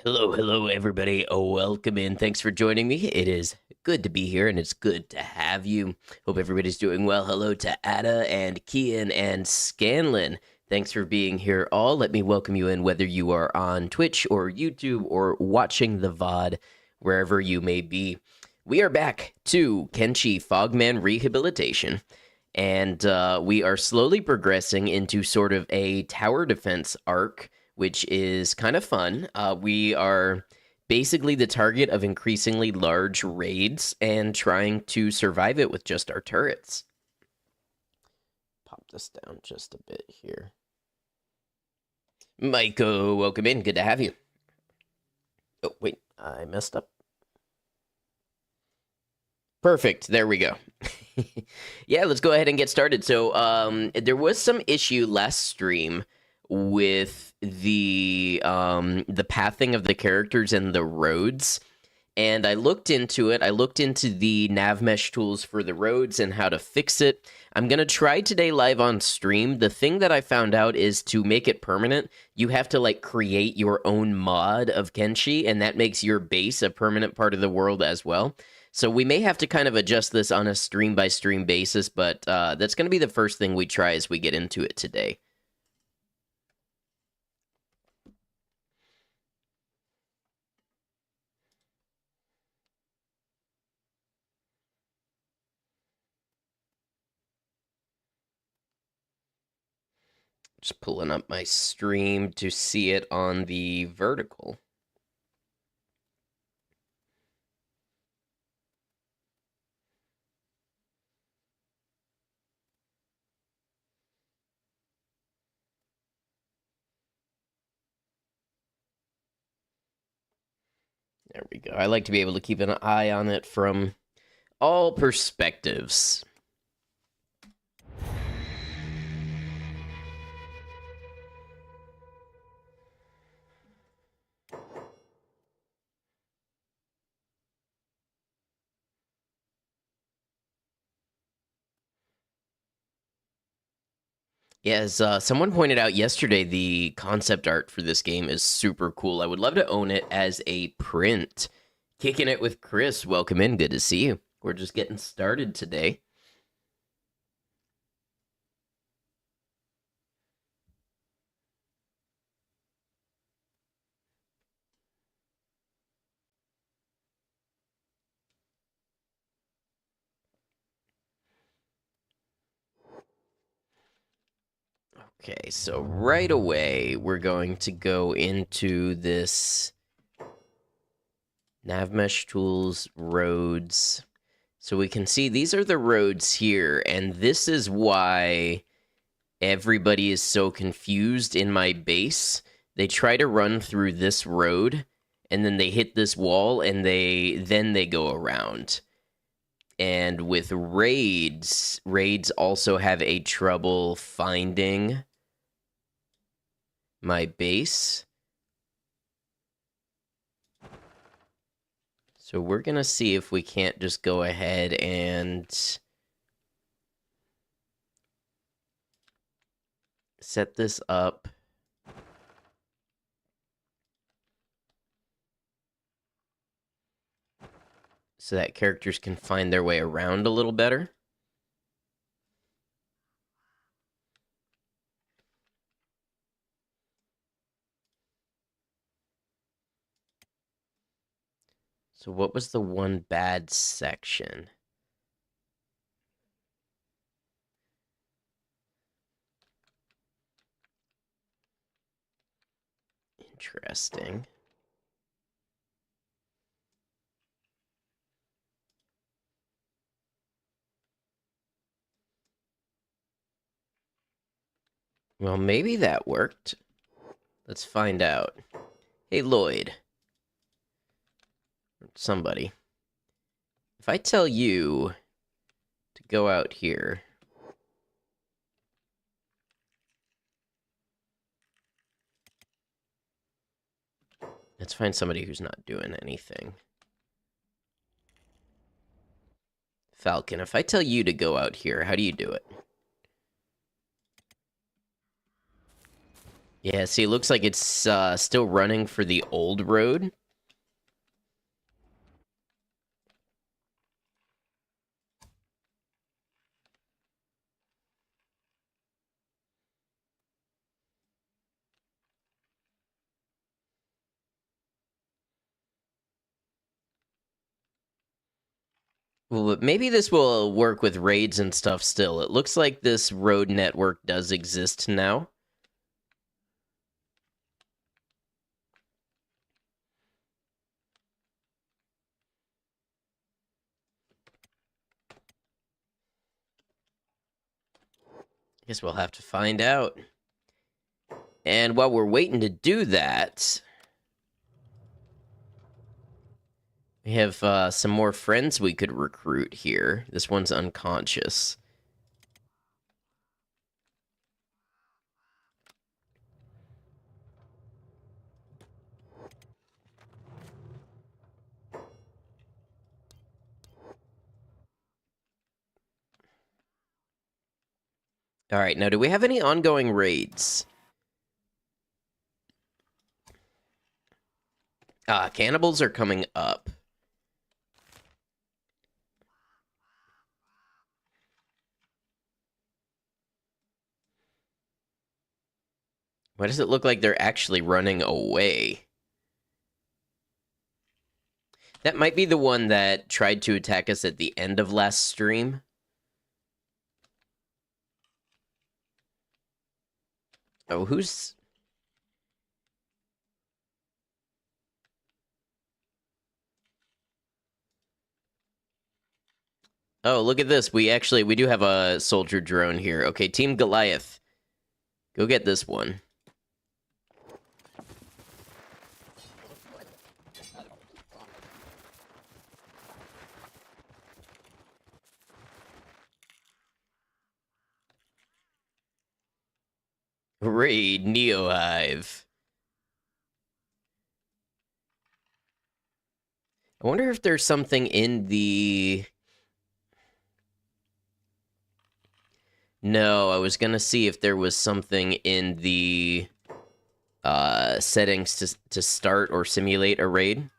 Hello, everybody. Welcome in. Thanks for joining me. It is good to be here, and it's good to have you. Hope everybody's doing well. Hello to Ada and Kian and Scanlon. Thanks for being here, all. Let me welcome you in, whether you are on Twitch or YouTube or watching the VOD, wherever you may be. We are back to Kenshi Fogman Rehabilitation, and we are slowly progressing into sort of a tower defense arc, which is kind of fun. We are basically the target of increasingly large raids and trying to survive it with just our turrets. Pop this down just a bit here. Maiko, welcome in. Good to have you. Oh, wait, I messed up. Perfect. There we go. Yeah, let's go ahead and get started. So, there was some issue last stream with the pathing of the characters and the roads, and I looked into it. I looked into the nav mesh tools for the roads and how to fix it. I'm gonna try today live on stream. The thing that I found out is to make it permanent, you have to like create your own mod of Kenshi, and that makes your base a permanent part of the world as well. So we may have to kind of adjust this on a stream by stream basis, but that's going to be the first thing we try as we get into it today. Just pulling up my stream to see it on the vertical. There we go. I like to be able to keep an eye on it from all perspectives. Yeah, as someone pointed out yesterday, the concept art for this game is super cool. I would love to own it as a print. Kicking it with Chris. Welcome in. Good to see you. We're just getting started today. Okay, so right away, we're going to go into this nav mesh tools, roads. So we can see these are the roads here, and this is why everybody is so confused in my base. They try to run through this road, and then they hit this wall, and then they go around. And with raids also have a trouble finding my base. So we're going to see if we can't just go ahead and set this up. So that characters can find their way around a little better. So what was the one bad section? Interesting. Well, maybe that worked. Let's find out. Hey, Lloyd. Somebody. If I tell you to go out here. Let's find somebody who's not doing anything. Falcon, if I tell you to go out here, how do you do it? Yeah, see, it looks like it's still running for the old road. Well, but maybe this will work with raids and stuff still. It looks like this road network does exist now. Guess we'll have to find out. And while we're waiting to do that, we have some more friends we could recruit here. This one's unconscious. All right, now do we have any ongoing raids? Cannibals are coming up. Why does it look like they're actually running away? That might be the one that tried to attack us at the end of last stream. Oh, who's... Oh, look at this. We do have a soldier drone here. Okay, Team Goliath. Go get this one. Raid Neohive. I wonder if there's something in the... No, I was gonna see if there was something in the settings to start or simulate a raid.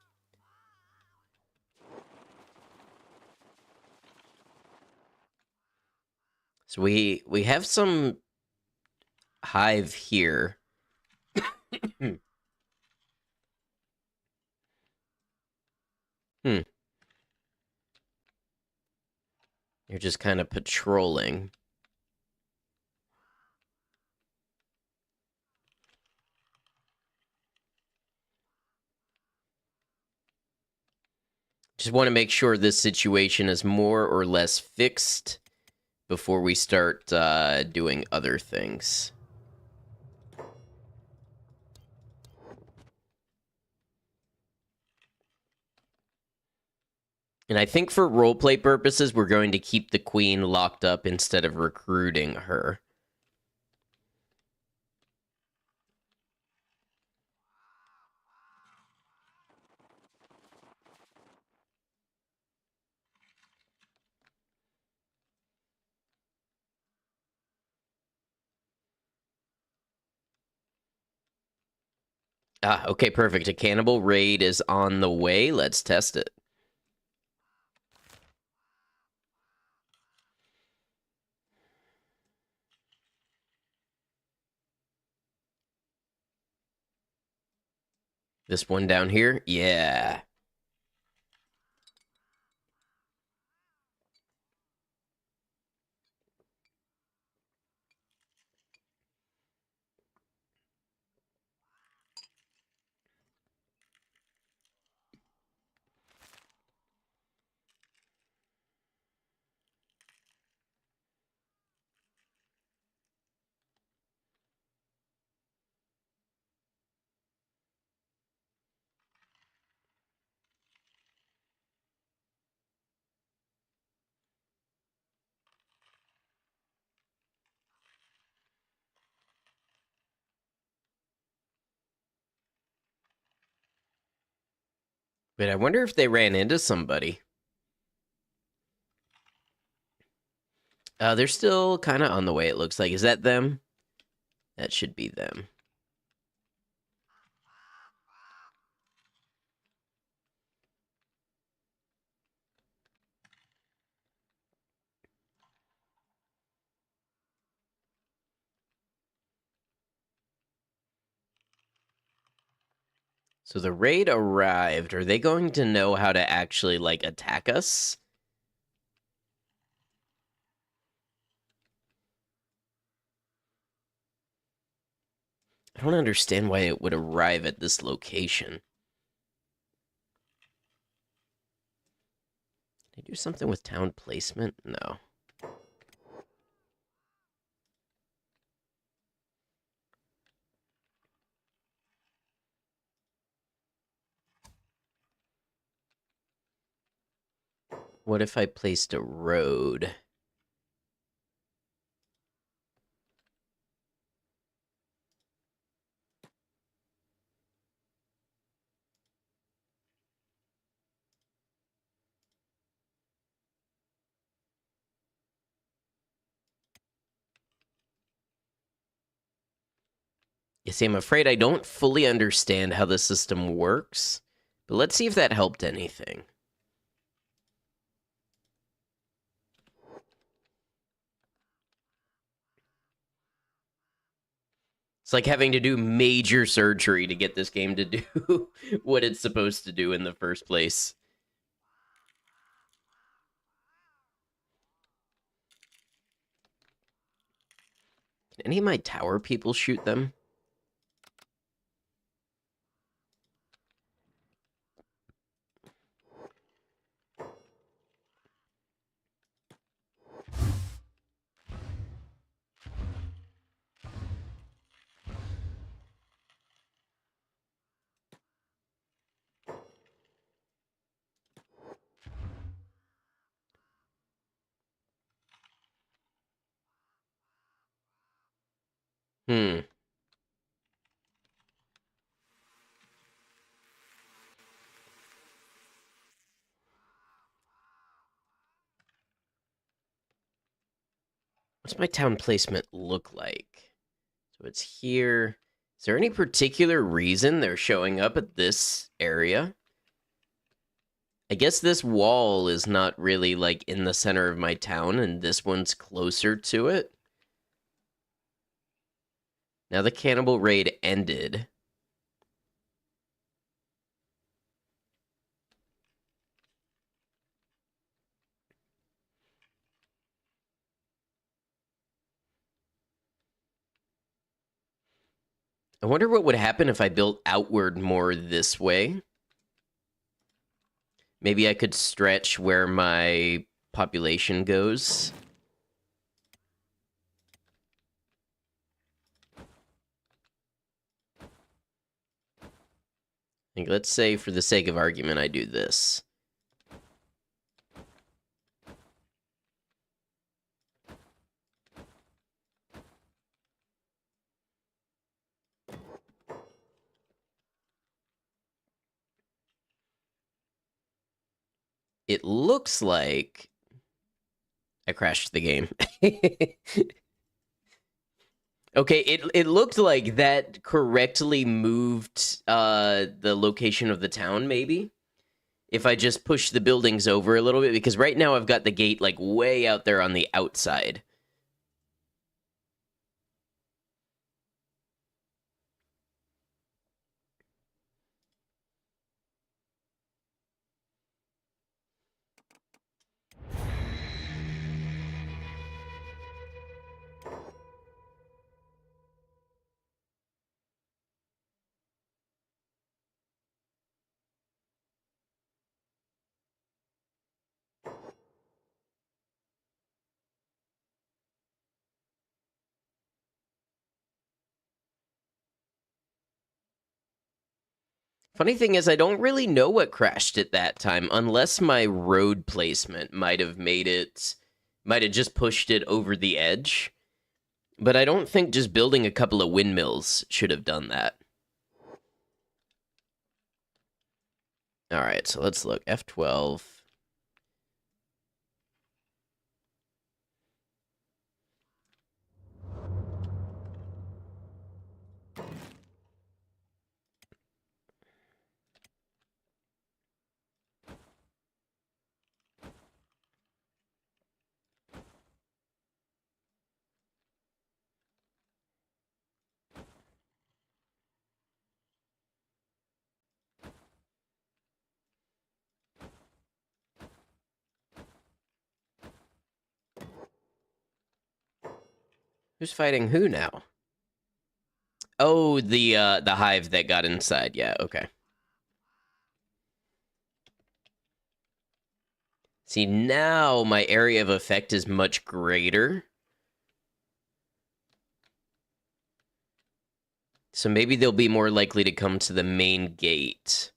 So we have some hive here. Hmm. You're just kind of patrolling. Just want to make sure this situation is more or less fixed before we start doing other things. And I think for roleplay purposes, we're going to keep the queen locked up instead of recruiting her. Okay, perfect. A cannibal raid is on the way. Let's test it. This one down here? Yeah. But I wonder if they ran into somebody. They're still kind of on the way, it looks like. Is that them? That should be them. So the raid arrived. Are they going to know how to actually, like, attack us? I don't understand why it would arrive at this location. Did I do something with town placement? No. What if I placed a road? You see, I'm afraid I don't fully understand how the system works, but let's see if that helped anything. It's like having to do major surgery to get this game to do what it's supposed to do in the first place. Can any of my tower people shoot them? Hmm. What's my town placement look like? So it's here. Is there any particular reason they're showing up at this area? I guess this wall is not really, like, in the center of my town, and this one's closer to it. Now the cannibal raid ended. I wonder what would happen if I built outward more this way. Maybe I could stretch where my population goes. Like, let's say, for the sake of argument, I do this. It looks like I crashed the game. Okay, it looked like that correctly moved the location of the town, maybe. If I just push the buildings over a little bit, because right now I've got the gate, like, way out there on the outside. Funny thing is, I don't really know what crashed at that time, unless my road placement might have just pushed it over the edge. But I don't think just building a couple of windmills should have done that. All right, so let's look. F12. Who's fighting who now? Oh, the hive that got inside. Yeah, okay. See, now my area of effect is much greater. So maybe they'll be more likely to come to the main gate.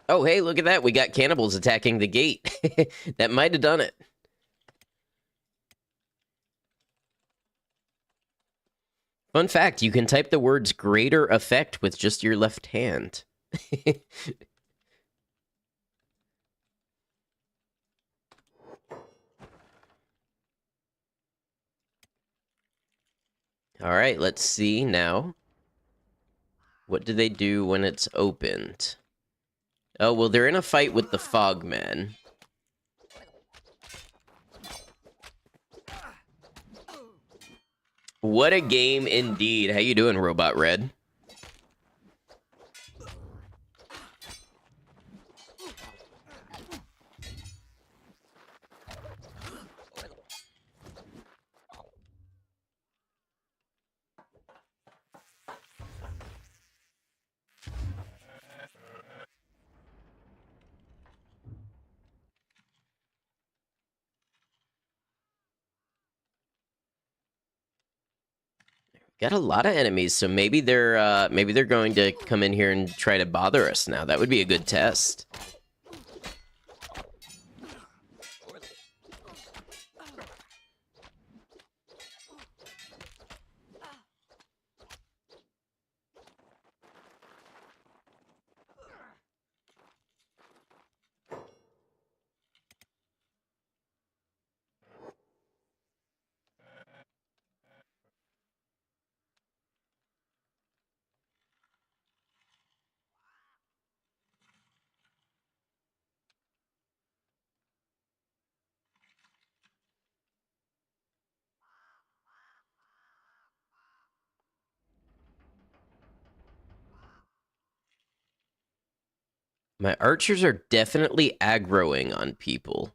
Oh, hey, look at that. We got cannibals attacking the gate. That might have done it. Fun fact, you can type the words greater effect with just your left hand. All right, let's see now. What do they do when it's opened? Oh, well, they're in a fight with the fogmen. What a game indeed. How you doing, Robot Red? Got a lot of enemies, so maybe they're going to come in here and try to bother us now. That would be a good test. My archers are definitely aggroing on people.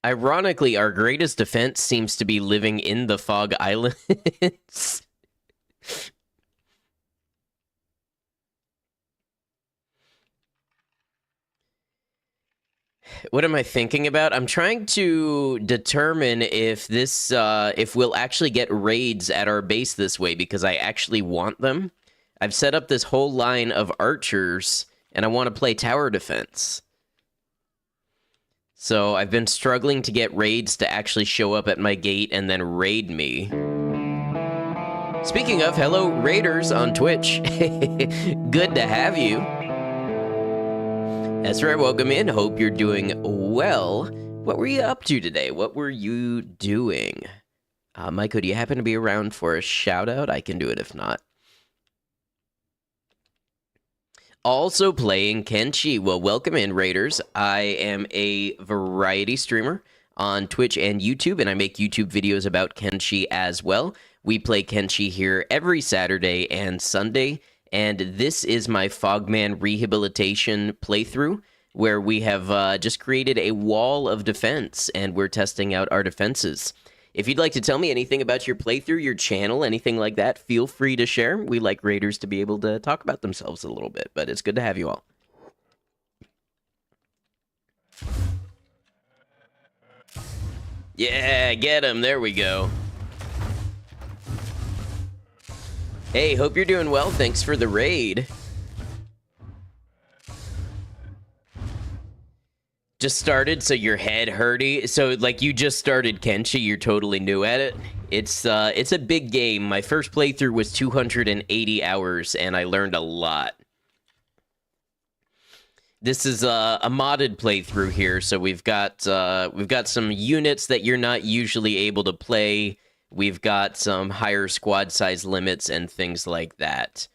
Ironically, our greatest defense seems to be living in the Fog Islands. What am I thinking about? I'm trying to determine if this, if we'll actually get raids at our base this way, because I actually want them. I've set up this whole line of archers, and I want to play tower defense. So I've been struggling to get raids to actually show up at my gate and then raid me. Speaking of, hello, raiders on Twitch. Good to have you. That's right, welcome in. Hope you're doing well. What were you up to today? What were you doing? Michael, do you happen to be around for a shout-out? I can do it if not. Also playing Kenshi. Well, welcome in, Raiders. I am a variety streamer on Twitch and YouTube, and I make YouTube videos about Kenshi as well. We play Kenshi here every Saturday and Sunday, and this is my Fogman Rehabilitation playthrough, where we have just created a wall of defense, and we're testing out our defenses. If you'd like to tell me anything about your playthrough, your channel, anything like that, feel free to share. We like Raiders to be able to talk about themselves a little bit, but it's good to have you all. Yeah, get him. There we go. Hey, hope you're doing well. Thanks for the raid. Just started, so your head hurty. So, like, you just started Kenshi, you're totally new at it. It's a big game. My first playthrough was 280 hours, and I learned a lot. This is a modded playthrough here, so we've got some units that you're not usually able to play. We've got some higher squad size limits and things like that.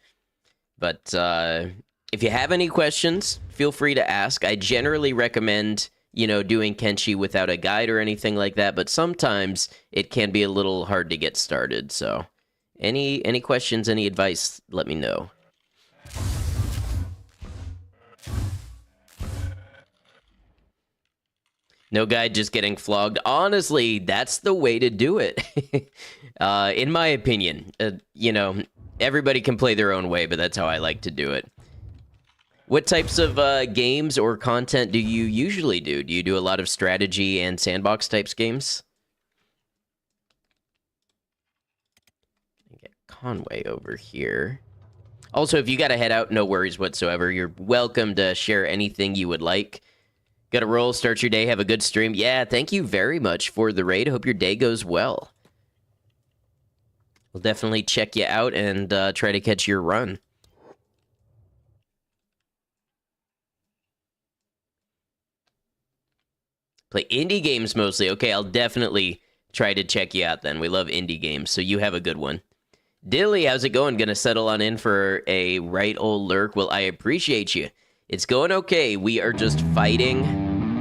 But if you have any questions, feel free to ask. I generally recommend, doing Kenshi without a guide or anything like that, but sometimes it can be a little hard to get started. So any questions, any advice, let me know. No guide, just getting flogged. Honestly, that's the way to do it. In my opinion, everybody can play their own way, but that's how I like to do it. What types of games or content do you usually do? Do you do a lot of strategy and sandbox types games? Get Conway over here. Also, if you got to head out, no worries whatsoever. You're welcome to share anything you would like. Got to roll, start your day, have a good stream. Yeah, thank you very much for the raid. Hope your day goes well. We'll definitely check you out and try to catch your run. Play indie games mostly. Okay, I'll definitely try to check you out then. We love indie games, so you have a good one. Dilly, how's it going? Gonna settle on in for a right old lurk? Well, I appreciate you. It's going okay. We are just fighting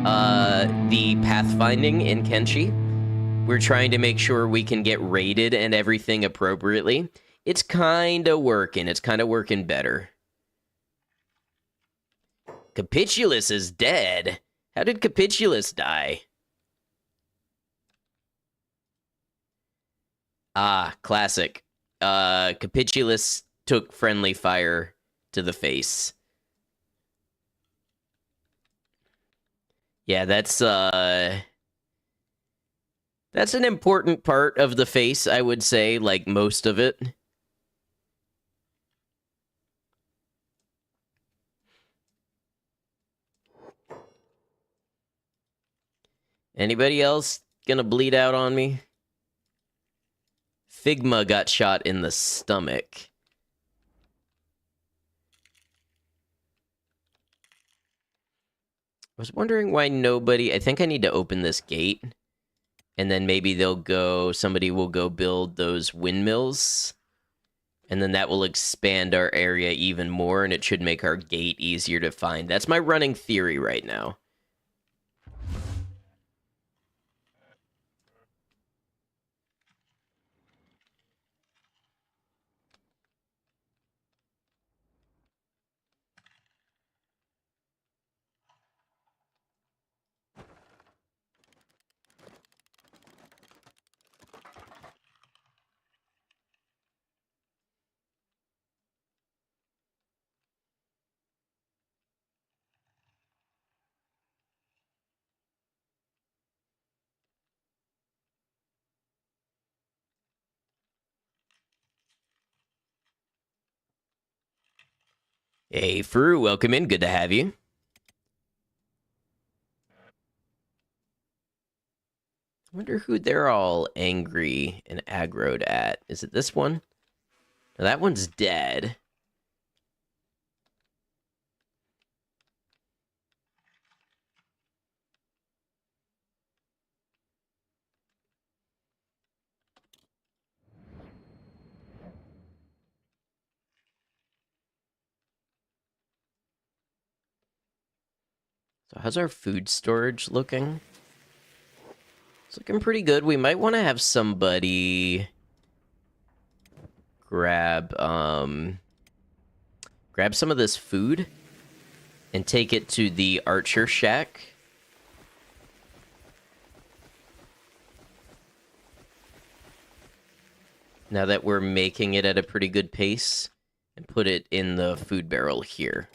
the pathfinding in Kenshi. We're trying to make sure we can get rated and everything appropriately. It's kind of working. It's kind of working better. Capitulus is dead. How did Capitulus die? Ah, classic. Capitulus took friendly fire to the face. Yeah, that's an important part of the face, I would say, like most of it. Anybody else gonna bleed out on me? Figma got shot in the stomach. I was wondering why nobody... I think I need to open this gate. And then maybe somebody will go build those windmills. And then that will expand our area even more, and it should make our gate easier to find. That's my running theory right now. Hey, Fru, welcome in. Good to have you. I wonder who they're all angry and aggroed at. Is it this one? No, that one's dead. So how's our food storage looking? It's looking pretty good. We might want to have somebody grab some of this food and take it to the archer shack. Now that we're making it at a pretty good pace, and put it in the food barrel here.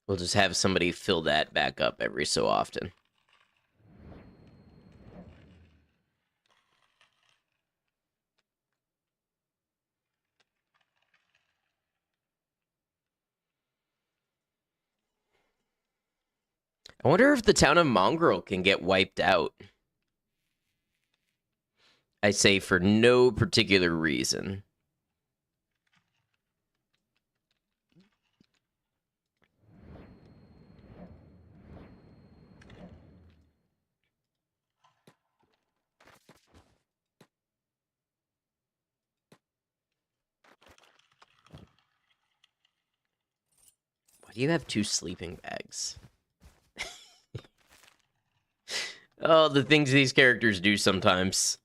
We'll just have somebody fill that back up every so often. I wonder if the town of Mongrel can get wiped out. I say for no particular reason. Why do you have 2 sleeping bags? Oh, the things these characters do sometimes.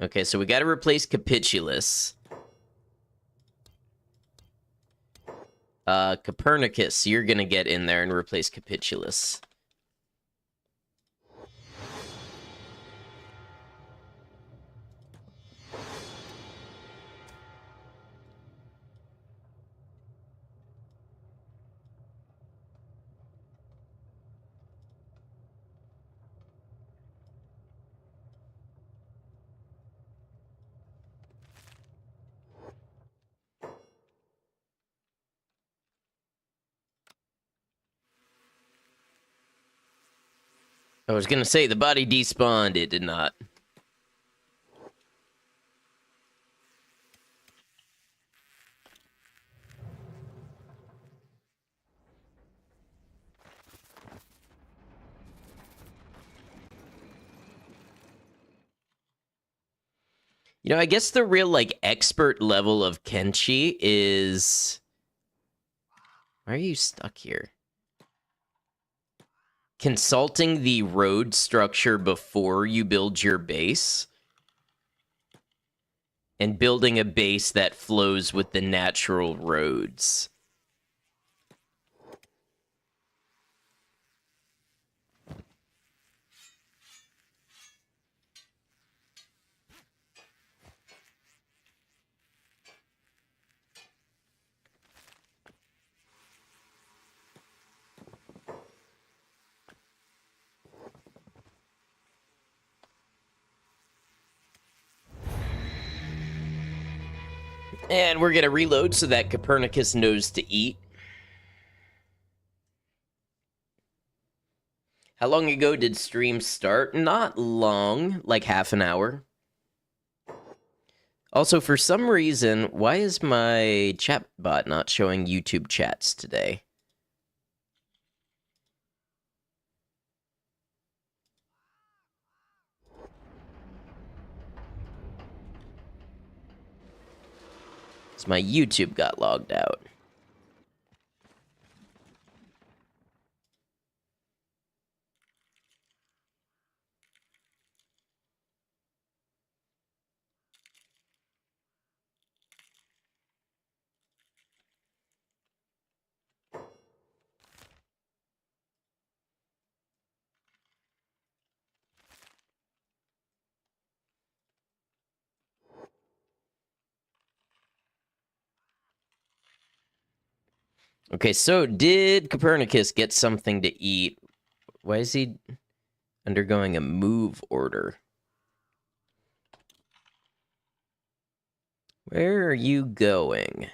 Okay, so we got to replace Capitulus. Copernicus, you're gonna get in there and replace Capitulus. I was gonna say the body despawned. It did not. You know, I guess the real, like, expert level of Kenshi is... Why are you stuck here? Consulting the road structure before you build your base. And building a base that flows with the natural roads. And we're gonna reload so that Copernicus knows to eat. How long ago did stream start? Not long, like half an hour. Also, for some reason, why is my chat bot not showing YouTube chats today? It's my YouTube got logged out. Okay, so did Copernicus get something to eat? Why is he undergoing a move order? Where are you going?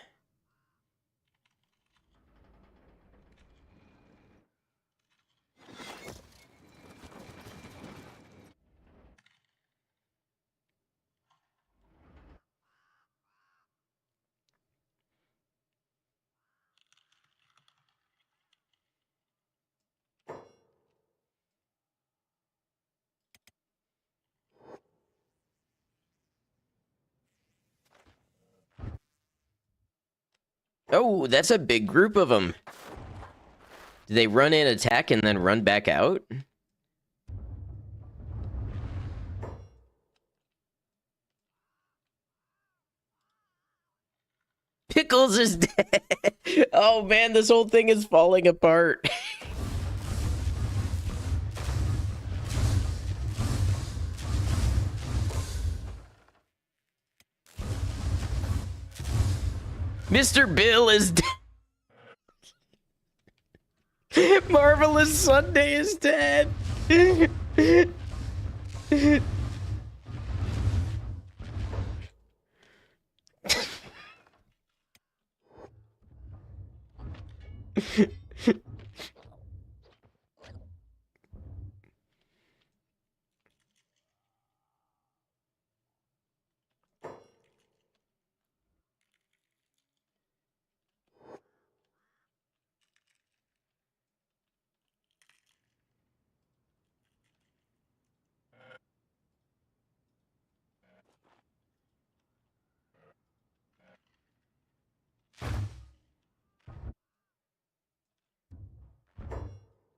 Oh, that's a big group of them. Do they run in, attack, and then run back out? Pickles is dead. Oh man, this whole thing is falling apart. Mr. Bill is dead. Marvelous Sunday is dead.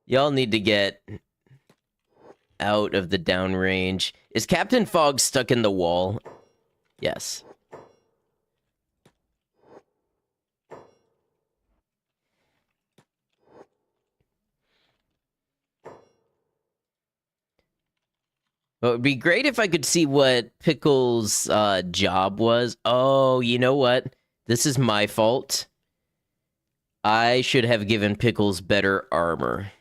Y'all need to get out of the downrange. Is Captain Fog stuck in the wall? Yes. Well, it would be great if I could see what Pickle's job was. Oh, you know what? This is my fault. I should have given Pickles better armor.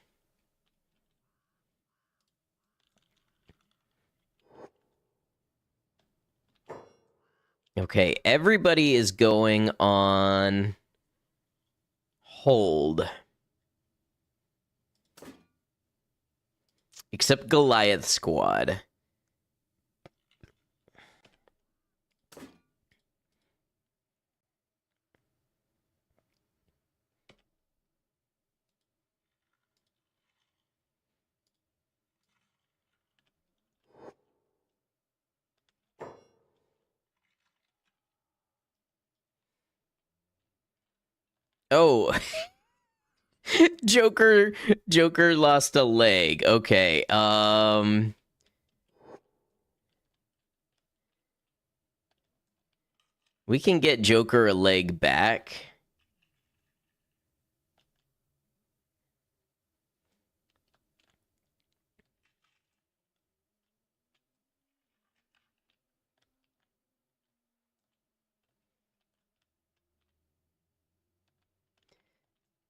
Okay, everybody is going on hold. Except Goliath Squad. Oh, Joker lost a leg. Okay. We can get Joker a leg back.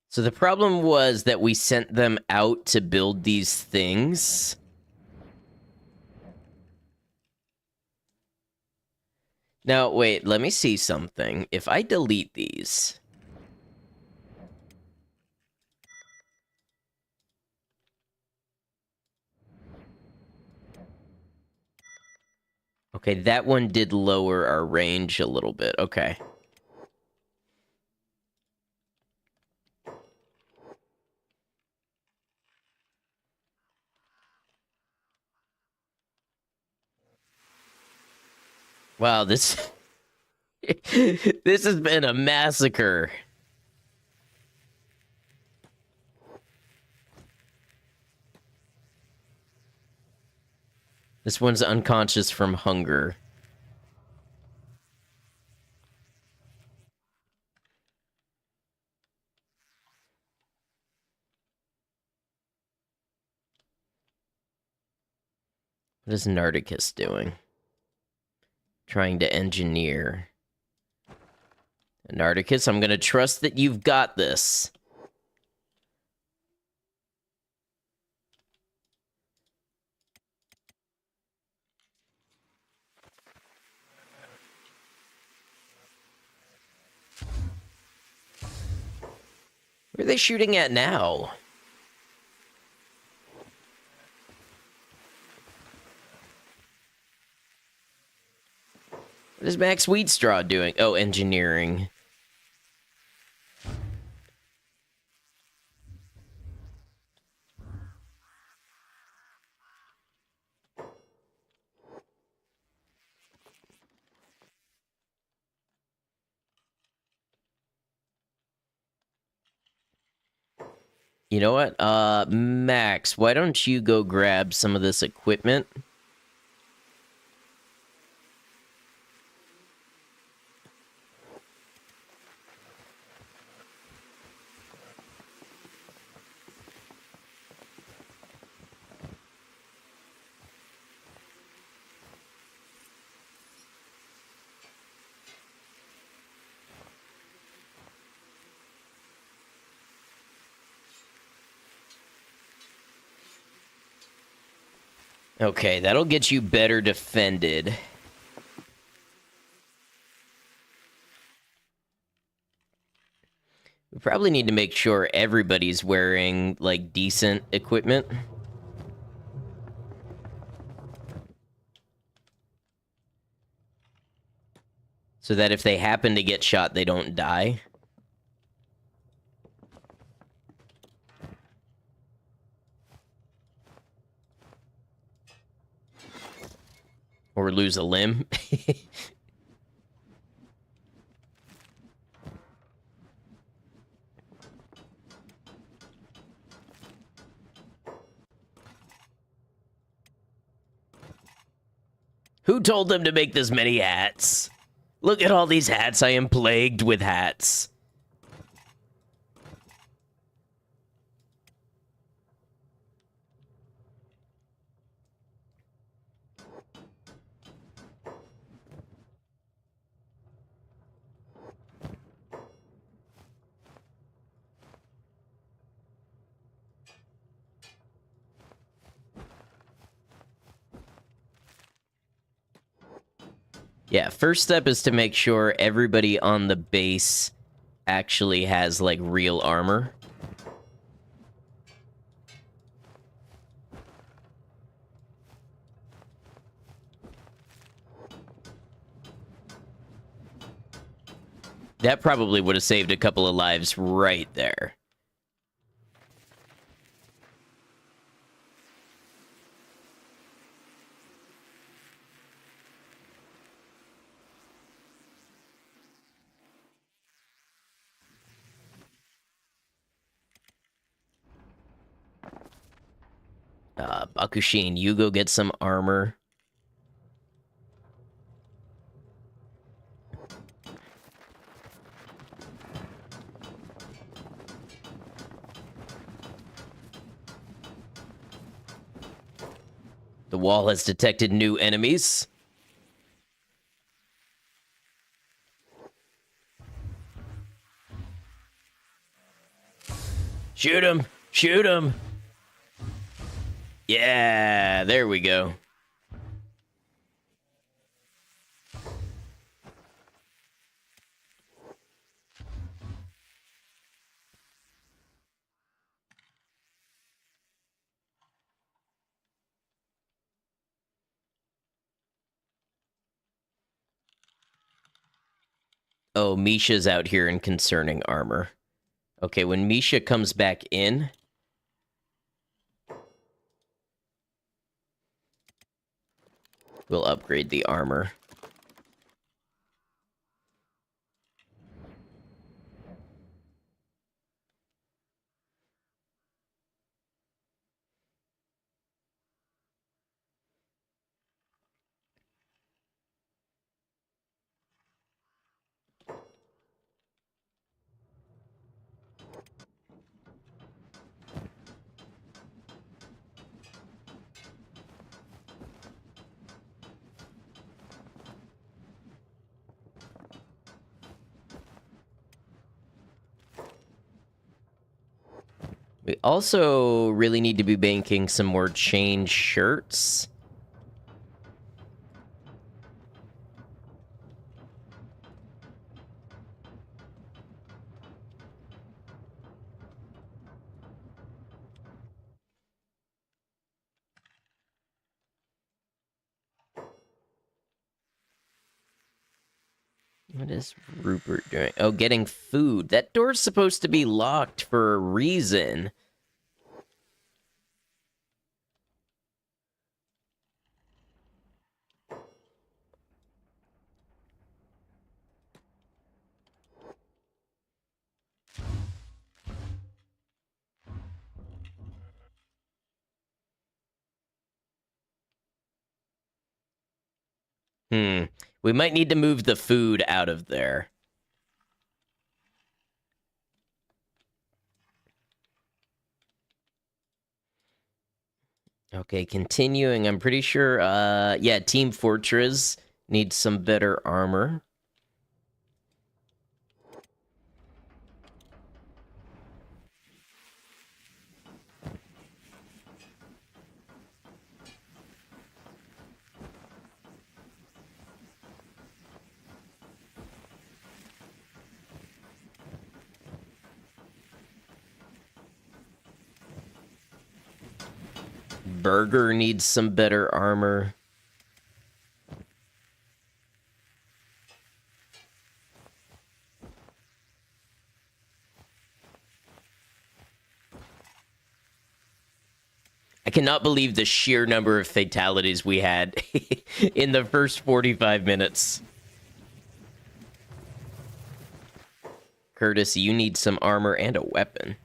So the problem was that we sent them out to build these things. Now, wait, let me see something. If I delete these... Okay, that one did lower our range a little bit. Okay. Wow, this... this has been a massacre. This one's unconscious from hunger. What is Nardicus doing? Trying to engineer. Nardicus, I'm gonna trust that you've got this. Where are they shooting at now? What is Max Wheatstraw doing? Oh, engineering. You know what? Max, why don't you go grab some of this equipment? Okay, that'll get you better defended. We probably need to make sure everybody's wearing, like, decent equipment. So that if they happen to get shot, they don't die. Or lose a limb. Who told them to make this many hats? Look at all these hats. I am plagued with hats. Yeah, first step is to make sure everybody on the base actually has, like, real armor. That probably would have saved a couple of lives right there. Bakushin, you go get some armor. The wall has detected new enemies. Shoot him! Shoot him! Yeah, there we go. Oh, Misha's out here in concerning armor. Okay, when Misha comes back in... we'll upgrade the armor. We also really need to be banking some more chain shirts. What is Rupert doing? Oh, getting food. That door's supposed to be locked for a reason. We might need to move the food out of there. Okay, continuing. I'm pretty sure, yeah, Team Fortress needs some better armor. Burger needs some better armor. I cannot believe the sheer number of fatalities we had in the first 45 minutes. Curtis, you need some armor and a weapon.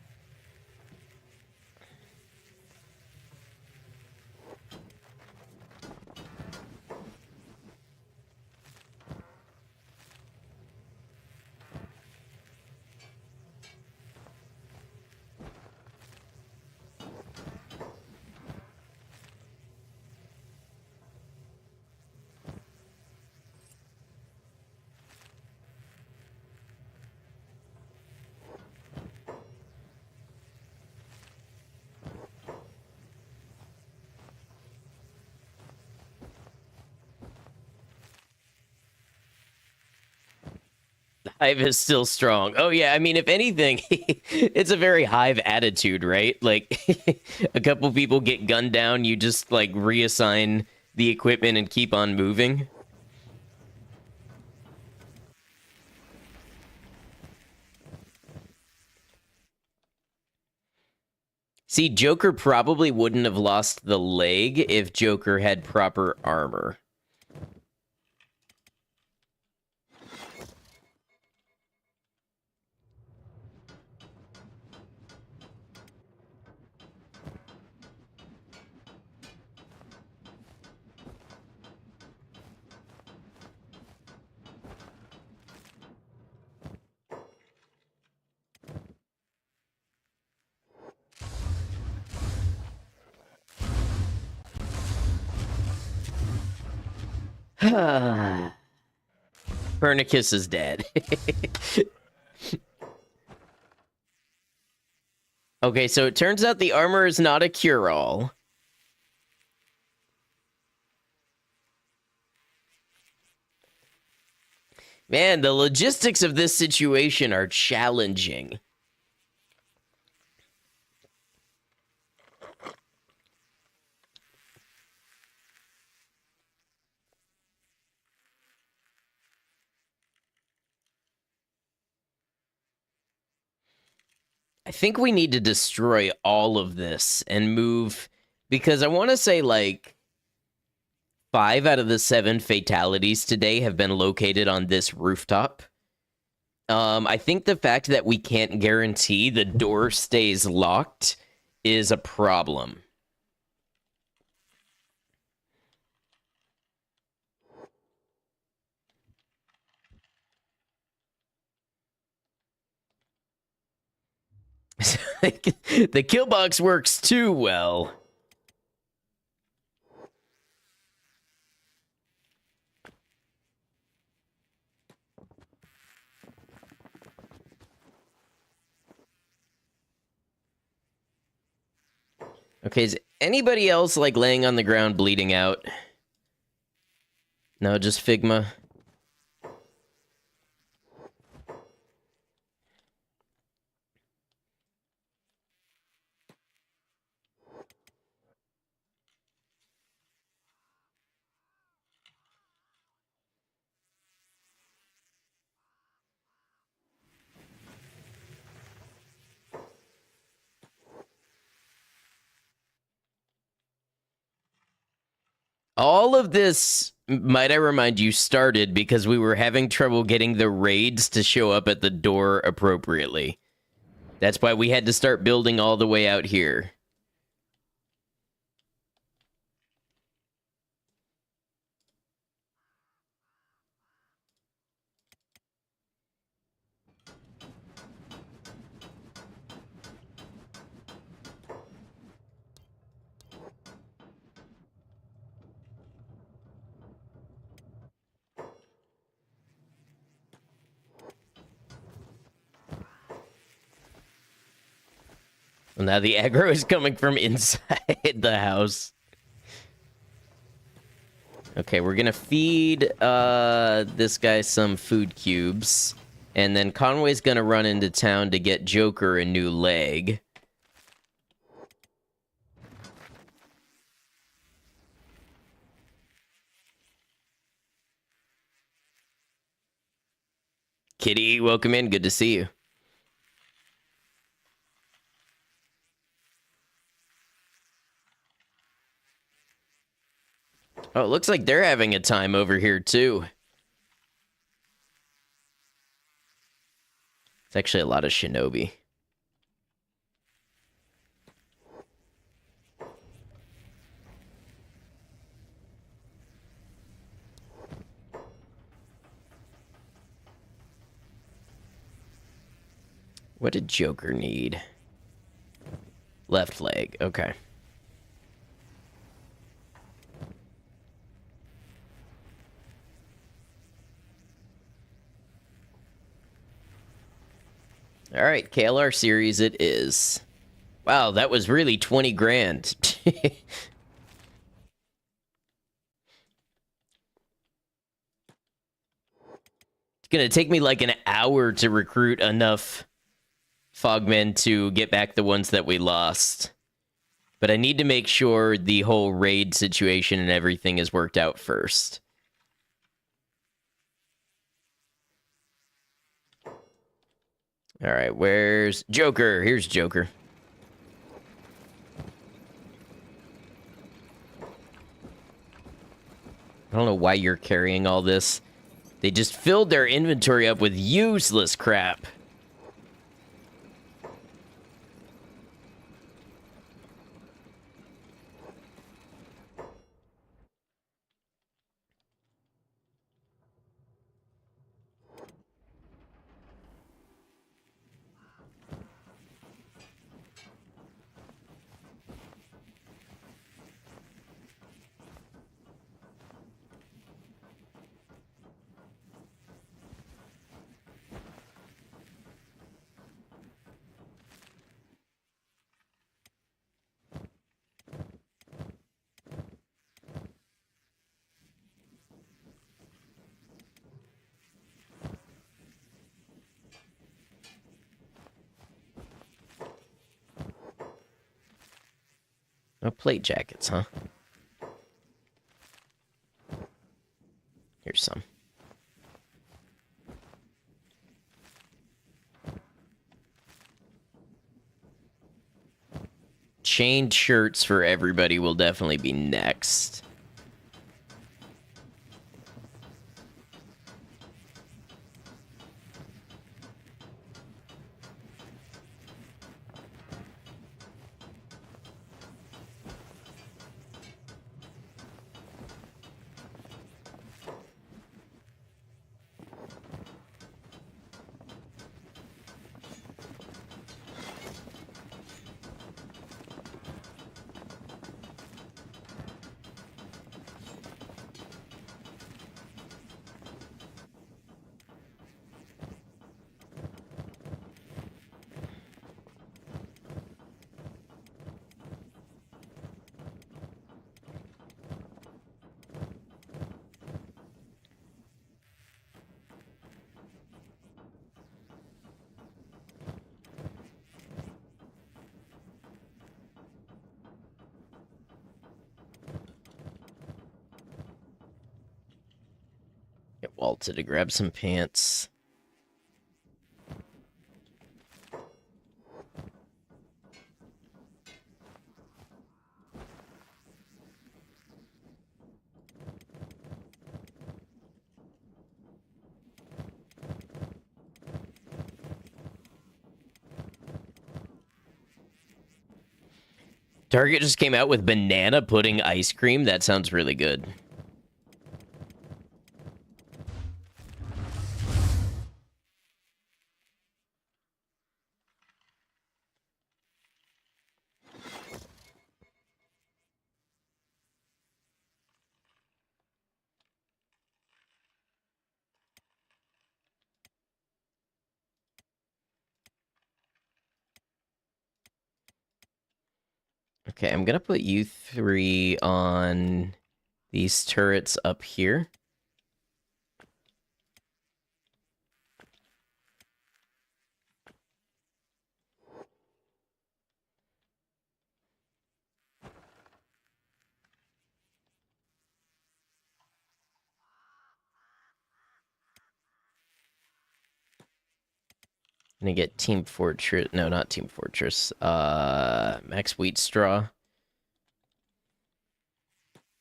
Hive is still strong. Oh yeah, I mean, if anything, it's a very Hive attitude, right? Like, a couple people get gunned down, you just like reassign the equipment and keep on moving. See, Joker probably wouldn't have lost the leg if Joker had proper armor. Pernicus is dead. Okay, so it turns out the armor is not a cure-all. Man, the logistics of this situation are challenging. I think we need to destroy all of this and move, because I want to say like 5 out of the 7 fatalities today have been located on this rooftop. I think the fact that we can't guarantee the door stays locked is a problem. The kill box works too well. Okay, is anybody else like laying on the ground bleeding out? No, just Figma. All of this, might I remind you, started because we were having trouble getting the raids to show up at the door appropriately. That's why we had to start building all the way out here. Well, now the aggro is coming from inside the house. Okay, we're gonna feed this guy some food cubes. And then Conway's gonna run into town to get Joker a new leg. Kitty, welcome in. Good to see you. Oh, it looks like they're having a time over here, too. It's actually a lot of shinobi. What did Joker need? Left leg, okay. All right, KLR series it is. Wow, that was really 20 grand. It's gonna take me like an hour to recruit enough fogmen to get back the ones that we lost. But I need to make sure the whole raid situation and everything is worked out first. All right, where's Joker? Here's Joker. I don't know why you're carrying all this. They just filled their inventory up with useless crap. Oh, plate jackets, huh? Here's some. Chained shirts for everybody will definitely be next. Get Walter to grab some pants. Target just came out with banana pudding ice cream. That sounds really good. Okay, I'm gonna put you three on these turrets up here. I'm gonna get Team Fortress. No, not Team Fortress. Max Wheat Straw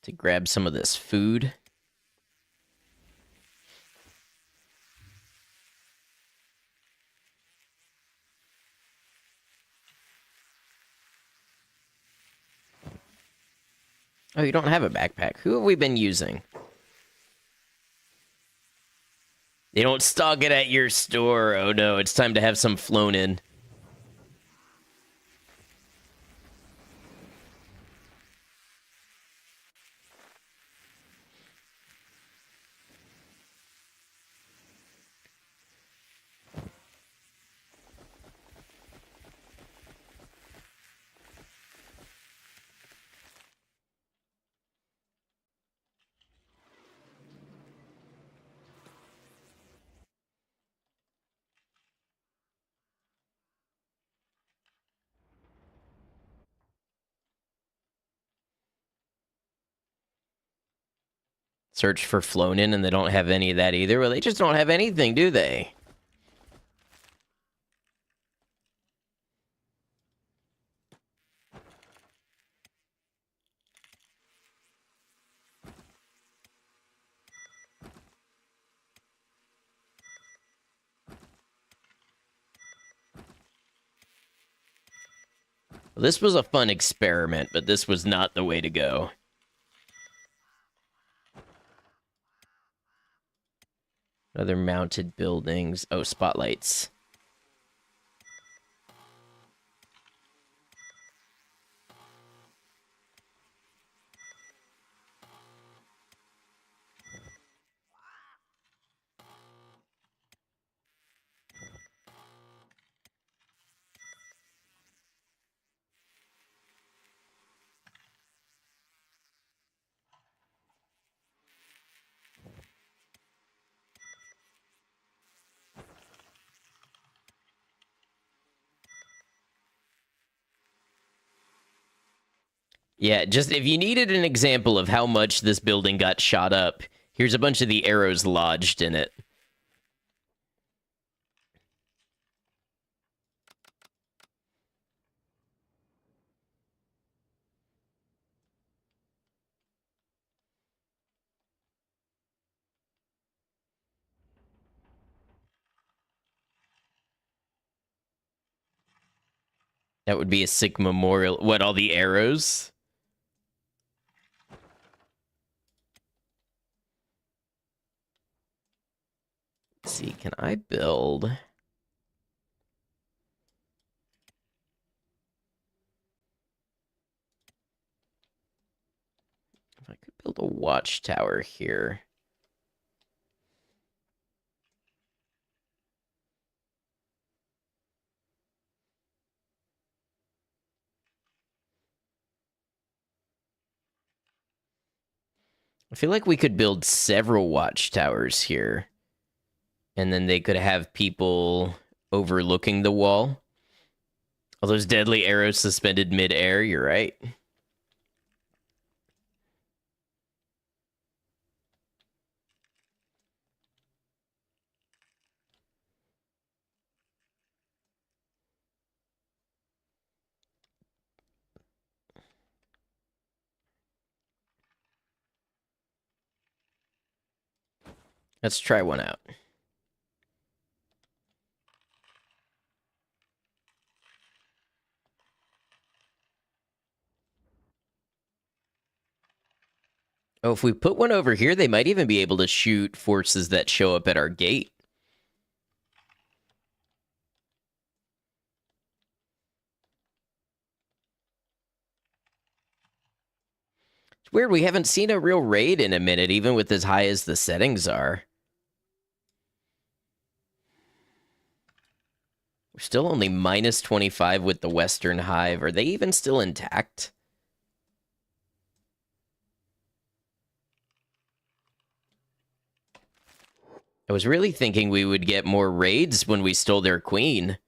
to grab some of this food. Oh, you don't have a backpack. Who have we been using? They don't stock it at your store. Oh no, it's time to have some flown in. Search for Flonin, and they don't have any of that either. Well, they just don't have anything, do they? Well, this was a fun experiment, but this was not the way to go. Other mounted buildings. Oh, spotlights. Yeah, just if you needed an example of how much this building got shot up, here's a bunch of the arrows lodged in it. That would be a sick memorial. What, all the arrows? Let's see, can I build? If I could build a watchtower here. I feel like we could build several watchtowers here. And then they could have people overlooking the wall. All those deadly arrows suspended mid-air, you're right. Let's try one out. Oh, if we put one over here, they might even be able to shoot forces that show up at our gate. It's weird, we haven't seen a real raid in a minute, even with as high as the settings are. We're still only minus 25 with the Western Hive. Are they even still intact? I was really thinking we would get more raids when we stole their queen.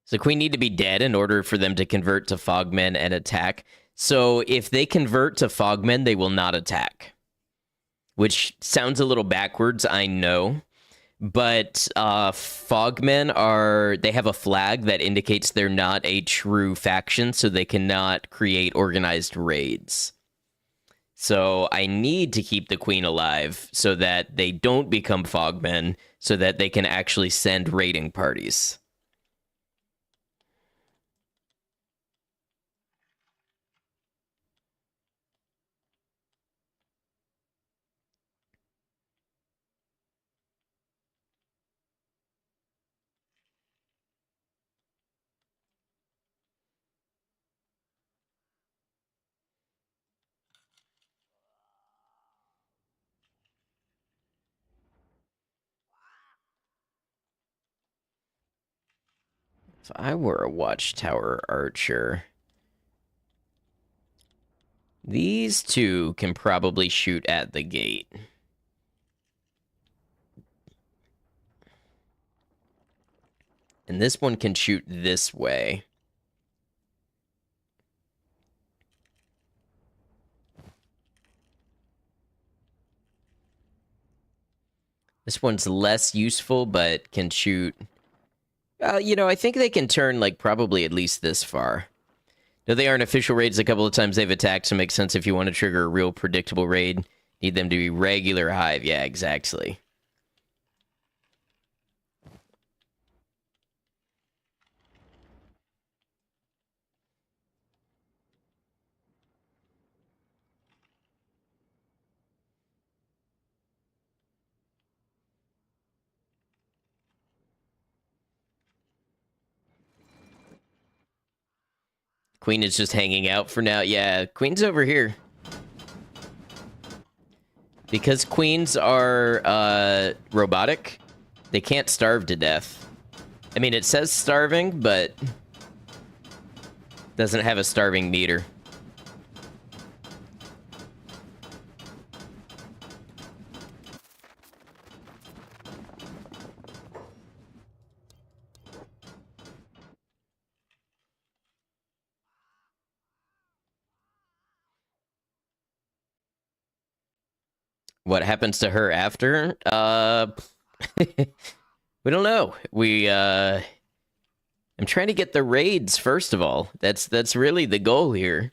So queen need to be dead in order for them to convert to fogmen and attack. So if they convert to fogmen, they will not attack. Which sounds a little backwards, I know. But fogmen they have a flag that indicates they're not a true faction, so they cannot create organized raids. So I need to keep the queen alive so that they don't become fogmen, so that they can actually send raiding parties. If I were a watchtower archer, these two can probably shoot at the gate. And this one can shoot this way. This one's less useful, but can shoot. I think they can turn, like, probably at least this far. No, they aren't official raids. A couple of times they've attacked, so it makes sense if you want to trigger a real predictable raid. Need them to be regular hive. Yeah, exactly. Queen is just hanging out for now. Yeah, Queen's over here. Because queens are robotic, they can't starve to death. I mean, it says starving, but doesn't have a starving meter. What happens to her after? We don't know. I'm trying to get the raids first of all. That's really the goal here.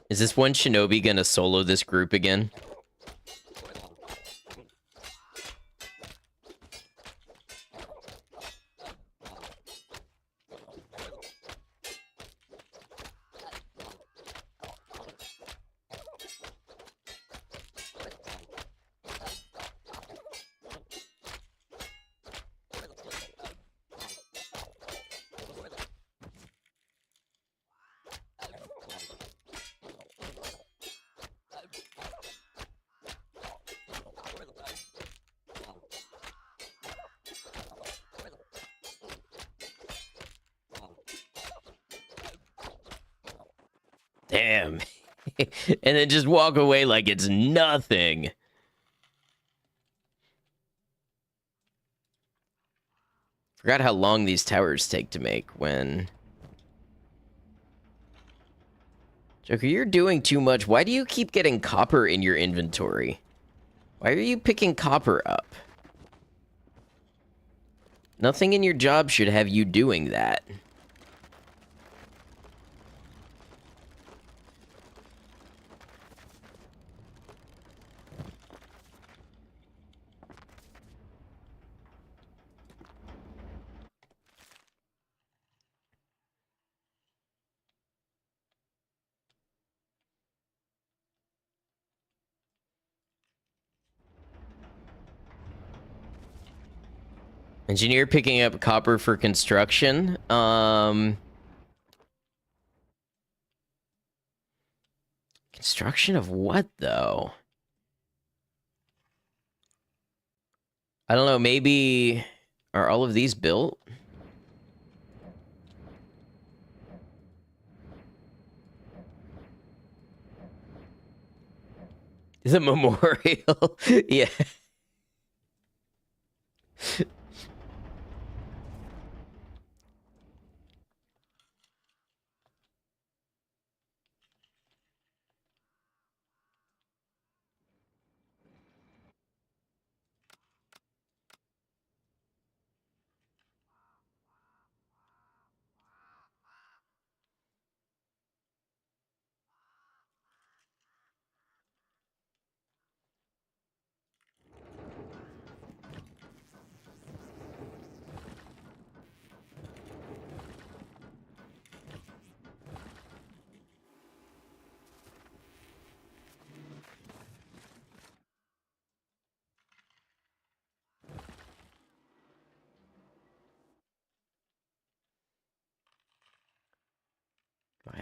Is this one shinobi gonna solo this group again? Damn. And then just walk away like it's nothing. Forgot how long these towers take to make when... Joker, you're doing too much. Why do you keep getting copper in your inventory? Why are you picking copper up? Nothing in your job should have you doing that. Engineer picking up copper for construction. Construction of what, though? I don't know, maybe... Are all of these built? The memorial. Yeah.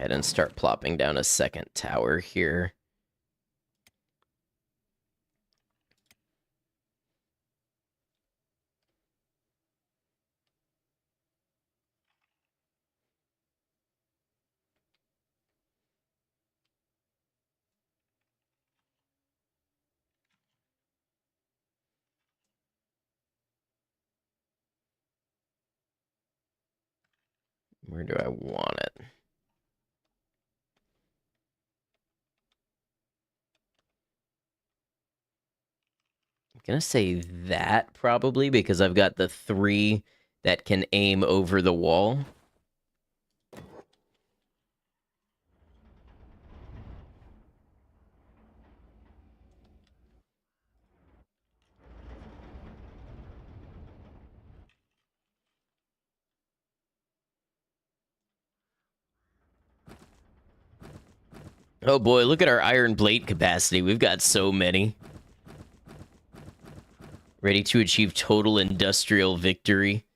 ahead and start plopping down a second tower here. Where do I want it? I'm gonna say that probably because I've got the 3 that can aim over the wall. Oh boy, look at our iron plate capacity. We've got so many. Ready to achieve total industrial victory.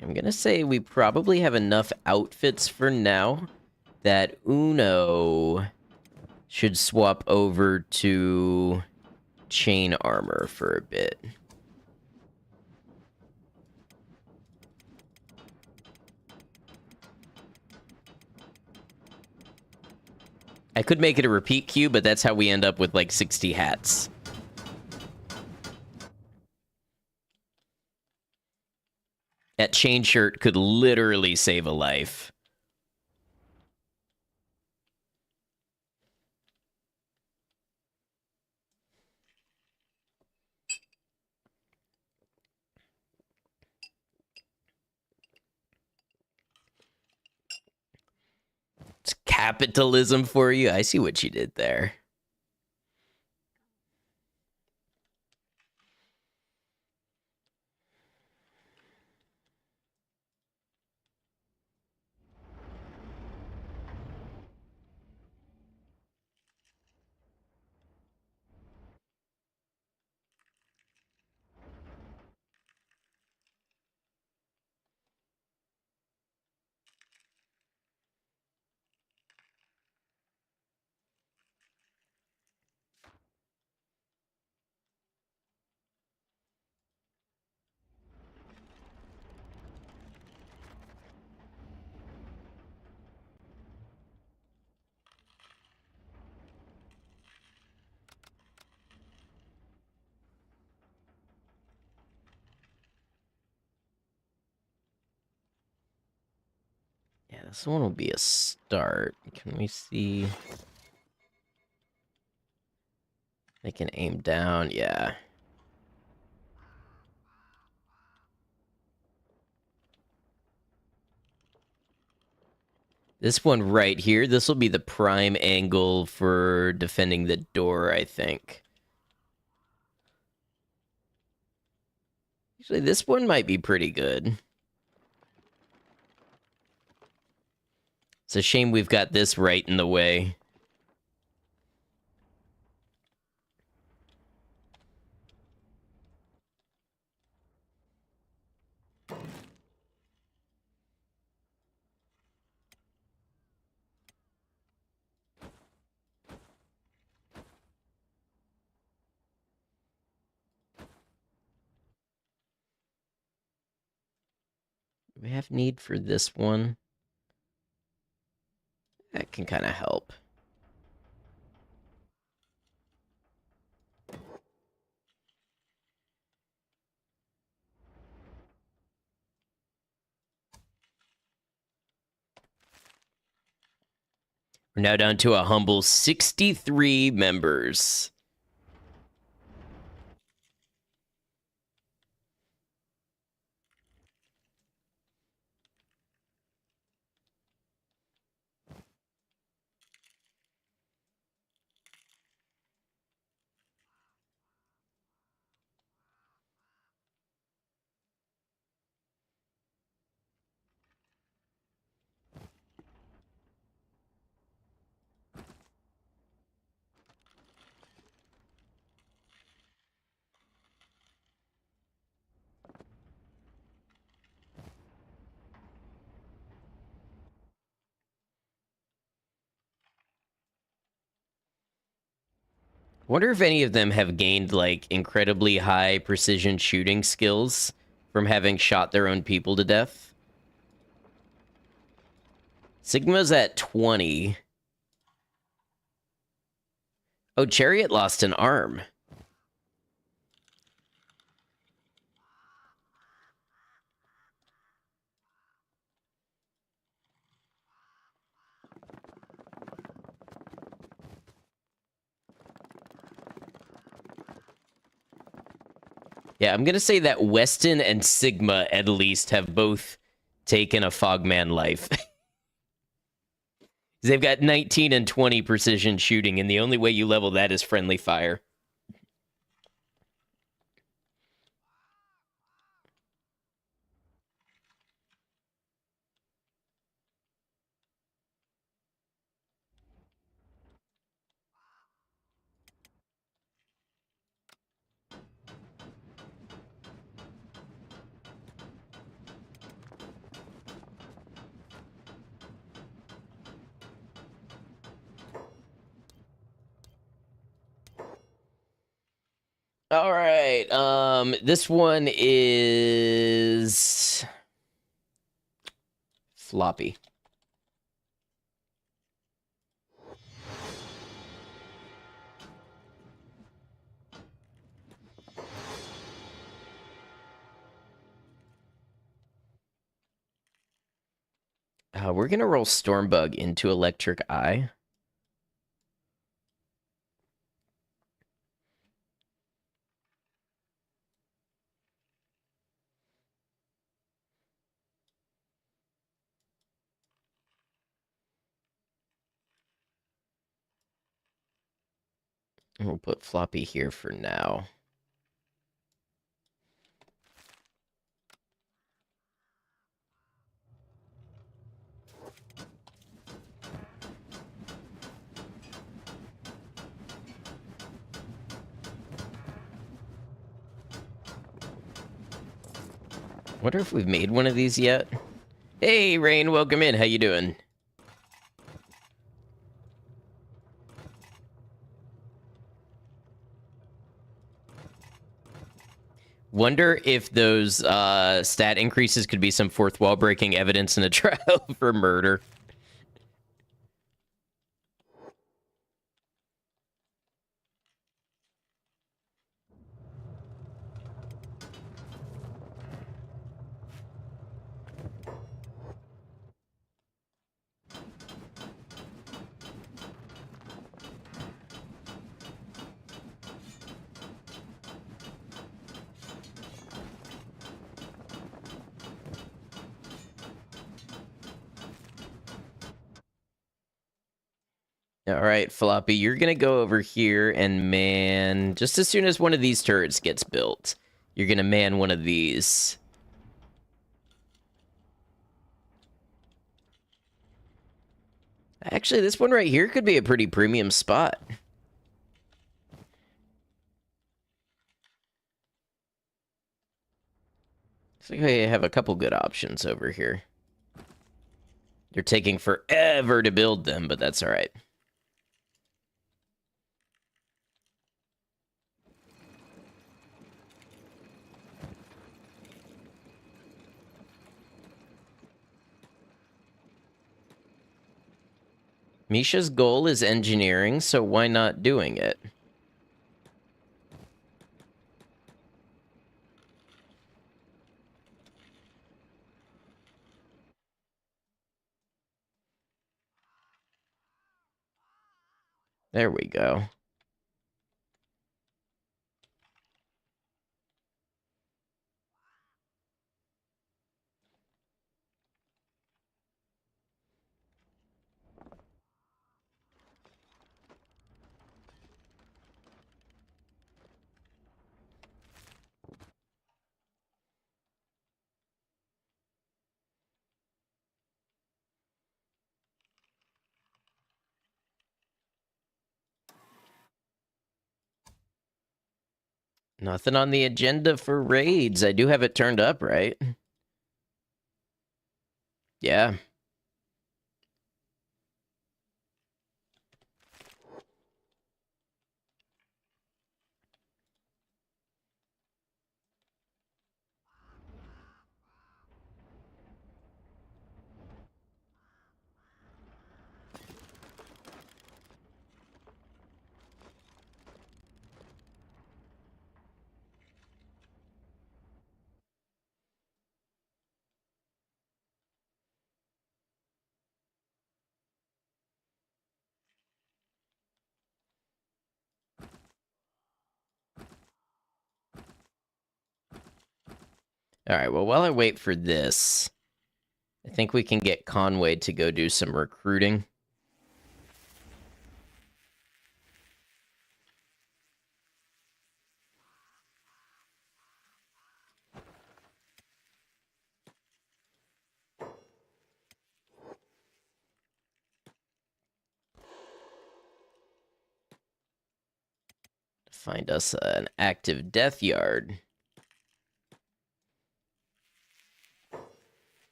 I'm gonna say we probably have enough outfits for now that Uno should swap over to chain armor for a bit. I could make it a repeat queue, but that's how we end up with like 60 hats. That chain shirt could literally save a life. It's capitalism for you. I see what you did there. Yeah, this one will be a start. Can we see? They can aim down, yeah. This one right here, this will be the prime angle for defending the door, I think. Actually, this one might be pretty good. It's a shame we've got this right in the way. We have need for this one. That can kind of help. We're now down to a humble 63 members. Wonder if any of them have gained, like, incredibly high precision shooting skills from having shot their own people to death. Sigma's at 20. Oh, Chariot lost an arm. Yeah, I'm going to say that Weston and Sigma, at least, have both taken a Fogman life. They've got 19 and 20 precision shooting, and the only way you level that is friendly fire. All right. This one is floppy. We're gonna roll Stormbug into Electric Eye. We'll put floppy here for now. Wonder if we've made one of these yet. Hey, Rain, welcome in. How you doing? Wonder if those stat increases could be some fourth wall breaking evidence in a trial for murder. All right, Floppy, you're going to go over here and man, just as soon as one of these turrets gets built, you're going to man one of these. Actually, this one right here could be a pretty premium spot. Looks like we have a couple good options over here. They're taking forever to build them, but that's all right. Misha's goal is engineering, so why not doing it? There we go. Nothing on the agenda for raids. I do have it turned up, right? Yeah. All right, well, while I wait for this, I think we can get Conway to go do some recruiting. Find us an active death yard.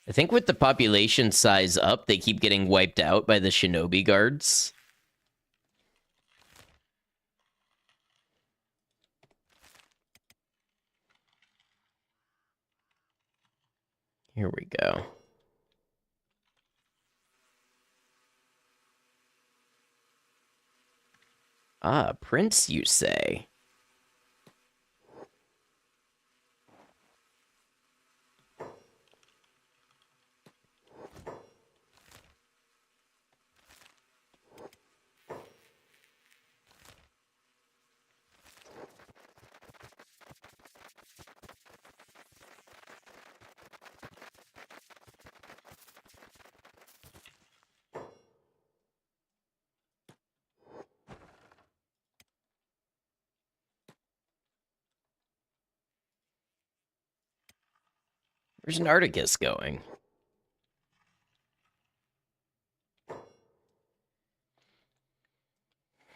I think with the population size up, they keep getting wiped out by the shinobi guards. Here we go. Ah, Prince, you say? Where's Narticus going?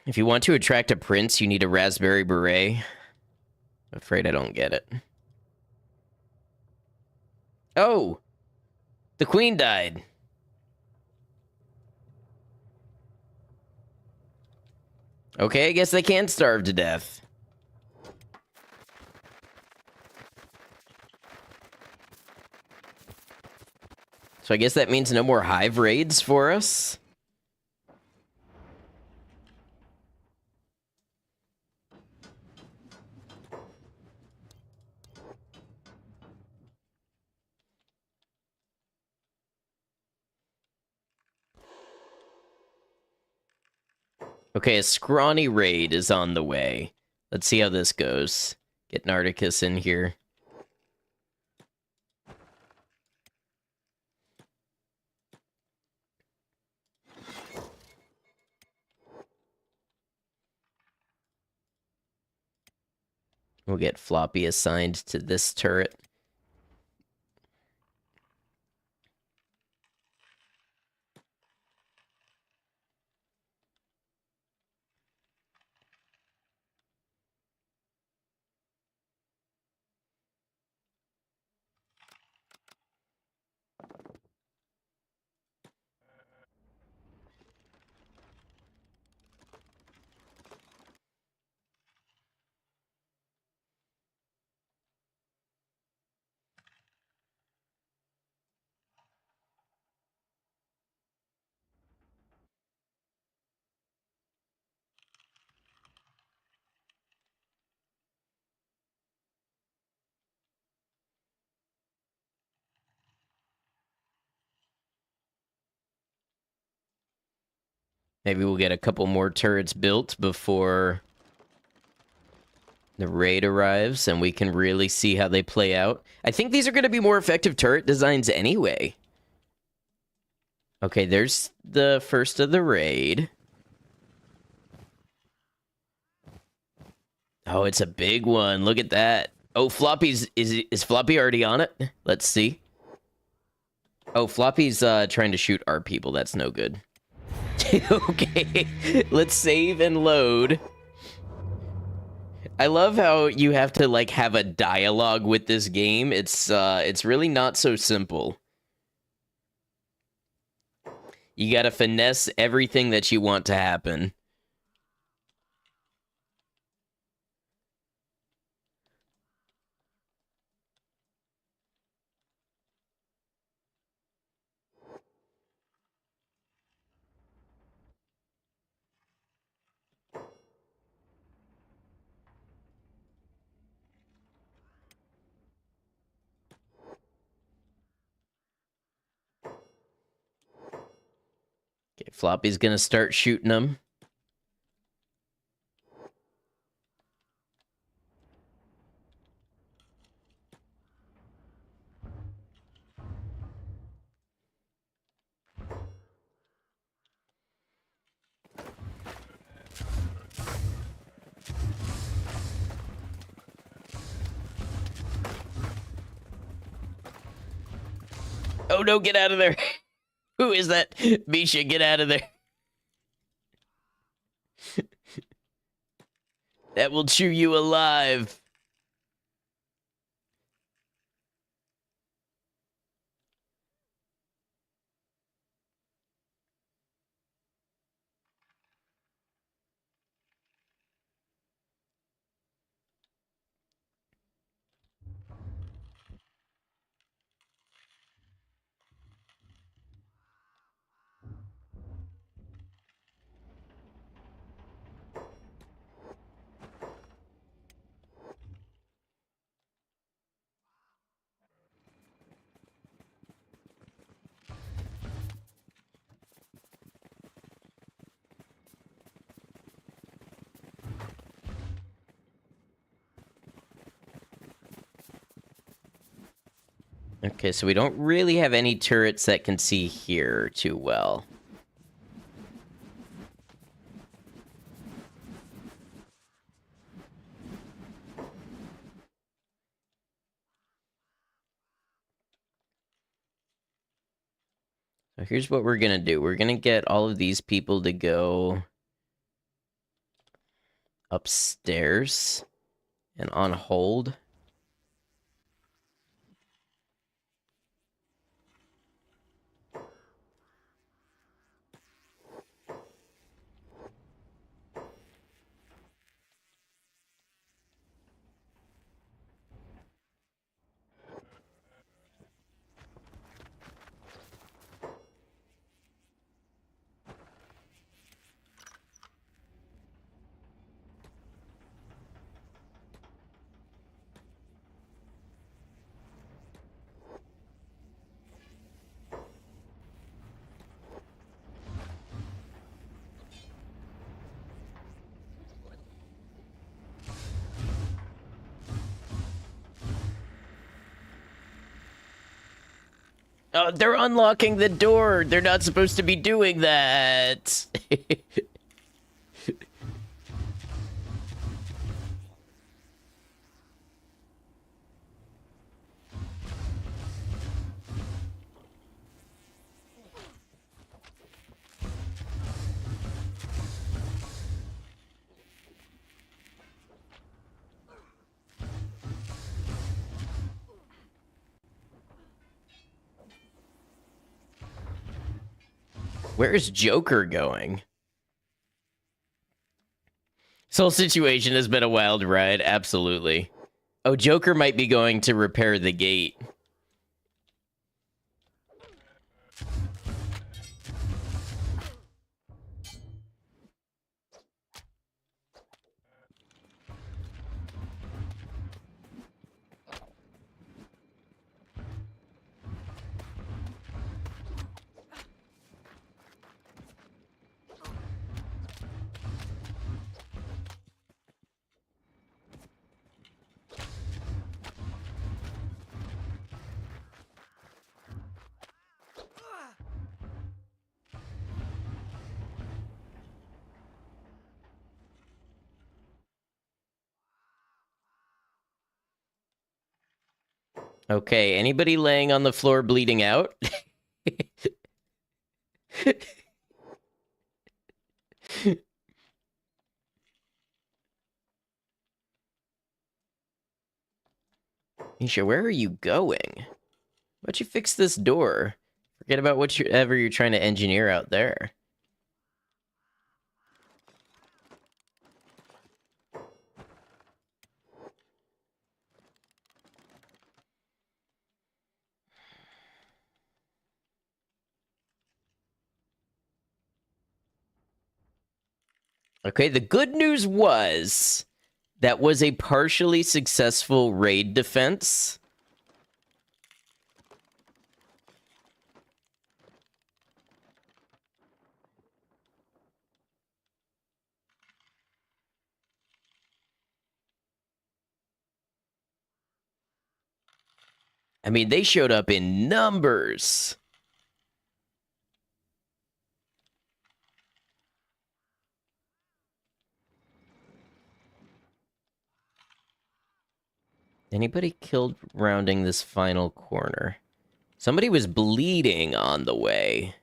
If you want to attract a prince, you need a raspberry beret. I'm afraid I don't get it. Oh! The queen died. Okay, I guess they can starve to death. So I guess that means no more hive raids for us? Okay, a scrawny raid is on the way. Let's see how this goes. Get Narticus in here. We'll get Floppy assigned to this turret. Maybe we'll get a couple more turrets built before the raid arrives, and we can really see how they play out. I think these are going to be more effective turret designs anyway. Okay, there's the first of the raid. Oh, it's a big one. Look at that. Oh, Floppy's... Is Floppy already on it? Let's see. Oh, Floppy's trying to shoot our people. That's no good. Okay, let's save and load. I love how you have to like have a dialogue with this game. It's really not so simple. You gotta finesse everything that you want to happen. Okay, Floppy's gonna start shooting them. Oh no, get out of there. Who is that? Misha, get out of there. That will chew you alive. Okay, so we don't really have any turrets that can see here too well. So here's what we're gonna do. We're gonna get all of these people to go upstairs and on hold. Oh, they're unlocking the door. They're not supposed to be doing that. Where's Joker going? This whole situation has been a wild ride, absolutely. Oh, Joker might be going to repair the gate. Okay, anybody laying on the floor bleeding out? Misha, where are you going? Why don't you fix this door? Forget about whatever you're trying to engineer out there. Okay, the good news was that was a partially successful raid defense. I mean, they showed up in numbers. Anybody killed rounding this final corner? Somebody was bleeding on the way.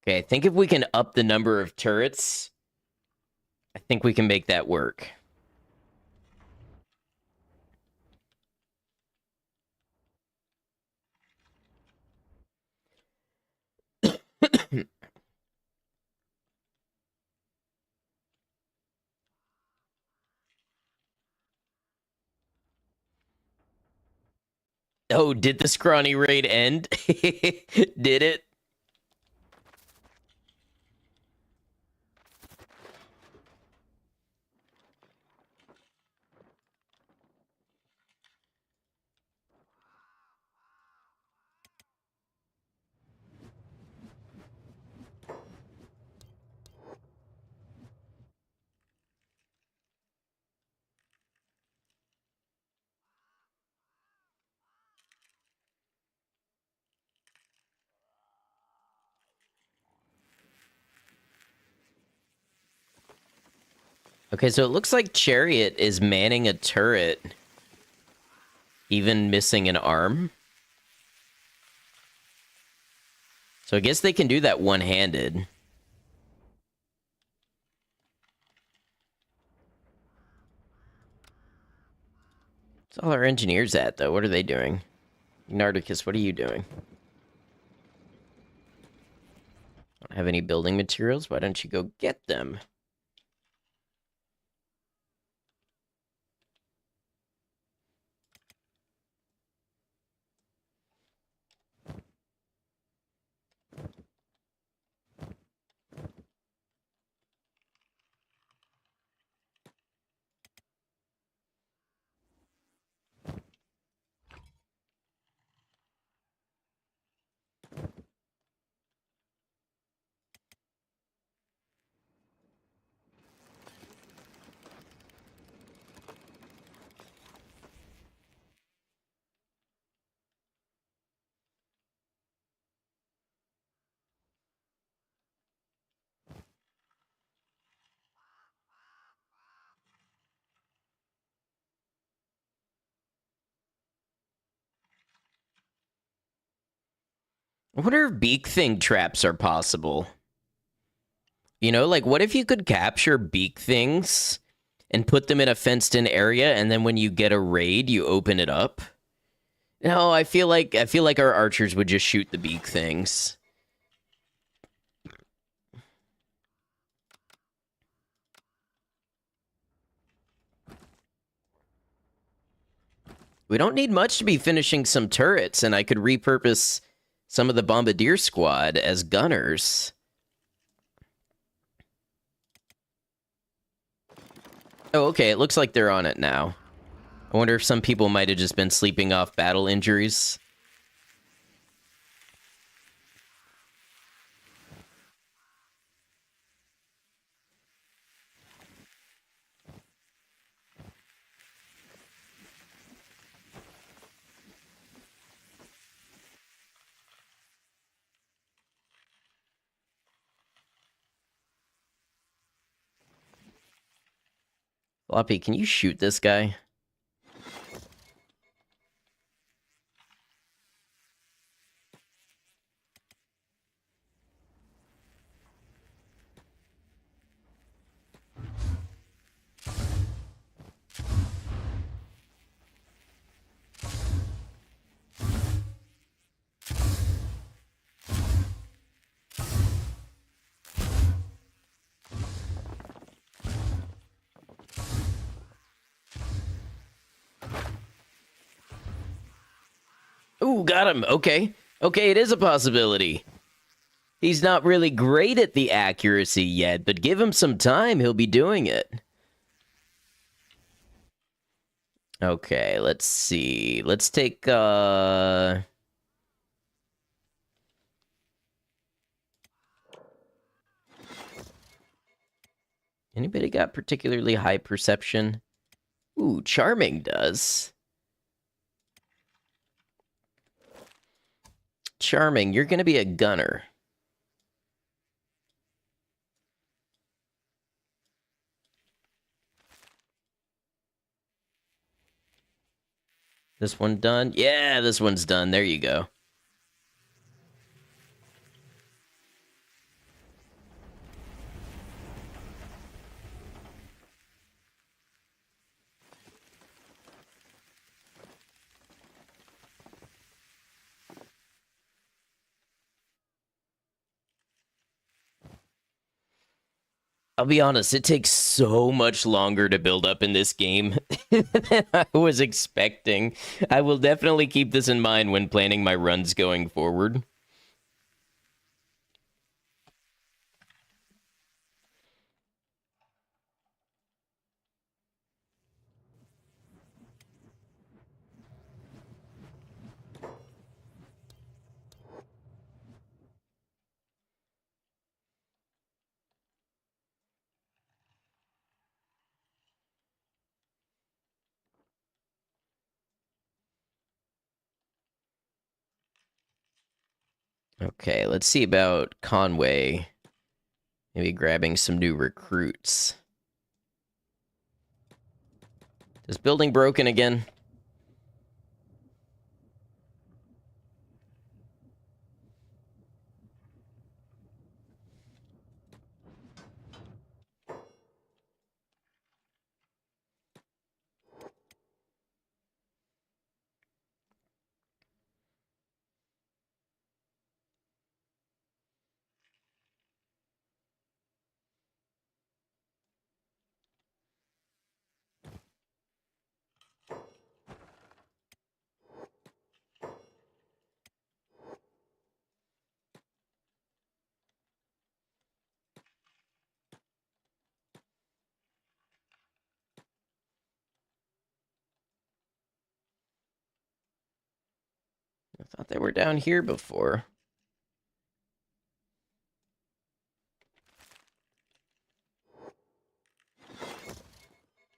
Okay, I think if we can up the number of turrets, I think we can make that work. Oh, did the scrawny raid end? Did it? Okay, so it looks like Chariot is manning a turret, even missing an arm. So I guess they can do that one-handed. What's all our engineers at, though? What are they doing? Nardicus, what are you doing? Don't have any building materials? Why don't you go get them? I wonder if beak thing traps are possible. You know, like, what if you could capture beak things and put them in a fenced-in area, and then when you get a raid, you open it up? No, I feel like our archers would just shoot the beak things. We don't need much to be finishing some turrets, and I could repurpose some of the bombardier squad as gunners. Oh, okay, it looks like they're on it now. I wonder if some people might have just been sleeping off battle injuries. Floppy, can you shoot this guy? Ooh, got him. Okay. Okay, it is a possibility. He's not really great at the accuracy yet, but give him some time, he'll be doing it. Okay, let's see. Let's take, anybody got particularly high perception? Ooh, Charming does. Charming, you're gonna be a gunner. This one done? Yeah, this one's done. There you go. I'll be honest, it takes so much longer to build up in this game than I was expecting. I will definitely keep this in mind when planning my runs going forward. Okay, let's see about Conway. Maybe grabbing some new recruits. Is building broken again? I thought they were down here before.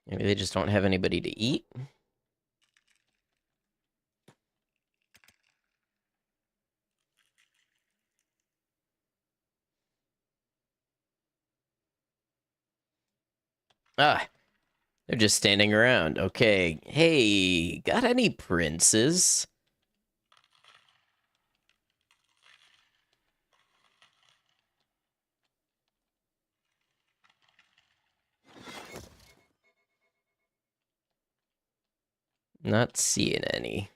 Maybe they just don't have anybody to eat. Ah, they're just standing around. Okay. Hey, got any princes? Not seeing any.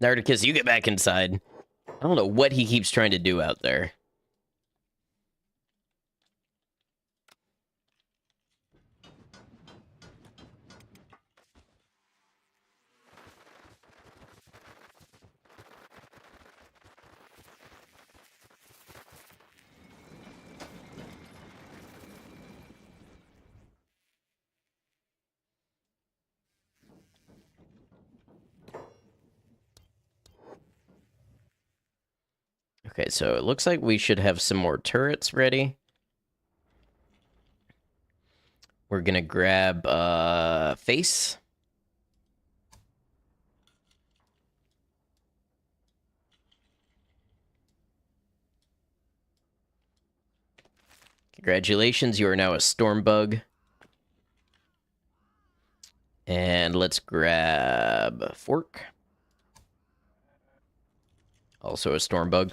Nardicus, you get back inside. I don't know what he keeps trying to do out there. Okay, so it looks like we should have some more turrets ready. We're gonna grab face. Congratulations, you are now a storm bug. And let's grab fork. Also a storm bug.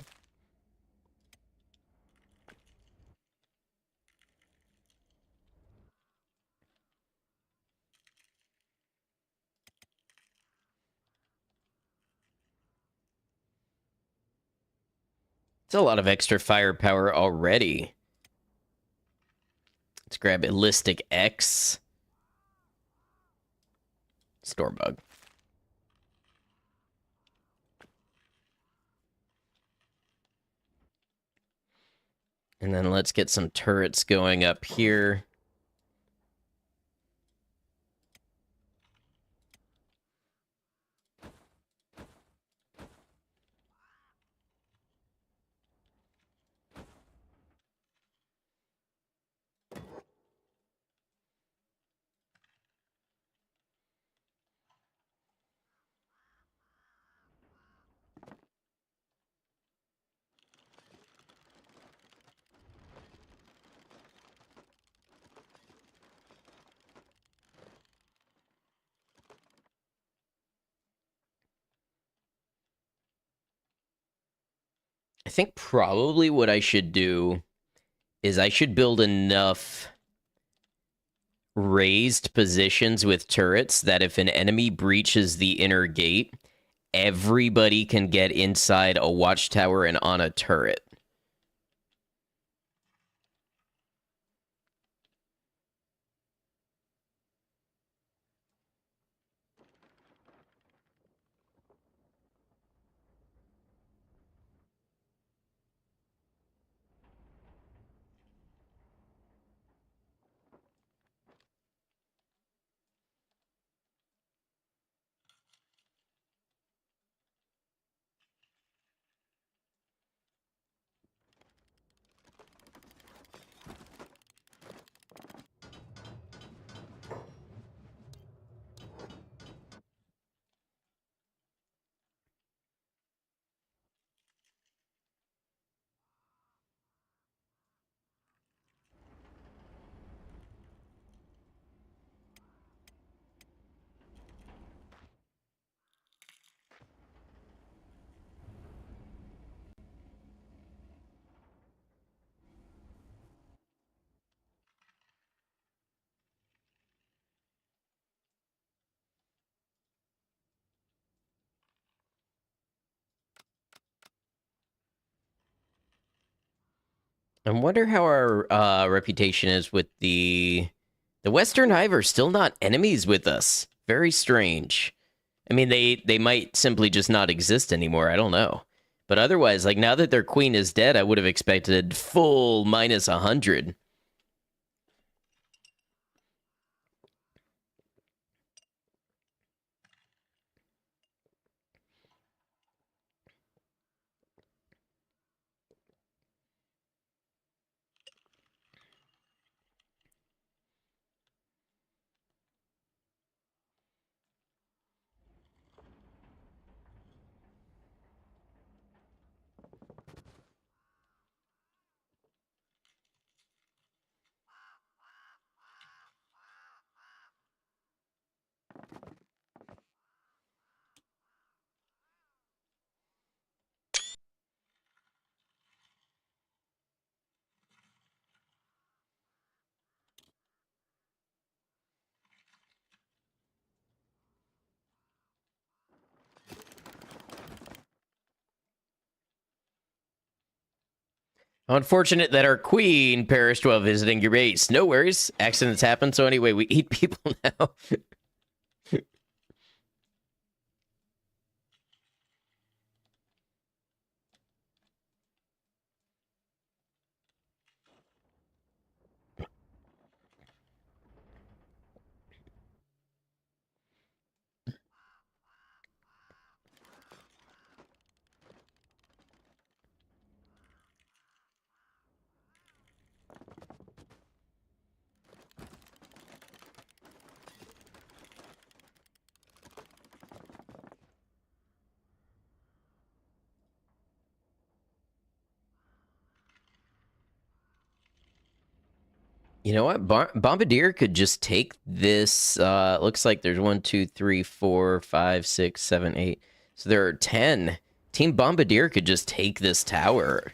It's a lot of extra firepower already. Let's grab Ballistic X. Store bug. And then let's get some turrets going up here. I think probably what I should do is I should build enough raised positions with turrets that if an enemy breaches the inner gate, everybody can get inside a watchtower and on a turret. I wonder how our reputation is with the Western Hive are still not enemies with us. Very strange. I mean, they might simply just not exist anymore. I don't know. But otherwise, like now that their queen is dead, I would have expected full minus 100. Unfortunate that our queen perished while visiting your base. No worries. Accidents happen. So anyway, we eat people now. You know what? Bombardier could just take this. Looks like there's 1, 2, 3, 4, 5, 6, 7, 8. So there are 10. Team Bombardier could just take this tower.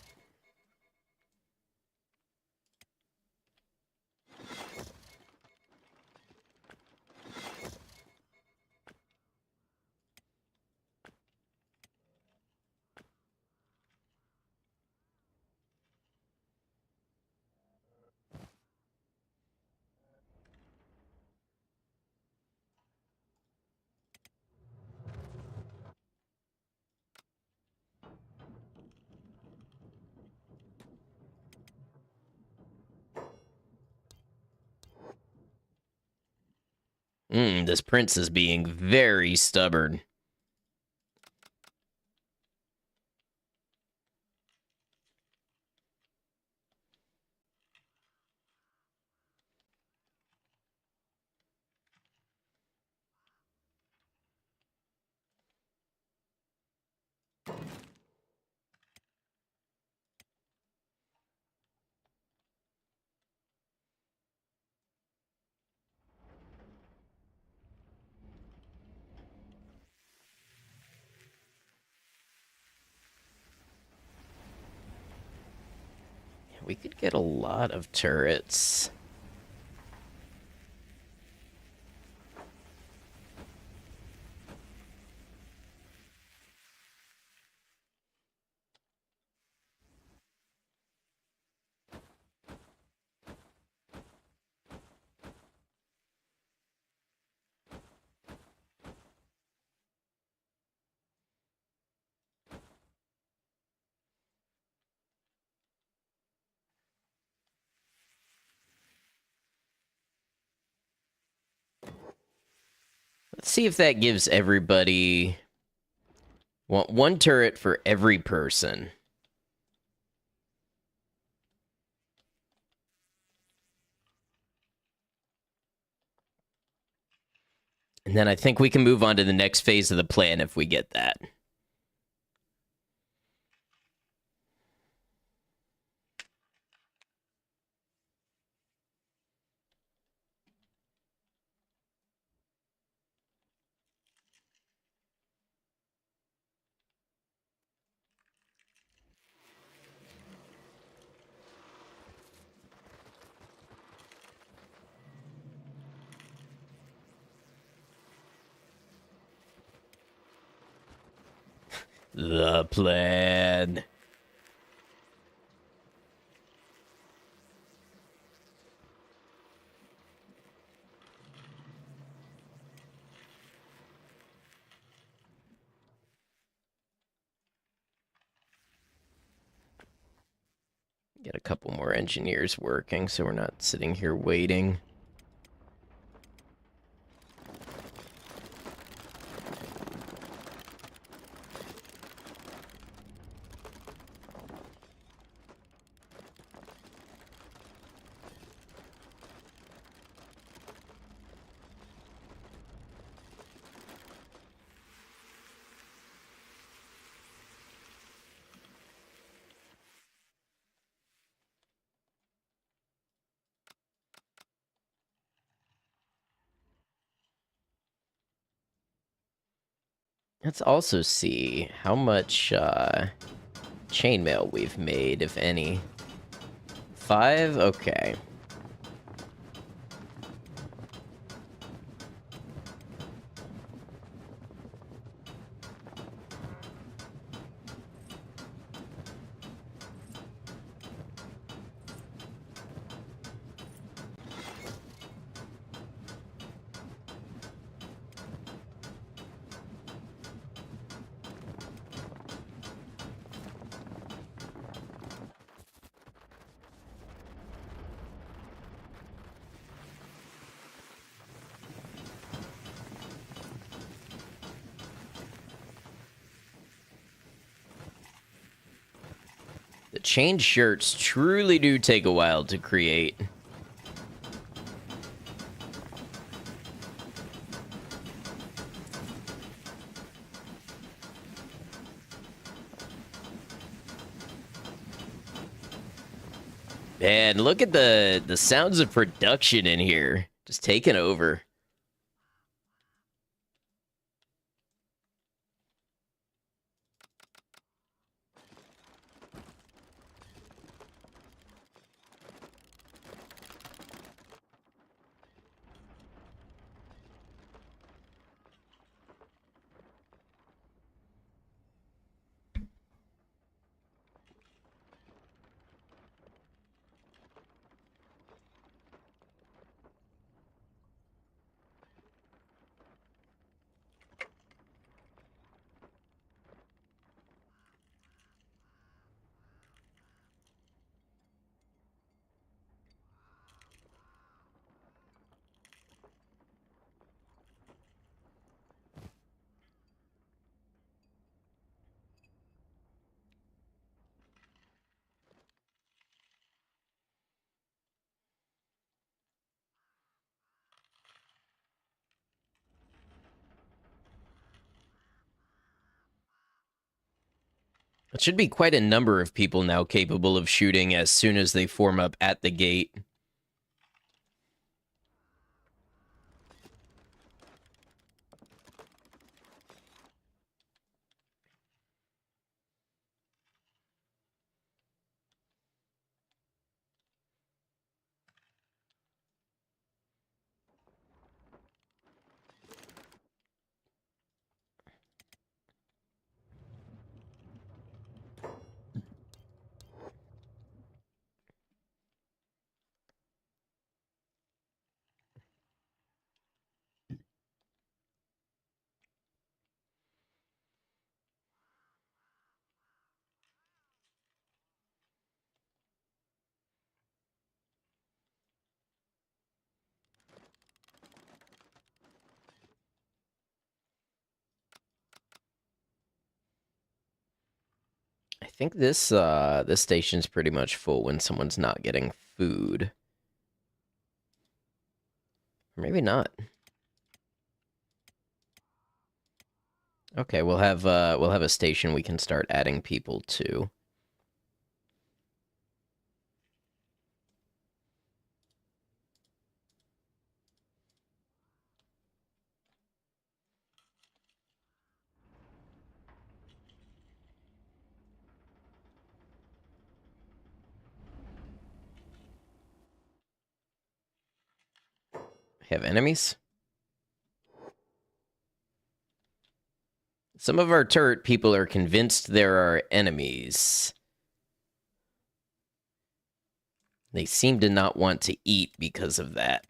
This prince is being very stubborn. We could get a lot of turrets. Let's see if that gives everybody one turret for every person. And then I think we can move on to the next phase of the plan if we get that. The plan. Get a couple more engineers working so we're not sitting here waiting. Let's also see how much chainmail we've made, if any. 5? Okay. The chain shirts truly do take a while to create. Man, look at the sounds of production in here. Just taking over. It should be quite a number of people now capable of shooting as soon as they form up at the gate. I think this station's pretty much full when someone's not getting food. Or maybe not. Okay, we'll have a station we can start adding people to. Have enemies? Some of our turret people are convinced there are enemies. They seem to not want to eat because of that.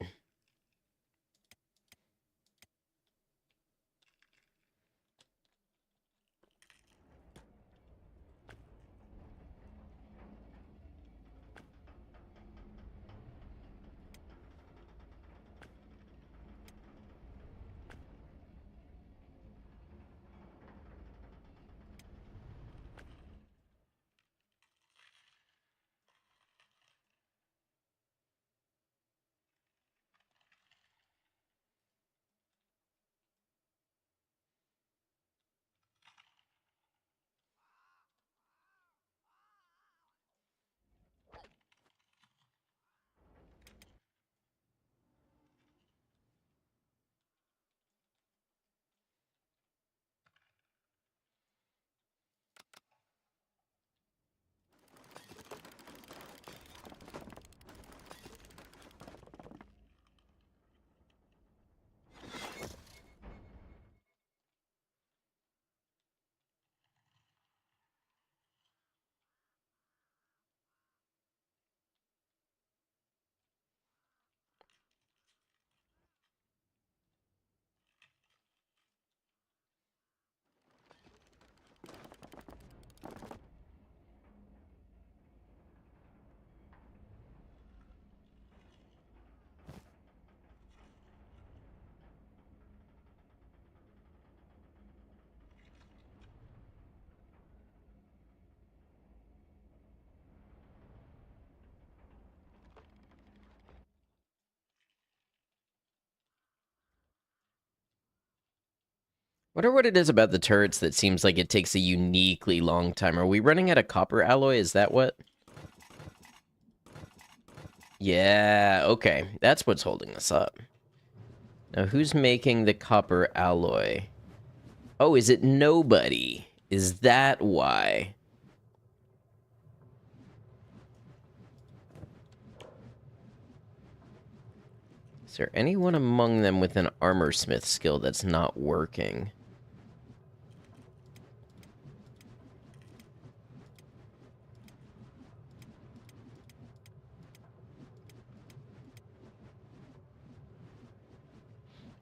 Wonder what it is about the turrets that seems like it takes a uniquely long time. Are we running out of copper alloy? Is that what? Yeah, okay. That's what's holding us up. Now, who's making the copper alloy? Oh, is it nobody? Is that why? Is there anyone among them with an armor smith skill that's not working?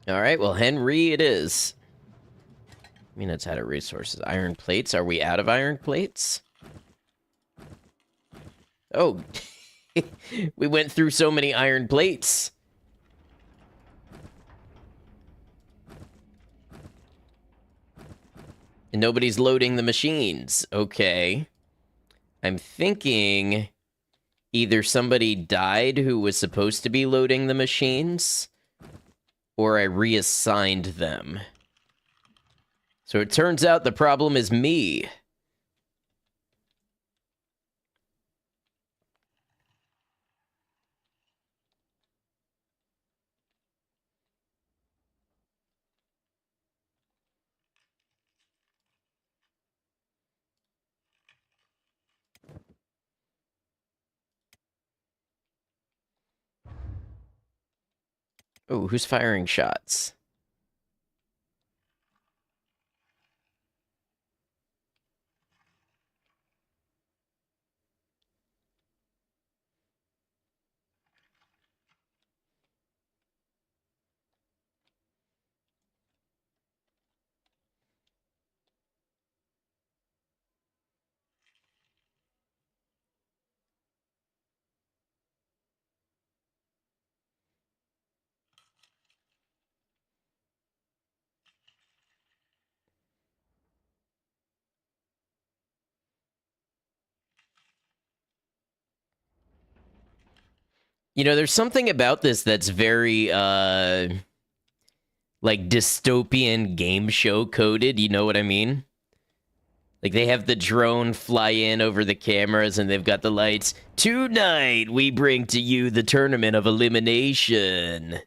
All right, well, Henry it is. I mean, it's out of resources. Iron plates. Are we out of iron plates? Oh, we went through so many iron plates. And nobody's loading the machines. Okay. I'm thinking either somebody died who was supposed to be loading the machines, or I reassigned them. So it turns out the problem is me. Oh, who's firing shots? You know, there's something about this that's very like dystopian game show coded, you know what I mean? Like they have the drone fly in over the cameras and they've got the lights. Tonight we bring to you the tournament of elimination.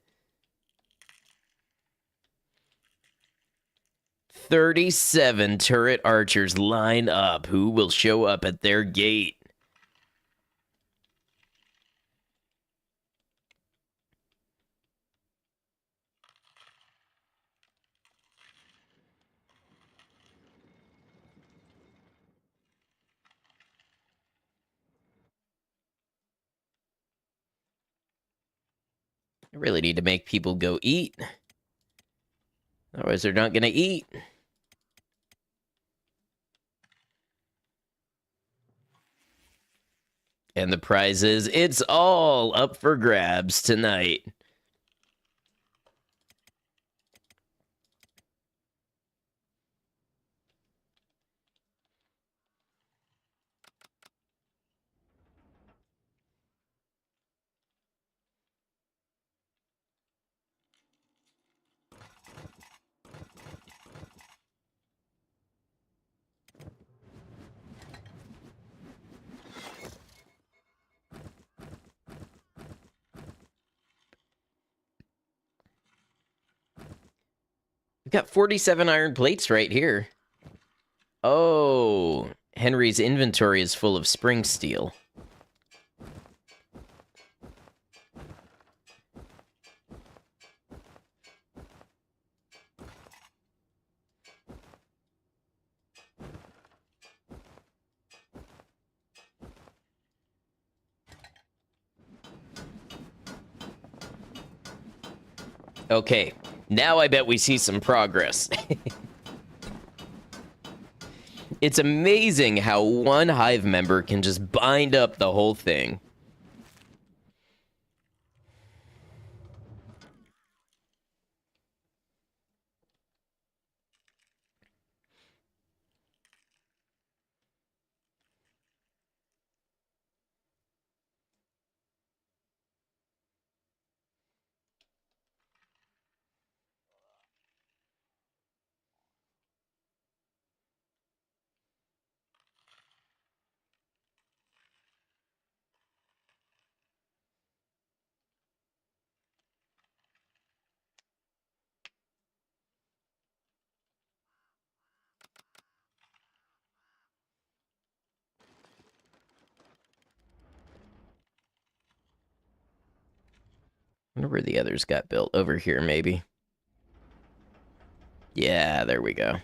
37 turret archers line up. Who will show up at their gate? I really need to make people go eat. Otherwise, they're not going to eat. And the prize is, it's all up for grabs tonight. We've got 47 iron plates right here. Oh, Henry's inventory is full of spring steel. Okay, now I bet we see some progress. It's amazing how one hive member can just bind up the whole thing. I wonder where the others got built. Over here, maybe. Yeah, there we go.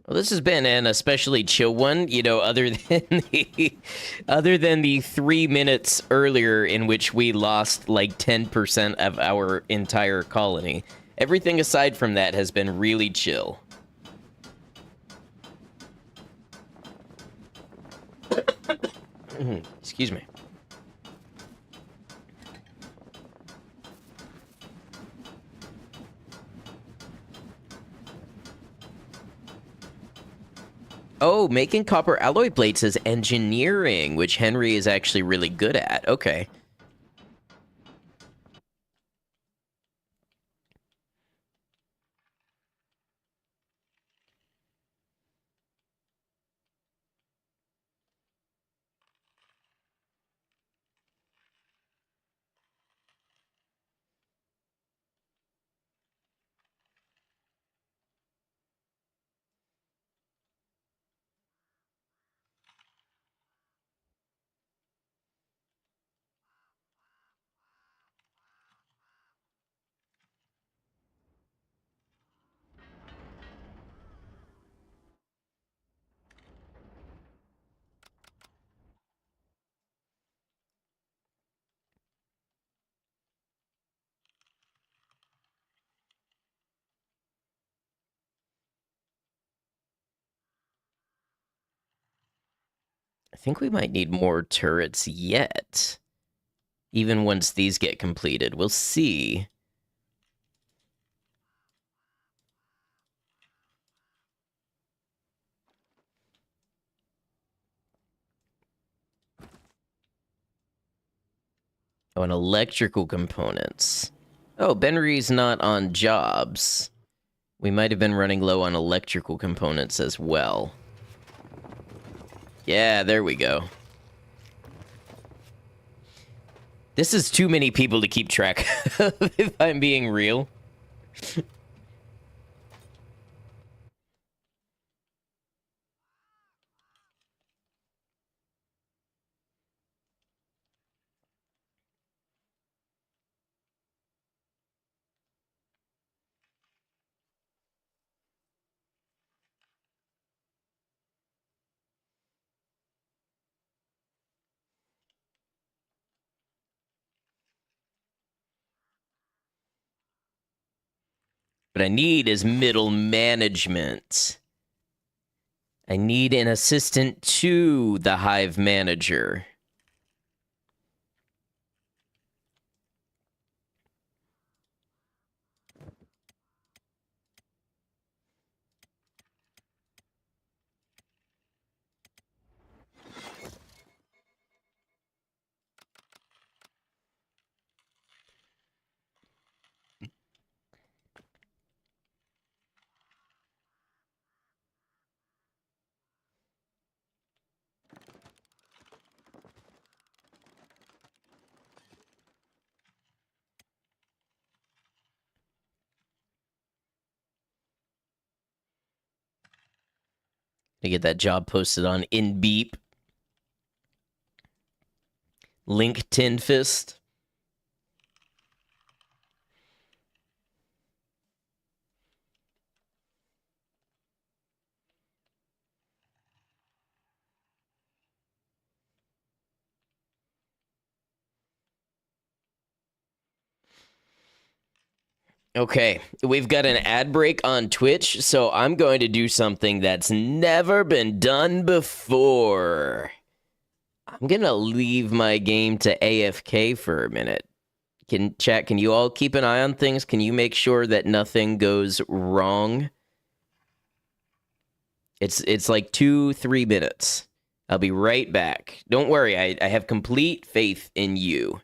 Well, this has been an especially chill one, you know, other than the 3 minutes earlier in which we lost like 10% of our entire colony. Everything aside from that has been really chill. Excuse me. Oh, making copper alloy plates is engineering, which Henry is actually really good at. Okay. I think we might need more turrets yet. Even once these get completed. We'll see. Oh, and electrical components. Oh, Benry's not on jobs. We might have been running low on electrical components as well. Yeah, there we go. This is too many people to keep track of, if I'm being real. What I need is middle management. I need an assistant to the hive manager. To get that job posted on InBeep. Link Tin Fist. Okay, we've got an ad break on Twitch, so I'm going to do something that's never been done before. I'm gonna leave my game to AFK for a minute. Can you all keep an eye on things? Can you make sure that nothing goes wrong? It's like 2-3 minutes. I'll be right back. Don't worry, I have complete faith in you.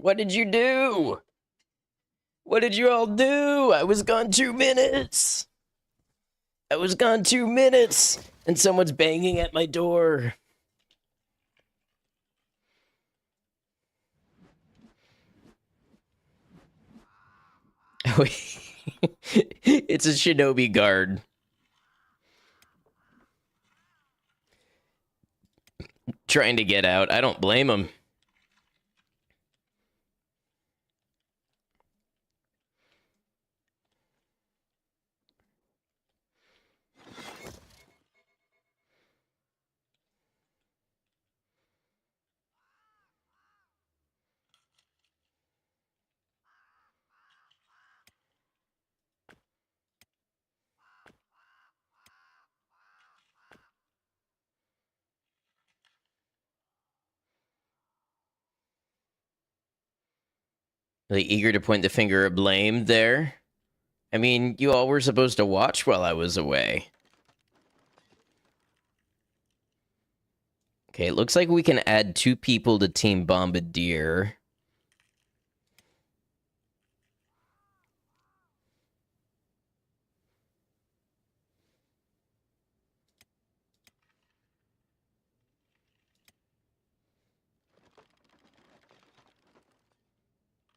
What did you do? What did you all do? I was gone 2 minutes. I was gone 2 minutes, and someone's banging at my door. It's a shinobi guard. Trying to get out. I don't blame him. Really eager to point the finger of blame there. I mean, you all were supposed to watch while I was away. Okay, it looks like we can add 2 people to Team Bombardier.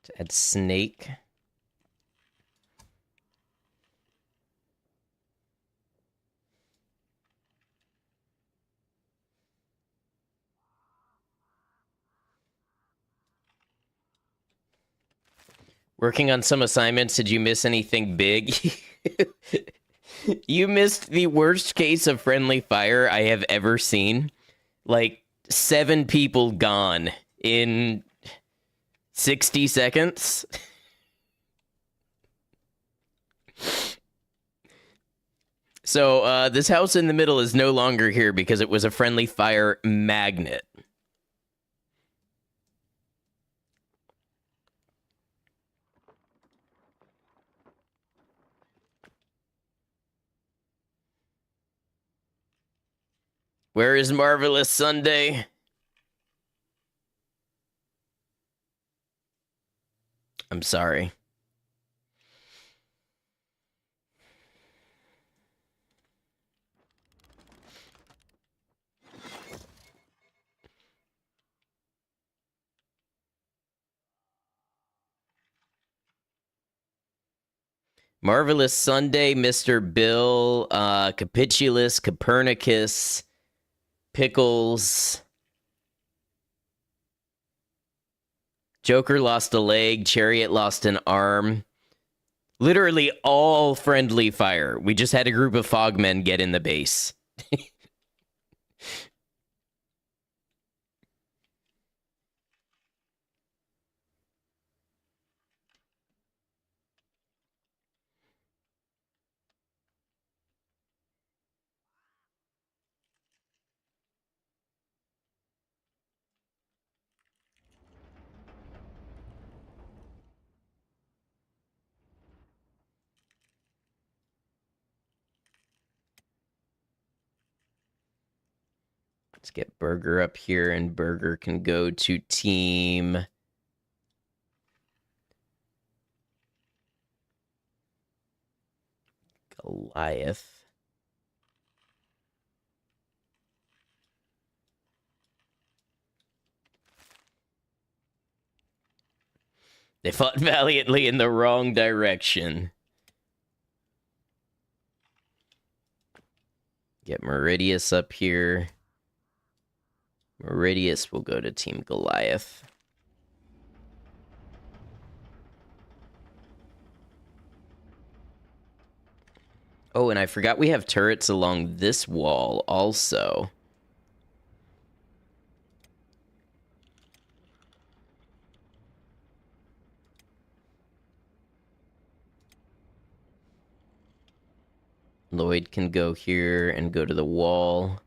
To add Snake. Working on some assignments, did you miss anything big? You missed the worst case of friendly fire I have ever seen. Like, 7 people gone in 60 seconds. So, this house in the middle is no longer here because it was a friendly fire magnet. Where is Marvelous Sunday? I'm sorry. Marvelous Sunday, Mr. Bill, Capitulus, Copernicus, Pickles. Joker lost a leg, Chariot lost an arm. Literally all friendly fire. We just had a group of fogmen get in the base. Let's get Burger up here, and Burger can go to Team Goliath. They fought valiantly in the wrong direction. Get Meridius up here. Meridius will go to Team Goliath. Oh, and I forgot we have turrets along this wall also. Lloyd can go here and go to the wall.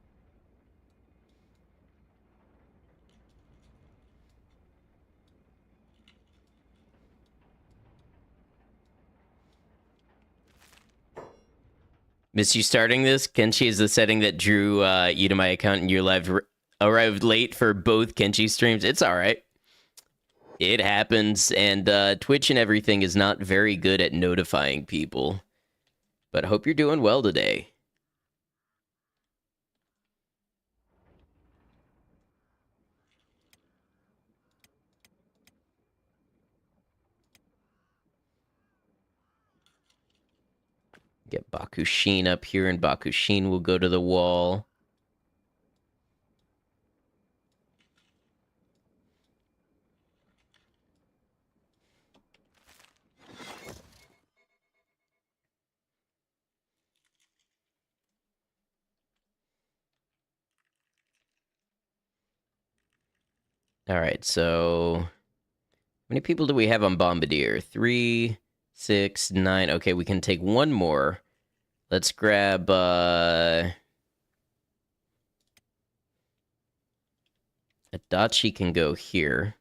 Miss you starting this? Kenshi is the setting that drew you to my account, and you arrived late for both Kenshi streams. It's all right. It happens, and Twitch and everything is not very good at notifying people. But I hope you're doing well today. Get Bakushin up here, and Bakushin will go to the wall. All right, so how many people do we have on Bombardier? 3, 6, 9. Okay, we can take one more. Let's grab Adachi can go here.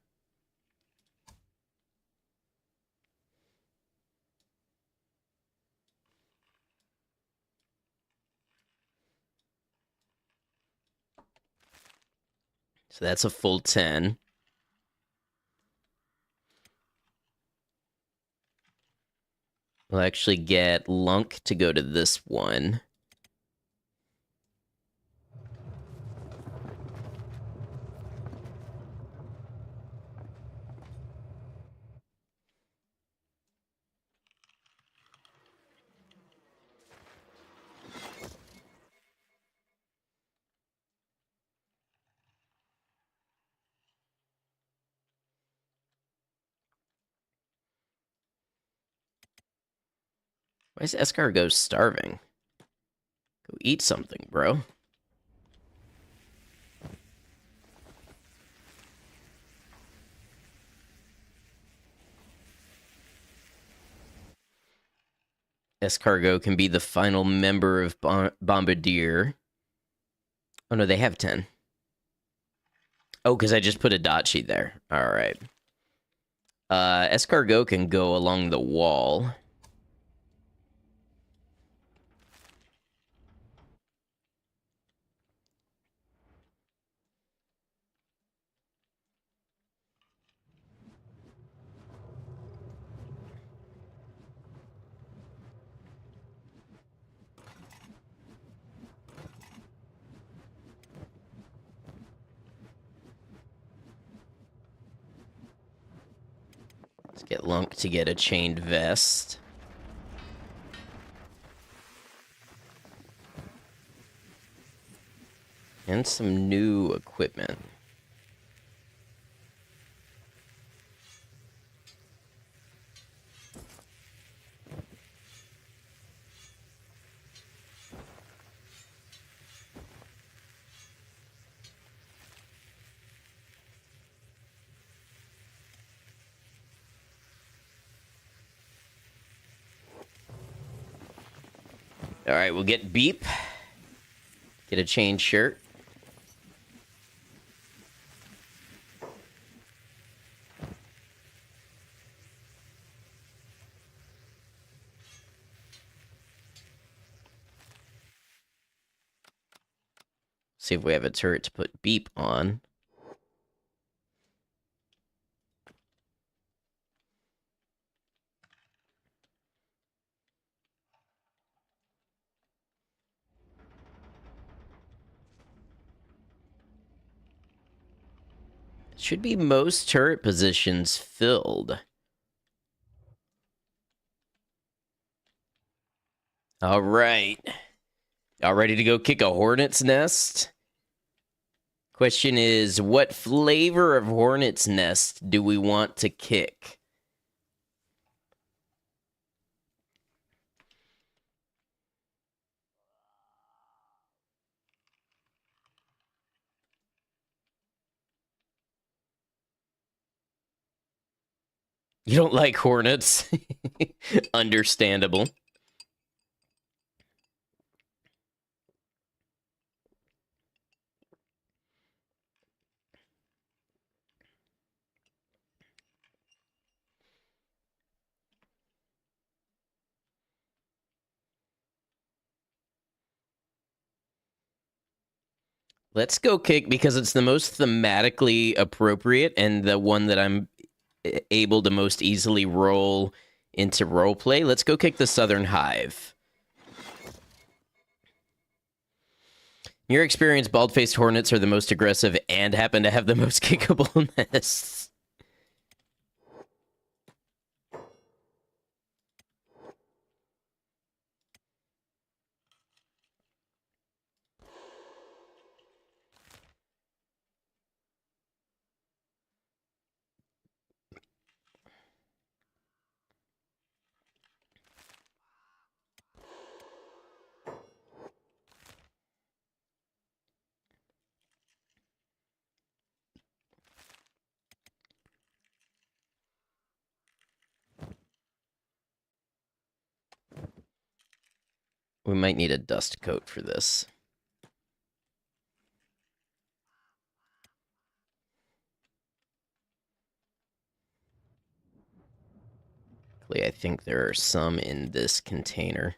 So that's a full 10. We'll actually get Lunk to go to this one. Why is Escargot starving? Go eat something, bro. Escargot can be the final member of Bombardier. Oh, no, they have 10. Oh, because I just put Adachi there. All right. Escargot can go along the wall. Let's get Lunk to get a chained vest. And some new equipment. All right, we'll get Beep. Get a chain shirt. See if we have a turret to put Beep on. Should be most turret positions filled. All right. Y'all ready to go kick a hornet's nest? Question is, what flavor of hornet's nest do we want to kick? You don't like hornets? Understandable. Let's go kick because it's the most thematically appropriate and the one that I'm able to most easily roll into roleplay. Let's go kick the Southern Hive. In your experience, bald-faced hornets are the most aggressive and happen to have the most kickable nests. We might need a dust coat for this. I think there are some in this container.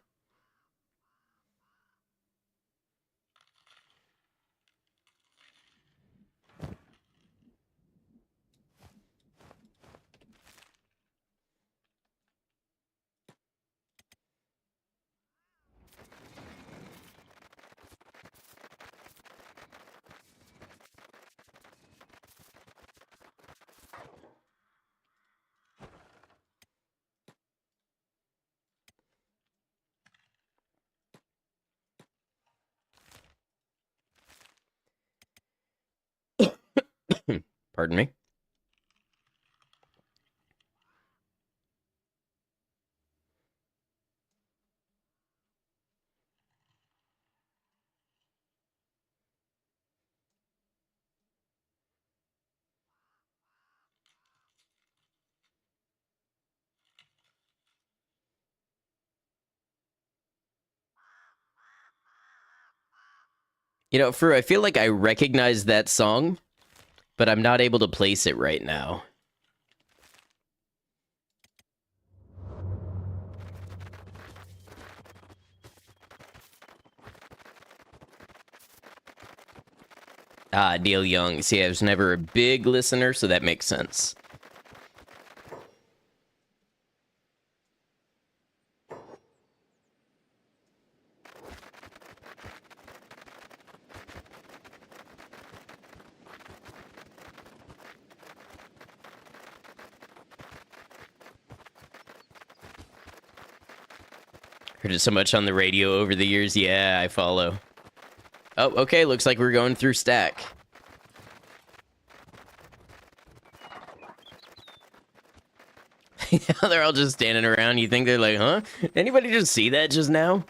Pardon me. You know, Fru, I feel like I recognize that song, but I'm not able to place it right now. Ah, Neil Young. See, I was never a big listener, so that makes sense. Heard it so much on the radio over the years. Yeah, I follow. Oh, okay. Looks like we're going through stack. They're all just standing around. You think they're like, huh? Anybody just see that just now?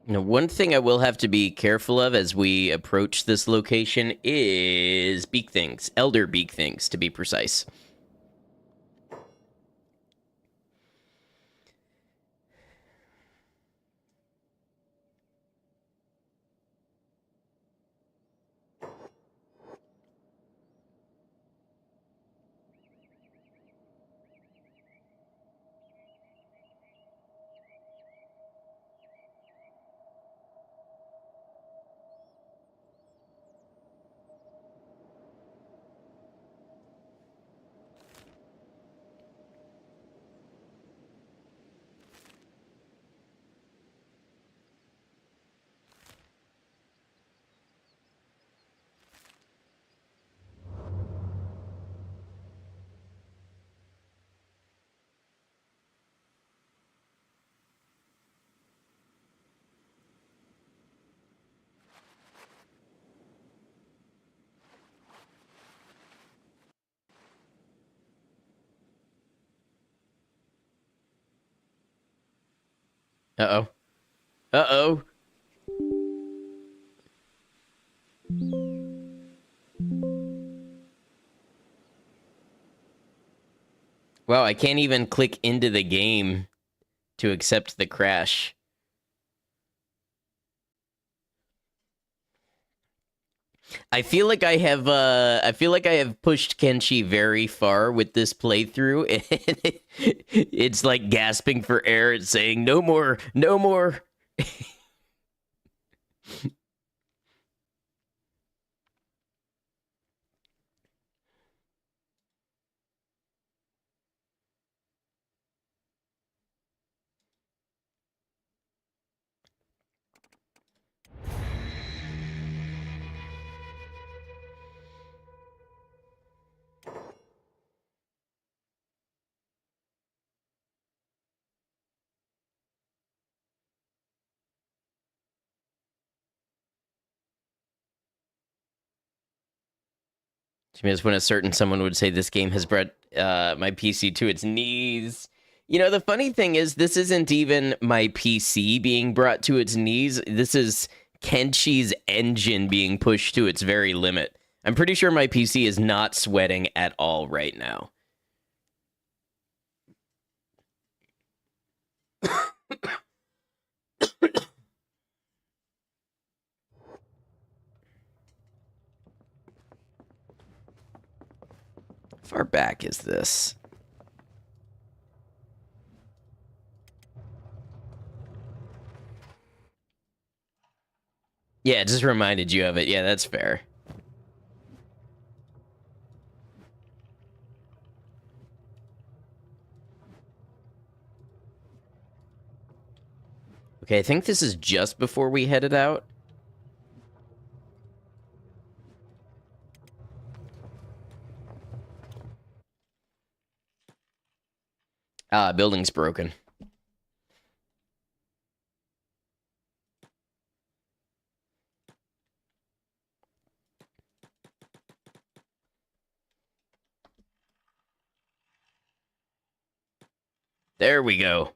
Now, one thing I will have to be careful of as we approach this location is beak things. Elder beak things, to be precise. Uh-oh. Uh-oh. Wow, I can't even click into the game to accept the crash. I feel like I have pushed Kenshi very far with this playthrough, and it's like gasping for air. It's saying no more, no more. Just when a certain someone would say this game has brought my PC to its knees. You know, the funny thing is, this isn't even my PC being brought to its knees. This is Kenshi's engine being pushed to its very limit. I'm pretty sure my PC is not sweating at all right now. How far back is this? Yeah, it just reminded you of it. Yeah, that's fair. Okay, I think this is just before we headed out. Ah, building's broken. There we go.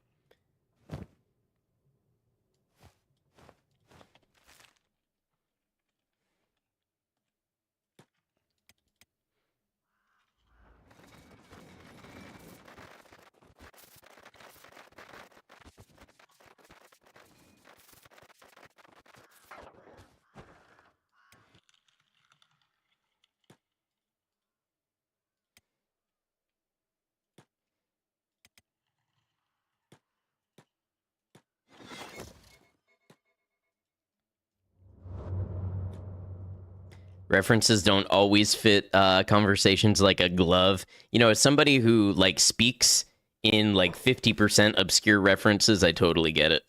References don't always fit conversations like a glove. You know, as somebody who like speaks in like 50% obscure references, I totally get it.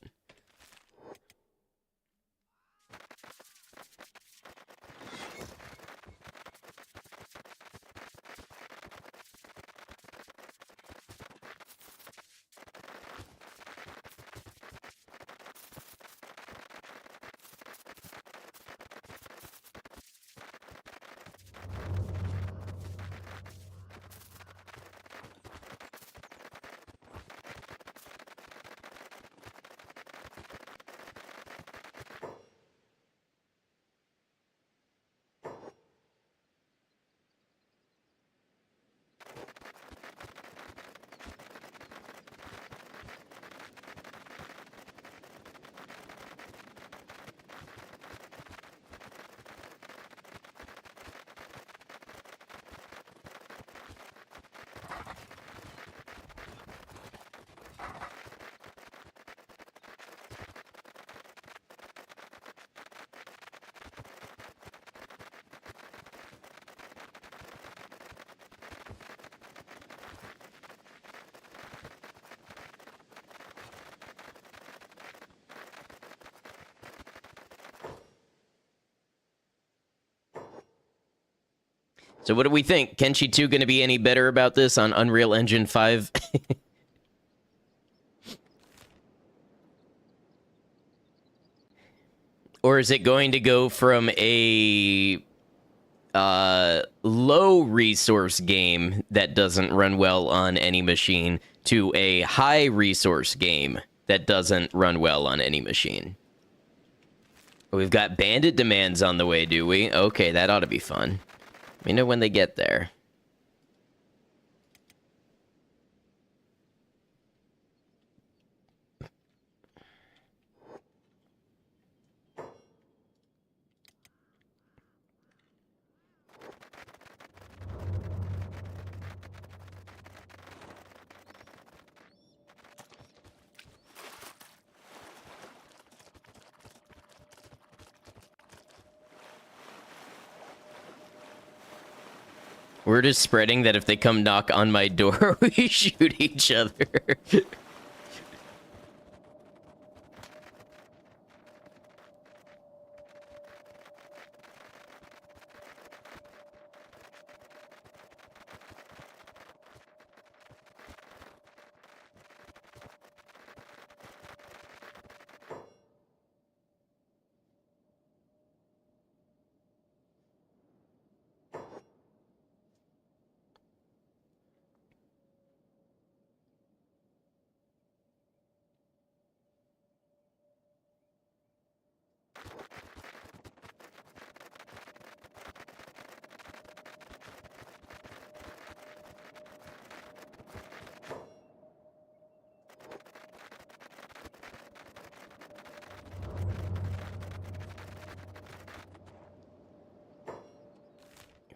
So what do we think? Kenshi 2 going to be any better about this on Unreal Engine 5? Or is it going to go from a low resource game that doesn't run well on any machine to a high resource game that doesn't run well on any machine? We've got bandit demands on the way, do we? Okay, that ought to be fun. Let me know when they get there. Word is spreading that if they come knock on my door, we shoot each other.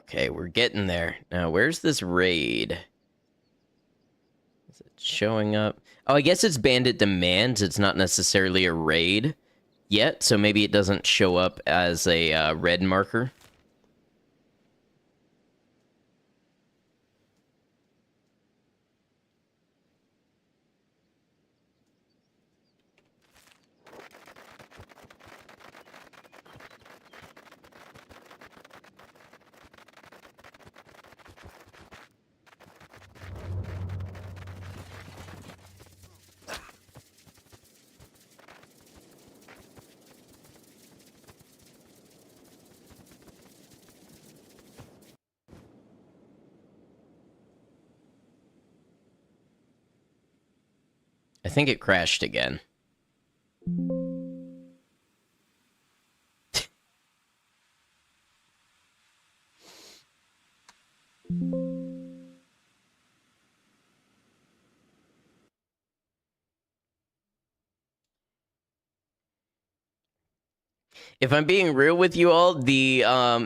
Okay, we're getting there. Now, where's this raid? Is it showing up? Oh, I guess it's bandit demands. It's not necessarily a raid yet, so maybe it doesn't show up as a red marker. I think it crashed again. If I'm being real with you all, the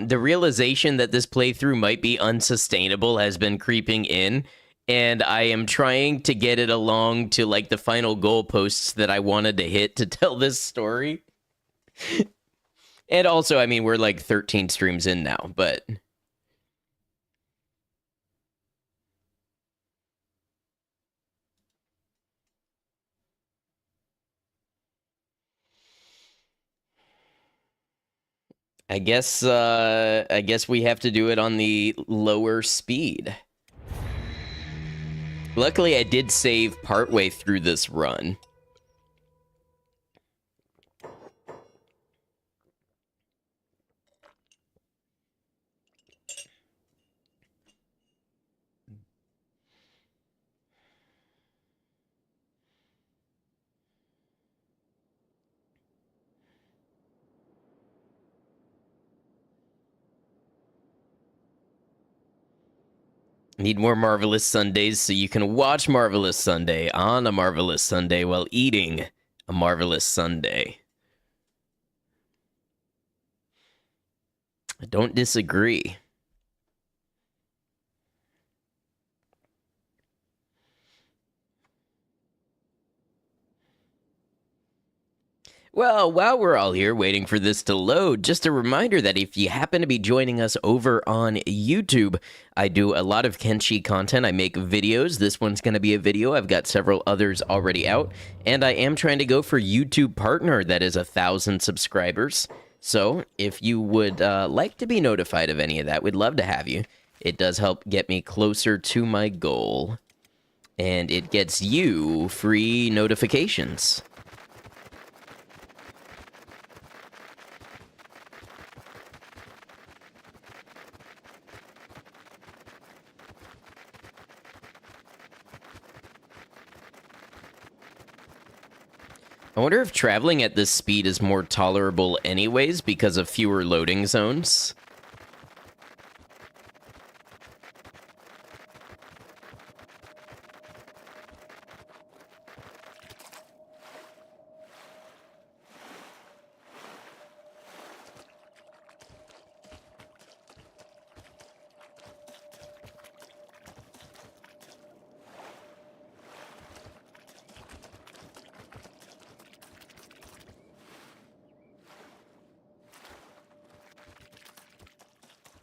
realization that this playthrough might be unsustainable has been creeping in, and I am trying to get it along to like the final goalposts that I wanted to hit to tell this story. And also, I mean, we're like 13 streams in now, but I guess we have to do it on the lower speed. Luckily, I did save partway through this run. Need more Marvelous Sundays so you can watch Marvelous Sunday on a Marvelous Sunday while eating a Marvelous Sunday. I don't disagree. Well, while we're all here waiting for this to load, just a reminder that if you happen to be joining us over on YouTube, I do a lot of Kenshi content. I make videos. This one's going to be a video. I've got several others already out, and I am trying to go for YouTube Partner that is 1,000 subscribers. So if you would like to be notified of any of that, we'd love to have you. It does help get me closer to my goal, and it gets you free notifications. I wonder if traveling at this speed is more tolerable anyways because of fewer loading zones.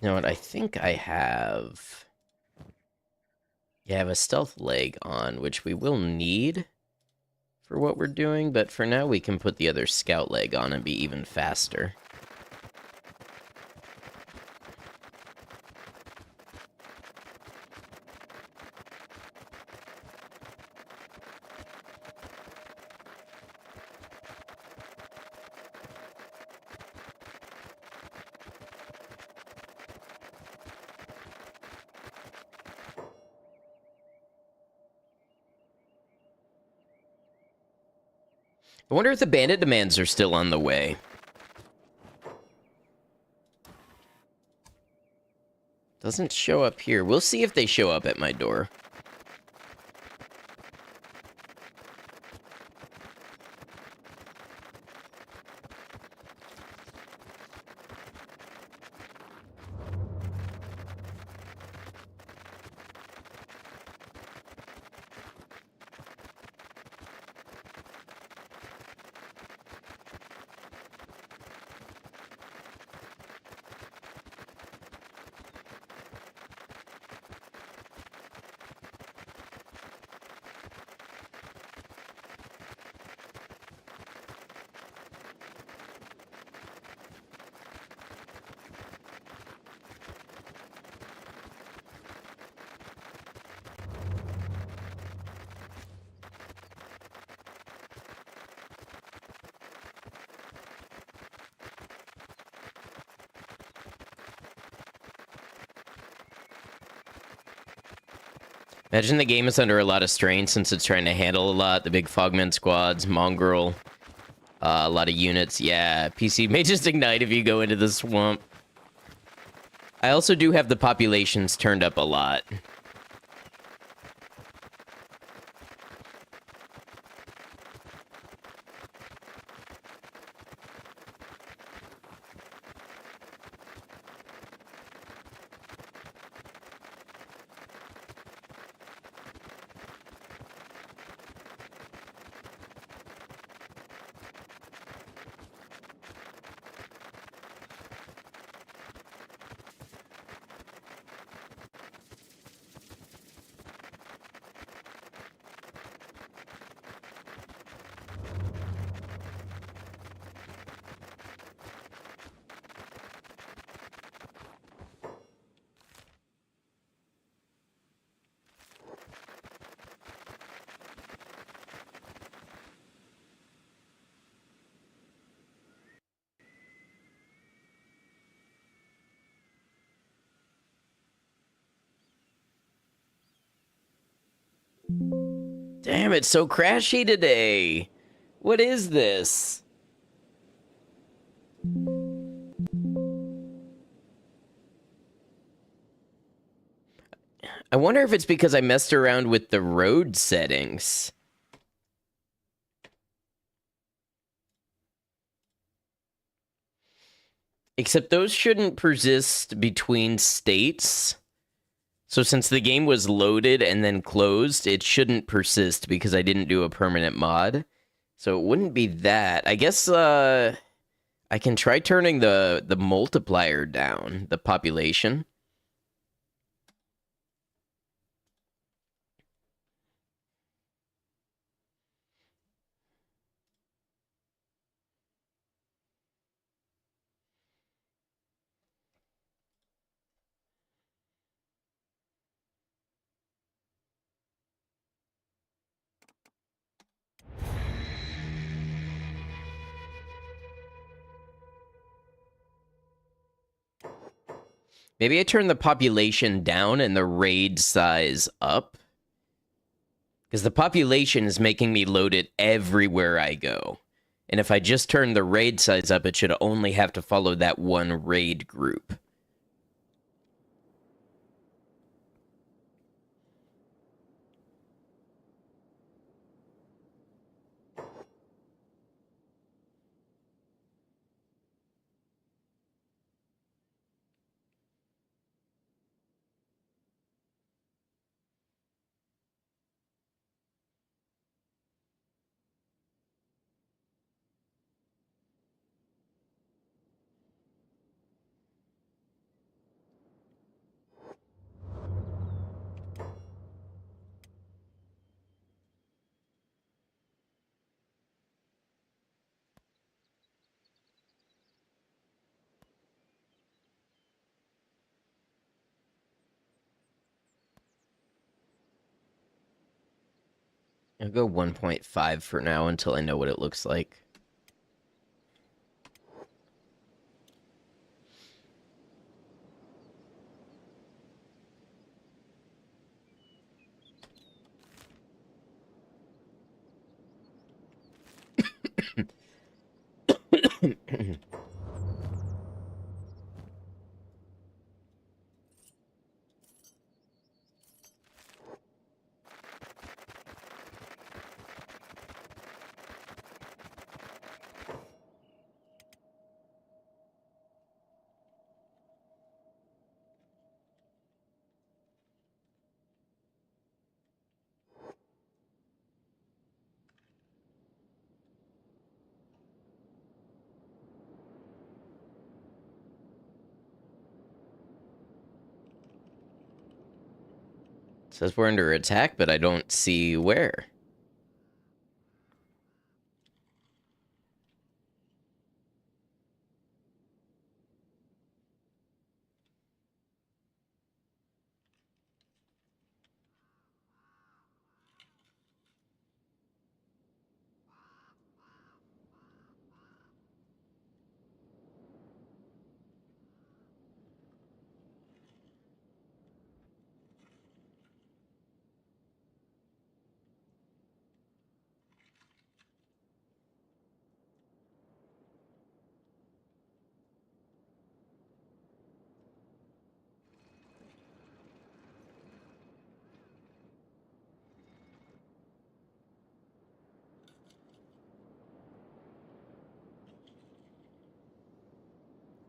You know what? I think I have... Yeah, I have a stealth leg on, which we will need for what we're doing, but for now we can put the other scout leg on and be even faster. I wonder if the bandit demands are still on the way. Doesn't show up here. We'll see if they show up at my door. Imagine the game is under a lot of strain since it's trying to handle a lot. The big Fogman squads, Mongrel, a lot of units. Yeah, PC may just ignite if you go into the swamp. I also do have the populations turned up a lot. Damn, it's so crashy today. What is this? I wonder if it's because I messed around with the road settings. Except those shouldn't persist between states. So since the game was loaded and then closed, it shouldn't persist because I didn't do a permanent mod. So it wouldn't be that. I guess I can try turning the multiplier down, the population. Maybe I turn the population down and the raid size up. Because the population is making me load it everywhere I go. And if I just turn the raid size up, it should only have to follow that one raid group. I'll go 1.5 for now until I know what it looks like. It says we're under attack, but I don't see where.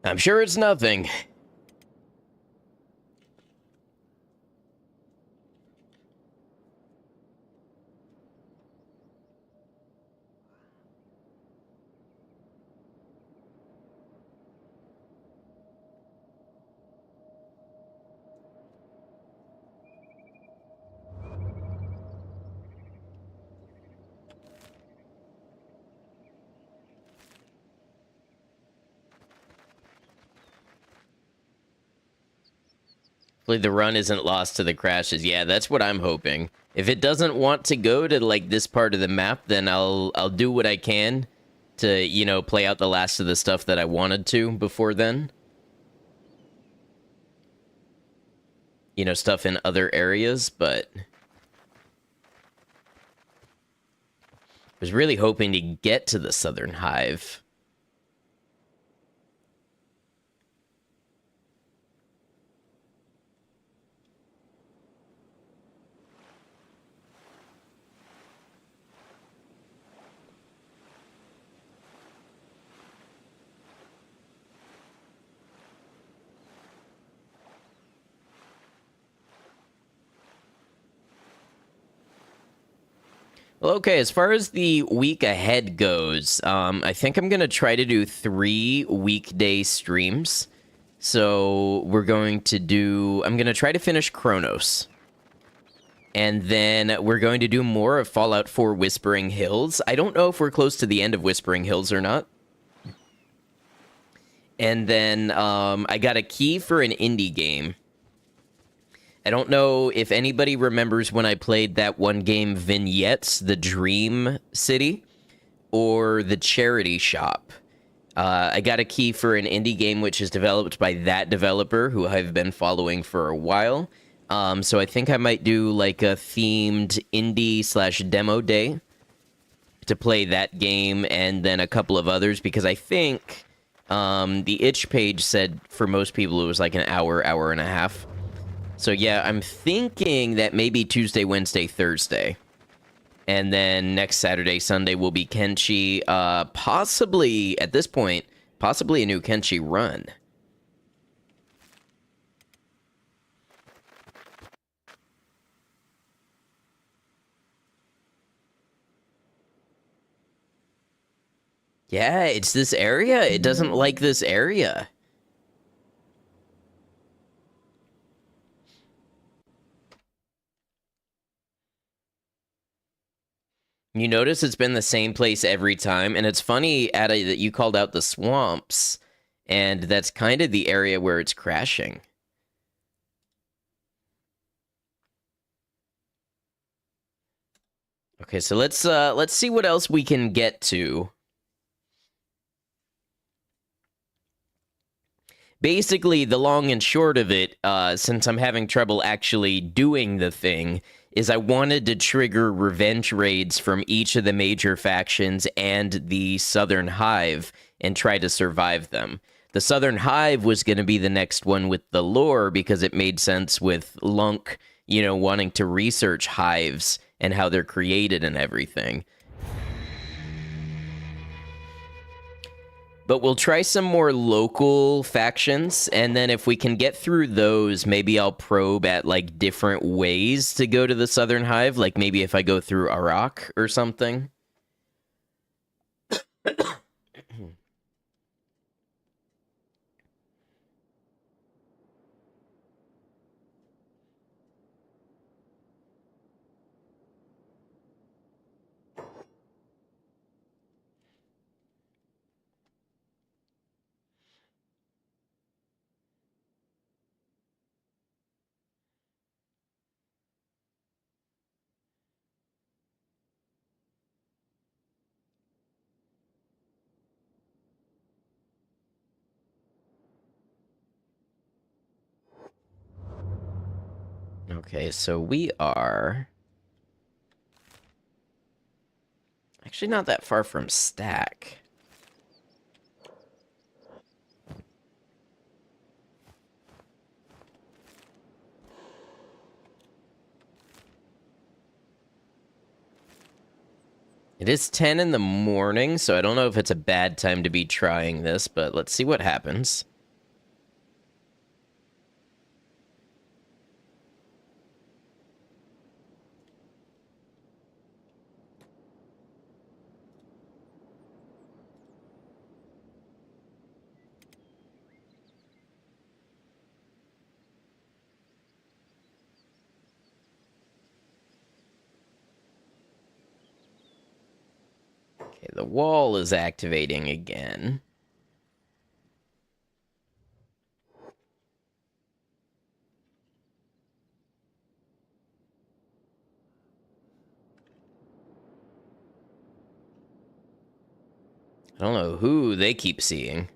I'm sure it's nothing. Hopefully the run isn't lost to the crashes. Yeah, that's what I'm hoping. If it doesn't want to go to like this part of the map, then I'll do what I can to, you know, play out the last of the stuff that I wanted to before then. You know, stuff in other areas, but I was really hoping to get to the Southern Hive. Well, okay, as far as the week ahead goes, I think I'm going to try to do 3 weekday streams. So I'm going to try to finish Chronos. And then we're going to do more of Fallout 4 Whispering Hills. I don't know if we're close to the end of Whispering Hills or not. And then I got a key for an indie game. I don't know if anybody remembers when I played that one game, Vignettes, the Dream City, or the Charity Shop. I got a key for an indie game which is developed by that developer, who I've been following for a while. So I think I might do like a themed indie slash demo day to play that game and then a couple of others because I think the itch page said for most people it was like an hour, hour and a half. So yeah, I'm thinking that maybe Tuesday, Wednesday, Thursday. And then next Saturday, Sunday will be Kenshi. Possibly, at this point, possibly a new Kenshi run. Yeah, it's this area. It doesn't like this area. You notice it's been the same place every time, and it's funny, Ada, that you called out the swamps, and that's kind of the area where it's crashing. Okay, so let's see what else we can get to. Basically, the long and short of it, since I'm having trouble actually doing the thing, is I wanted to trigger revenge raids from each of the major factions and the Southern Hive and try to survive them. The Southern Hive was going to be the next one with the lore because it made sense with Lunk, you know, wanting to research hives and how they're created and everything. But we'll try some more local factions, and then if we can get through those, maybe I'll probe at, like, different ways to go to the Southern Hive, like maybe if I go through Iraq or something. Okay, so we are actually not that far from Stack. It is 10 in the morning, so I don't know if it's a bad time to be trying this, but let's see what happens. Okay, the wall is activating again. I don't know who they keep seeing.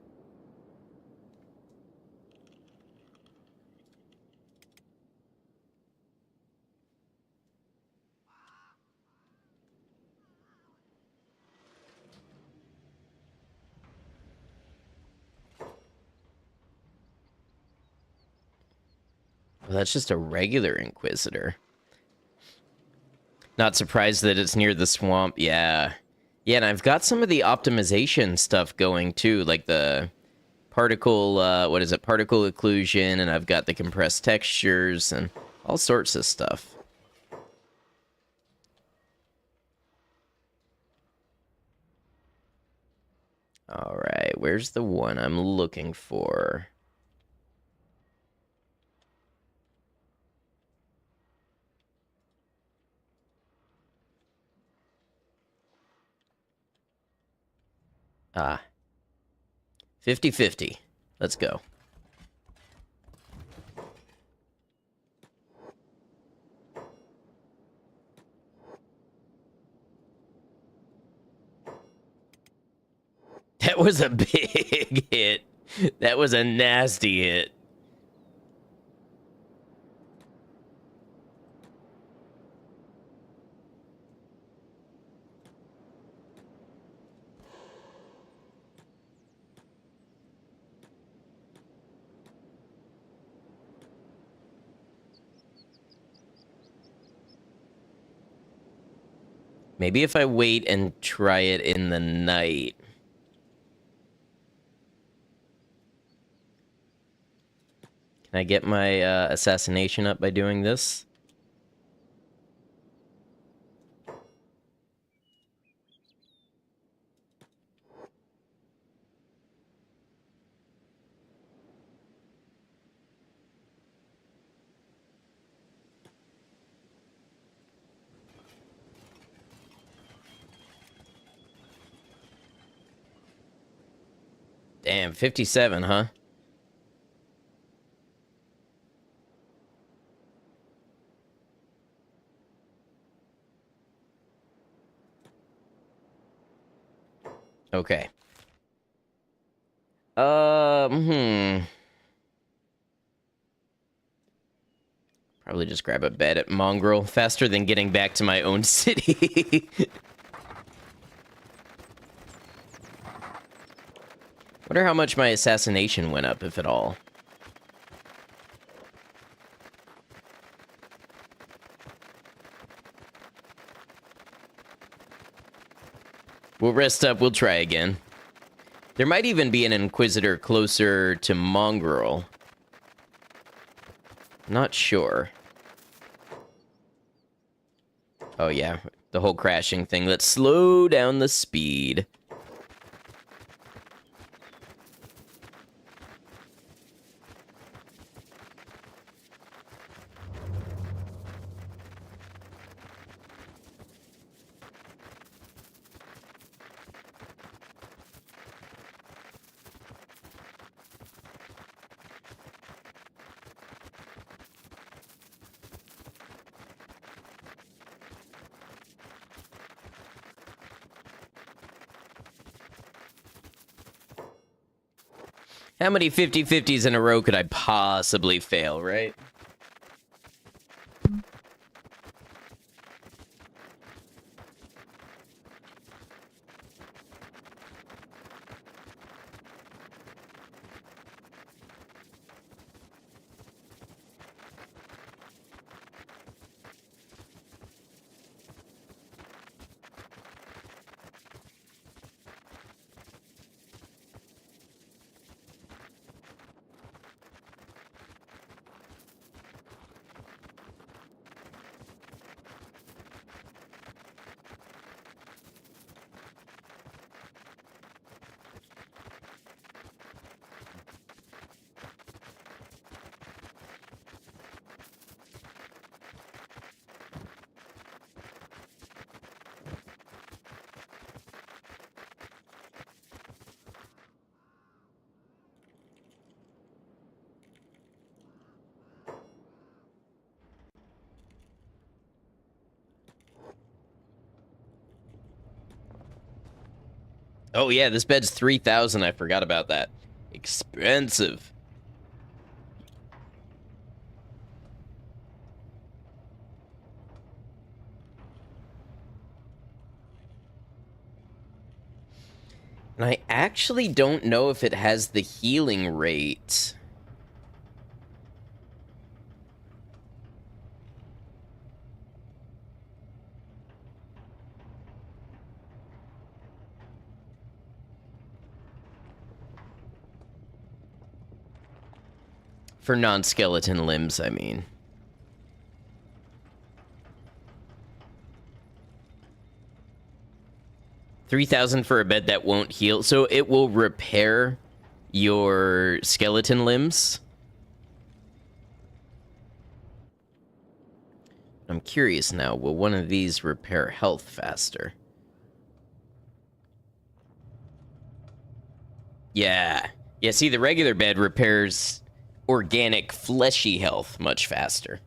Well, that's just a regular Inquisitor. Not surprised that it's near the swamp. Yeah. Yeah, and I've got some of the optimization stuff going too, like the particle, what is it, particle occlusion, and I've got the compressed textures and all sorts of stuff. All right, where's the one I'm looking for? Ah, 50-50. Let's go. That was a big hit. That was a nasty hit. Maybe if I wait and try it in the night. Can I get my assassination up by doing this? Damn, 57, huh? Okay. Probably just grab a bed at Mongrel. Faster than getting back to my own city. Wonder how much my assassination went up, if at all. We'll rest up, we'll try again. There might even be an Inquisitor closer to Mongrel. Not sure. Oh yeah, the whole crashing thing. Let's slow down the speed. How many 50-50s in a row could I possibly fail, right? Oh yeah, this bed's 3,000. I forgot about that. Expensive. And I actually don't know if it has the healing rate. For non-skeleton limbs, I mean. $3,000 for a bed that won't heal. So it will repair your skeleton limbs. I'm curious now, will one of these repair health faster? Yeah. Yeah, see, the regular bed repairs organic, fleshy health much faster.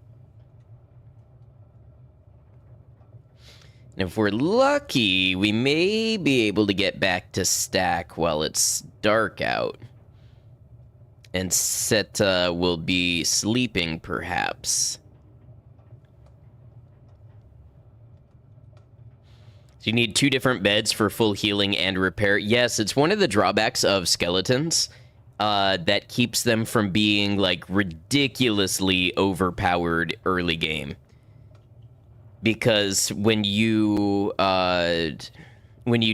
And if we're lucky, we may be able to get back to stack while it's dark out. And Seta will be sleeping, perhaps. So you need 2 different beds for full healing and repair. Yes, it's one of the drawbacks of skeletons that keeps them from being, like, ridiculously overpowered early game. because when you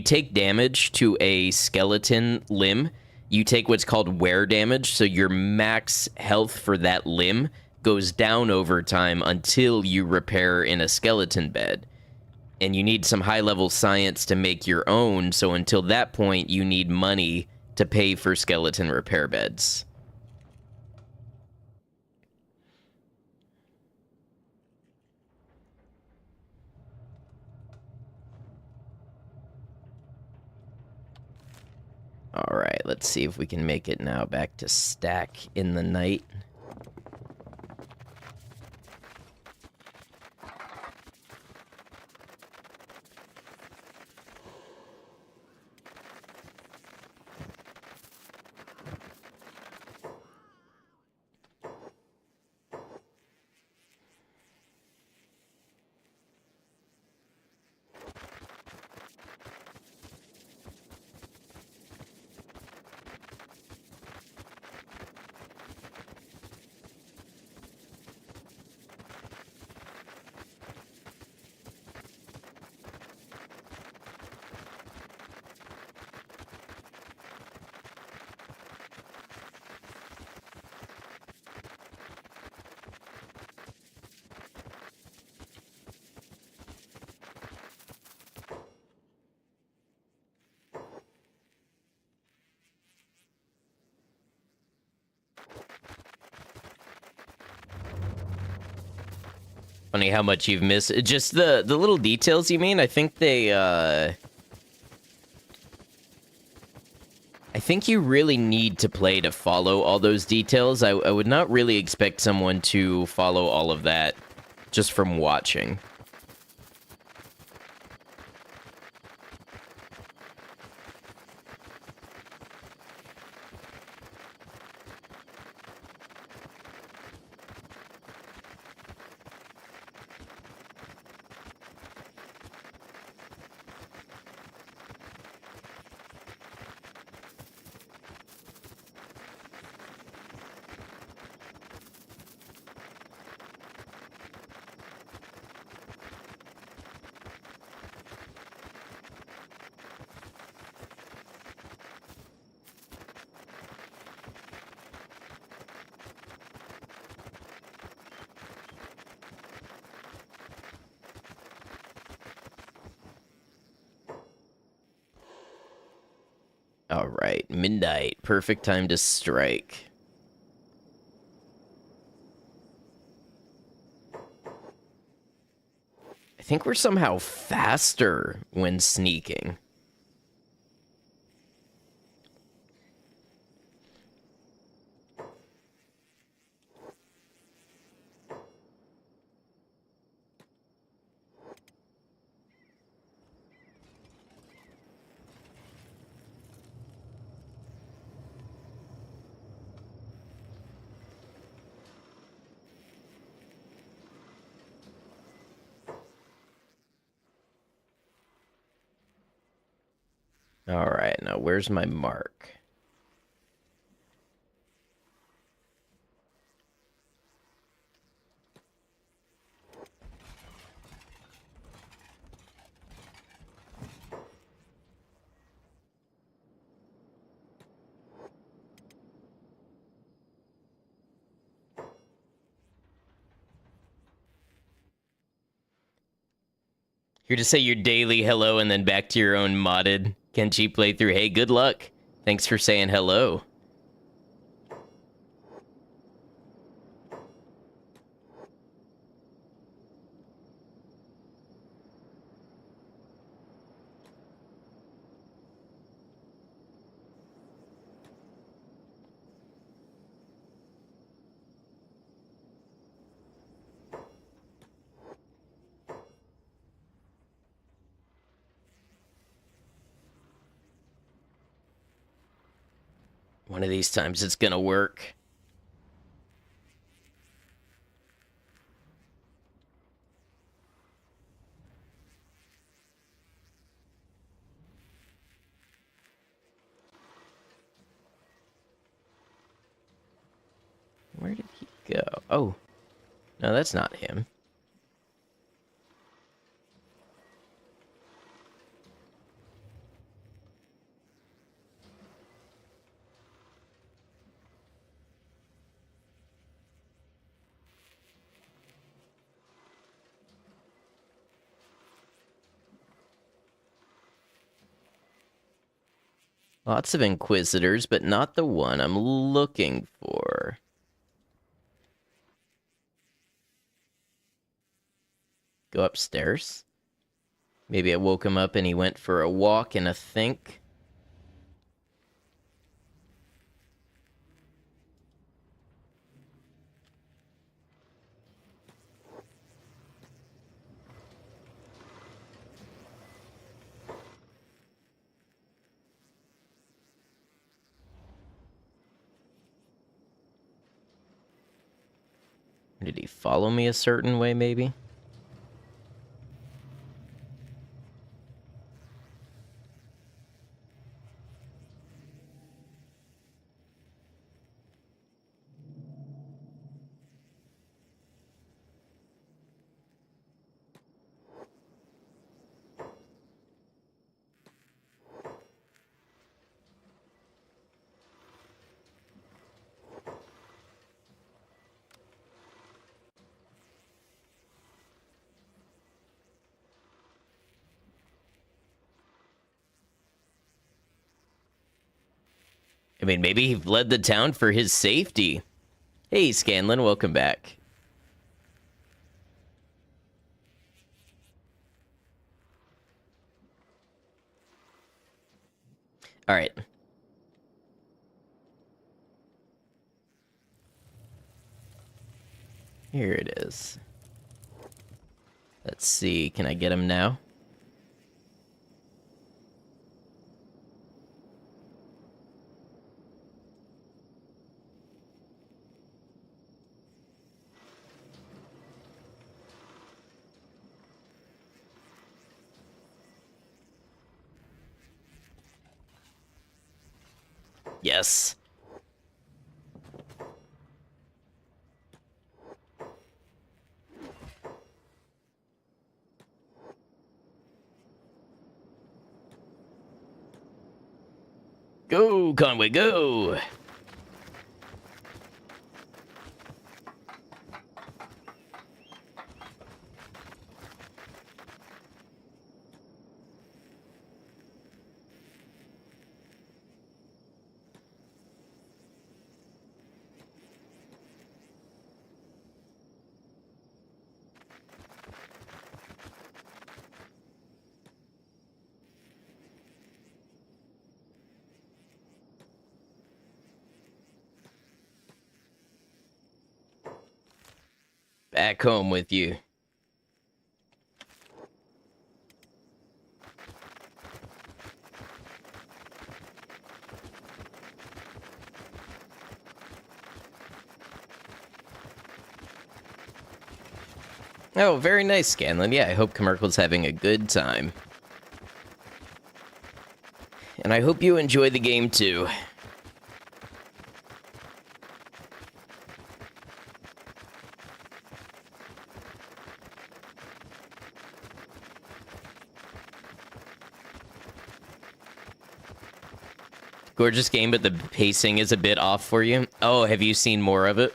take damage to a skeleton limb, you take what's called wear damage, so your max health for that limb goes down over time until you repair in a skeleton bed. And you need some high-level science to make your own, so until that point, you need money to pay for skeleton repair beds. All right, let's see if we can make it now back to stack in the night. Funny how much you've missed. Just the little details, you mean? I think I think you really need to play to follow all those details. I would not really expect someone to follow all of that just from watching. All right, midnight. Perfect time to strike. I think we're somehow faster when sneaking. All right, now where's my mark? Here to say your daily hello and then back to your own modded Kenshi playthrough. Hey, good luck. Thanks for saying hello. One of these times it's gonna work. Where did he go? Oh, no, that's not him. Lots of Inquisitors, but not the one I'm looking for. Go upstairs. Maybe I woke him up and he went for a walk and a think. Did he follow me a certain way, maybe? I mean, maybe he fled the town for his safety. Hey, Scanlan, welcome back. All right. Here it is. Let's see. Can I get him now? Yes. Go, Conway, go! Back home with you. Oh, very nice, Scanlan. Yeah, I hope Commercial's having a good time. And I hope you enjoy the game, too. Gorgeous game, but the pacing is a bit off for you. Oh, have you seen more of it?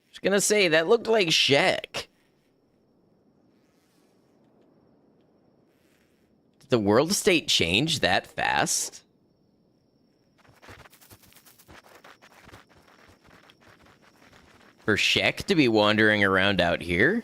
I was gonna say, that looked like Shaq. Did the world state change that fast? For Shaq to be wandering around out here?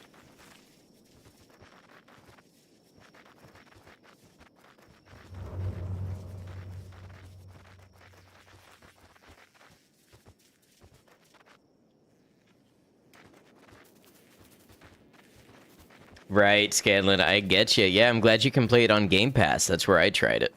Right, Scanlan, I get you. Yeah, I'm glad you can play it on Game Pass. That's where I tried it.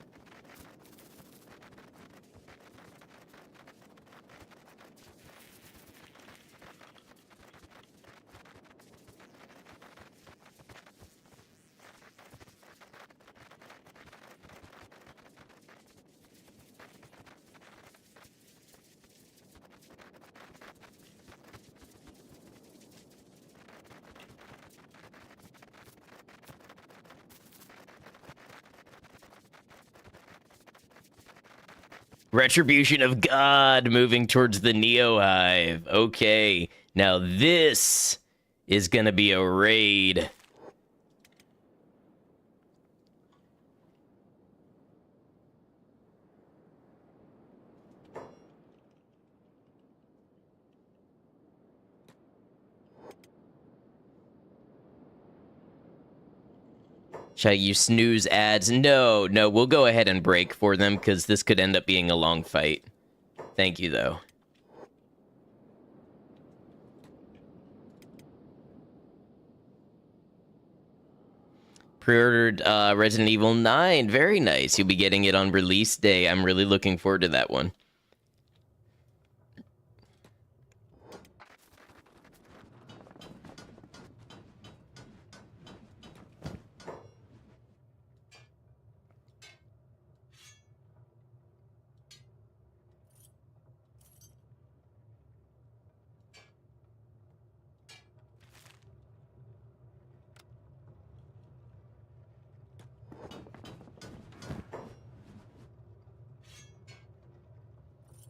Retribution of God moving towards the Neo Hive. Okay. Now this is gonna be a raid. Should I use snooze ads? No, we'll go ahead and break for them because this could end up being a long fight. Thank you, though. Pre-ordered Resident Evil 9. Very nice. You'll be getting it on release day. I'm really looking forward to that one.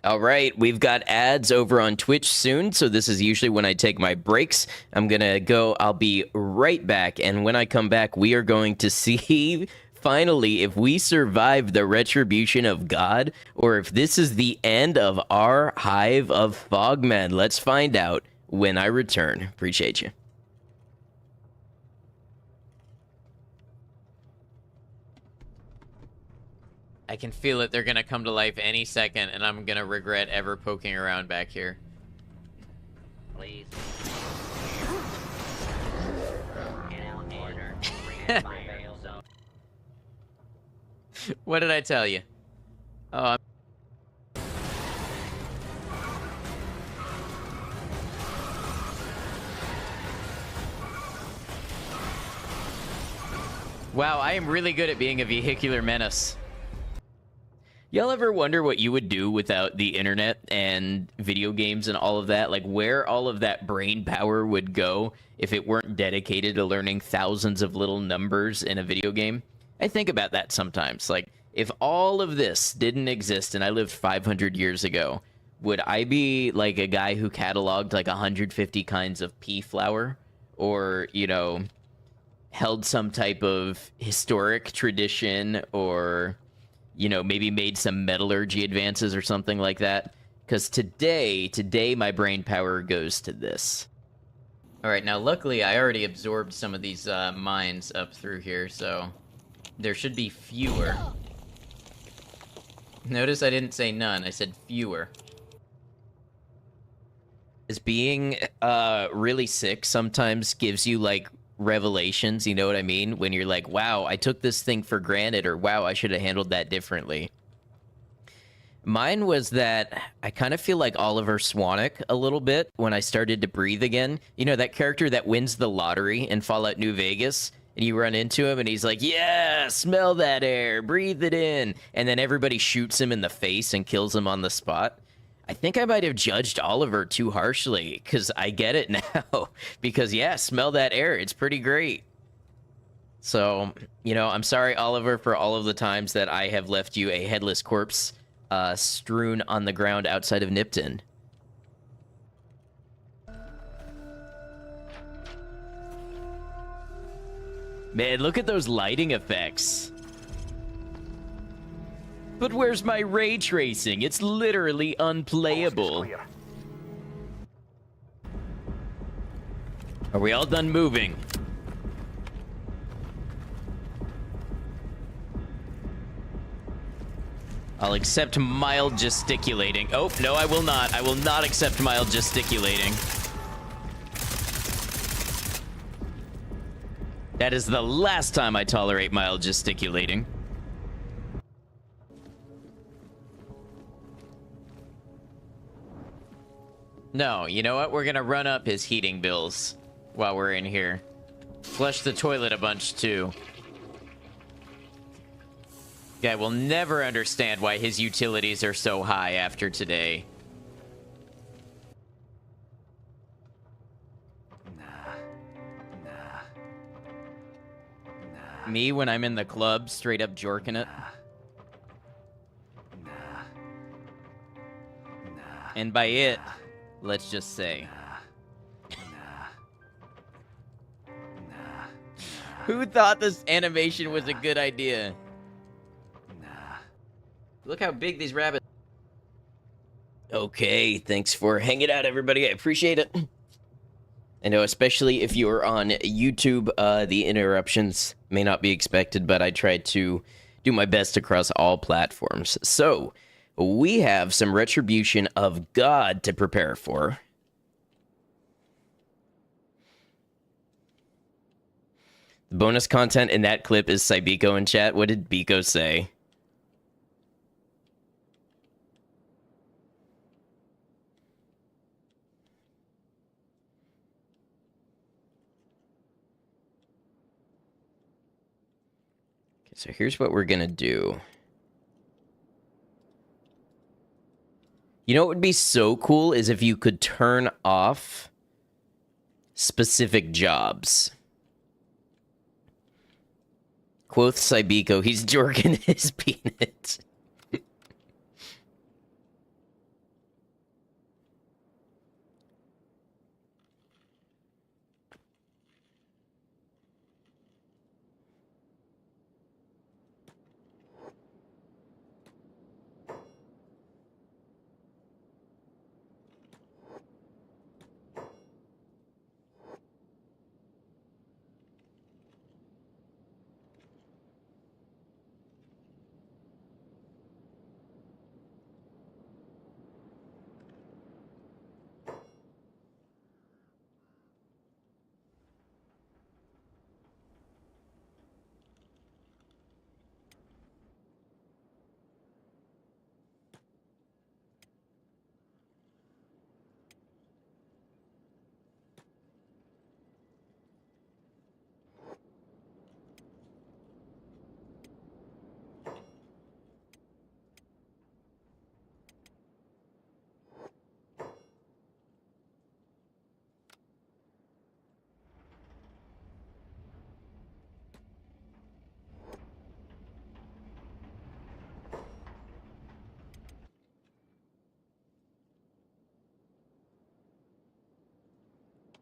All right, we've got ads over on Twitch soon, so this is usually when I take my breaks. I'm gonna go, I'll be right back, and when I come back, we are going to see, finally, if we survive the retribution of God, or if this is the end of our hive of fogmen. Let's find out when I return. Appreciate you. I can feel it. They're gonna come to life any second, and I'm gonna regret ever poking around back here. Please. What did I tell you? Oh, wow, I am really good at being a vehicular menace. Y'all ever wonder what you would do without the internet and video games and all of that? Like, where all of that brain power would go if it weren't dedicated to learning thousands of little numbers in a video game? I think about that sometimes. Like, if all of this didn't exist and I lived 500 years ago, would I be like a guy who cataloged like 150 kinds of pea flour? Or, you know, held some type of historic tradition, or, you know, maybe made some metallurgy advances or something like that? Because today my brain power goes to this. All right, now luckily I already absorbed some of these mines up through here, so there should be fewer. Notice I didn't say none, I said fewer. Is being really sick sometimes gives you like revelations, you know what I mean? When you're like, wow, I took this thing for granted, or wow, I should have handled that differently. Mine was that I kind of feel like Oliver Swanwick a little bit when I started to breathe again. You know, that character that wins the lottery in Fallout New Vegas, and you run into him and he's like, yeah, smell that air, breathe it in. And then everybody shoots him in the face and kills him on the spot. I think I might have judged Oliver too harshly, because I get it now. Because, yeah, smell that air. It's pretty great. So, you know, I'm sorry, Oliver, for all of the times that I have left you a headless corpse strewn on the ground outside of Nipton. Man, look at those lighting effects. But where's my ray tracing? It's literally unplayable. Are we all done moving? I'll accept mild gesticulating. Oh, no, I will not. I will not accept mild gesticulating. That is the last time I tolerate mild gesticulating. No, you know what? We're gonna run up his heating bills while we're in here. Flush the toilet a bunch, too. Guy will never understand why his utilities are so high after today. Me when I'm in the club, straight up jorking it. And by it, let's just say... Who thought this animation was a good idea? Look how big these rabbits... Okay, thanks for hanging out, everybody. I appreciate it. I know, especially if you are on YouTube, the interruptions may not be expected, but I try to do my best across all platforms. So, we have some retribution of God to prepare for. The bonus content in that clip is Cybiko in chat. What did Biko say? So here's what we're gonna do. You know what would be so cool is if you could turn off specific jobs. Quoth Cybiko, he's jorking his peanut.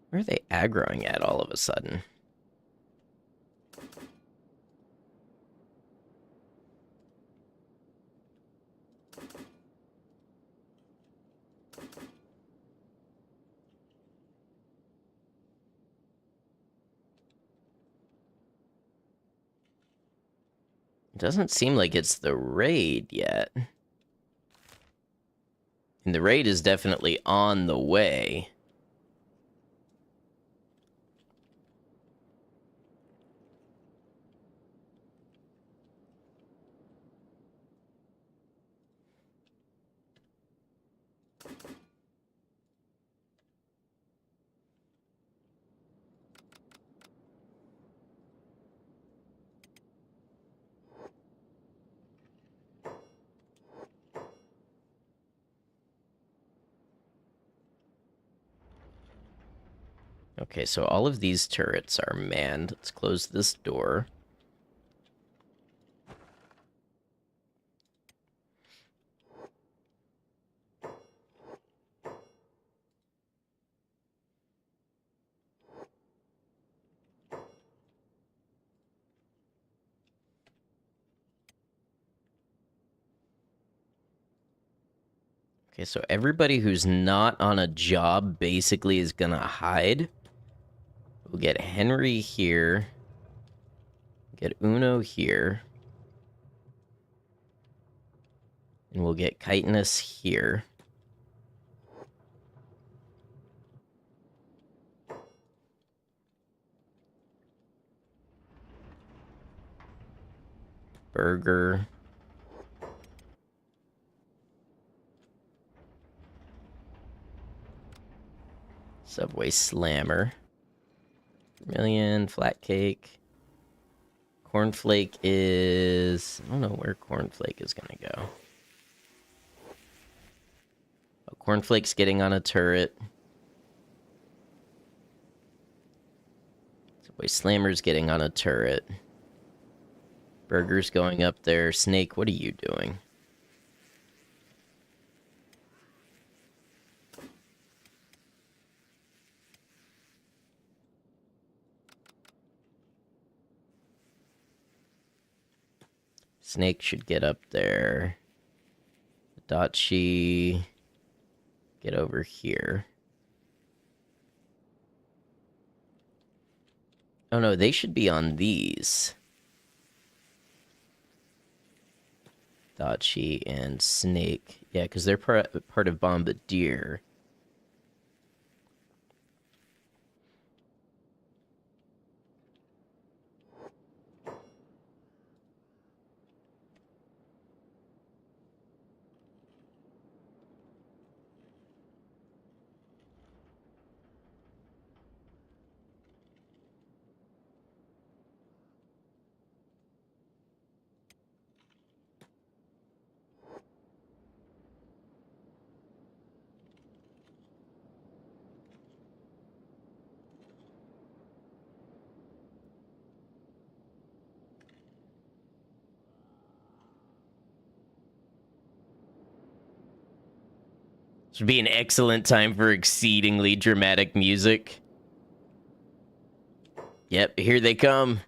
Where are they aggroing at all of a sudden? It doesn't seem like it's the raid yet. And the raid is definitely on the way. Okay, so all of these turrets are manned. Let's close this door. Okay, so everybody who's not on a job basically is gonna hide. We'll get Henry here. Get Uno here. And we'll get Chitinous here. Burger. Subway Slammer. Vermilion, Flat Cake. Cornflake is... I don't know where Cornflake is gonna go. Oh, Cornflake's getting on a turret. Subway Slammer's getting on a turret. Burger's going up there. Snake, what are you doing? Snake should get up there. Dachi, get over here. Oh no, they should be on these. Dachi and Snake. Yeah, because they're part of Bombardier. This would be an excellent time for exceedingly dramatic music. Yep, here they come.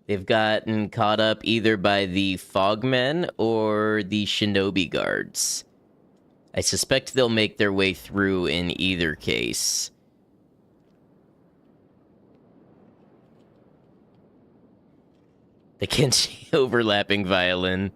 They've gotten caught up either by the fogmen or the shinobi guards. I suspect they'll make their way through in either case. The Kenshi overlapping violin.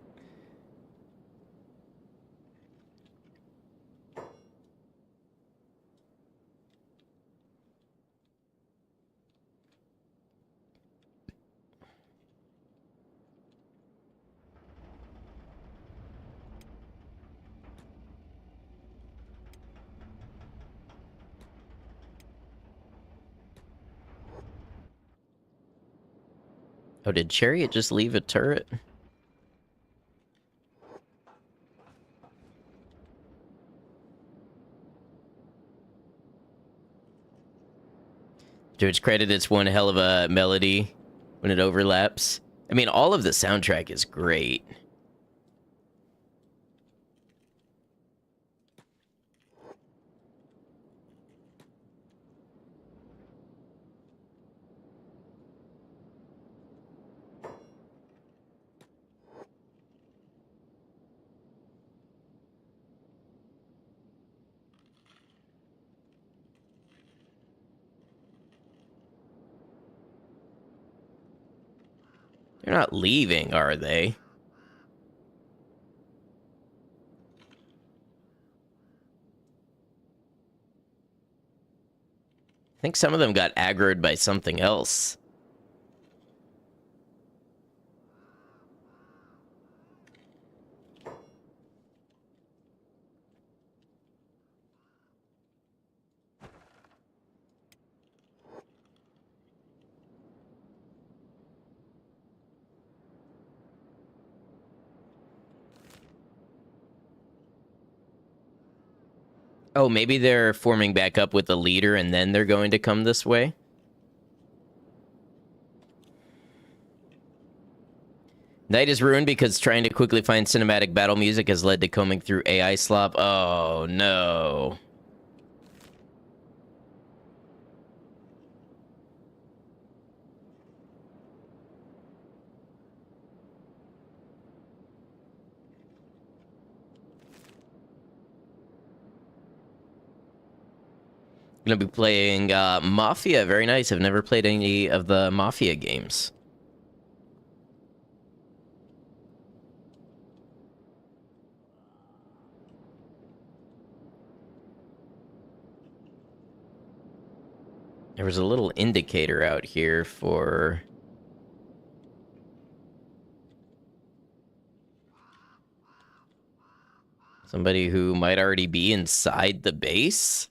Oh, did Chariot just leave a turret? To its credit, it's one hell of a melody when it overlaps. I mean, all of the soundtrack is great. They're not leaving, are they? I think some of them got aggroed by something else. Oh, maybe they're forming back up with the leader and then they're going to come this way? Night is ruined because trying to quickly find cinematic battle music has led to combing through AI slop. Oh, no. Gonna be playing Mafia. Very nice. I've never played any of the Mafia games. There was a little indicator out here for somebody who might already be inside the base.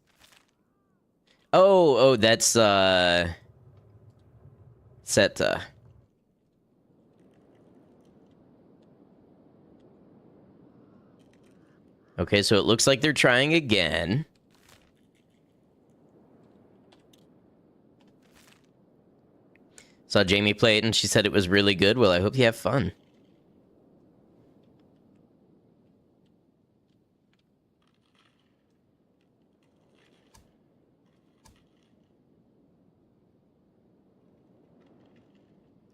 Oh, that's Seta. Okay, so it looks like they're trying again. Saw Jamie play it and she said it was really good. Well, I hope you have fun.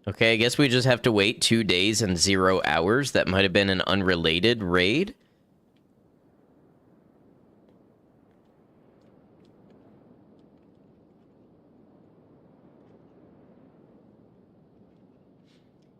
Okay, I guess we just have to wait 2 days and 0 hours. That might have been an unrelated raid.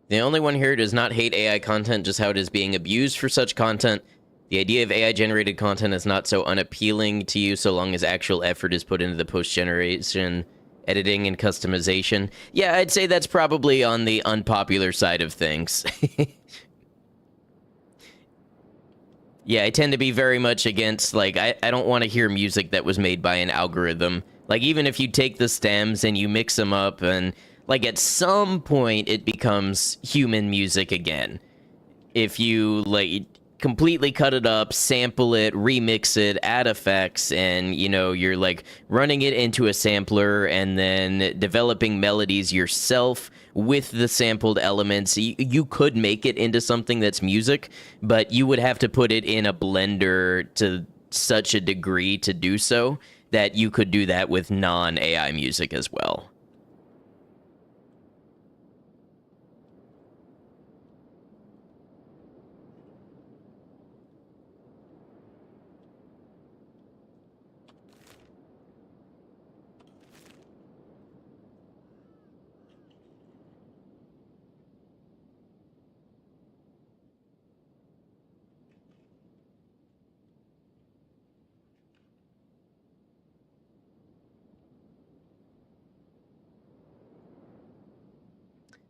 The only one here does not hate AI content, just how it is being abused for such content. The idea of AI-generated content is not so unappealing to you so long as actual effort is put into the post-generation editing and customization. Yeah, I'd say that's probably on the unpopular side of things. Yeah, I tend to be very much against, like, I don't want to hear music that was made by an algorithm. Like, even if you take the stems and you mix them up and, like, at some point it becomes human music again. If you, like, completely cut it up, sample it, remix it, add effects, and, you know, you're, like, running it into a sampler and then developing melodies yourself with the sampled elements. You could make it into something that's music, but you would have to put it in a blender to such a degree to do so that you could do that with non-AI music as well.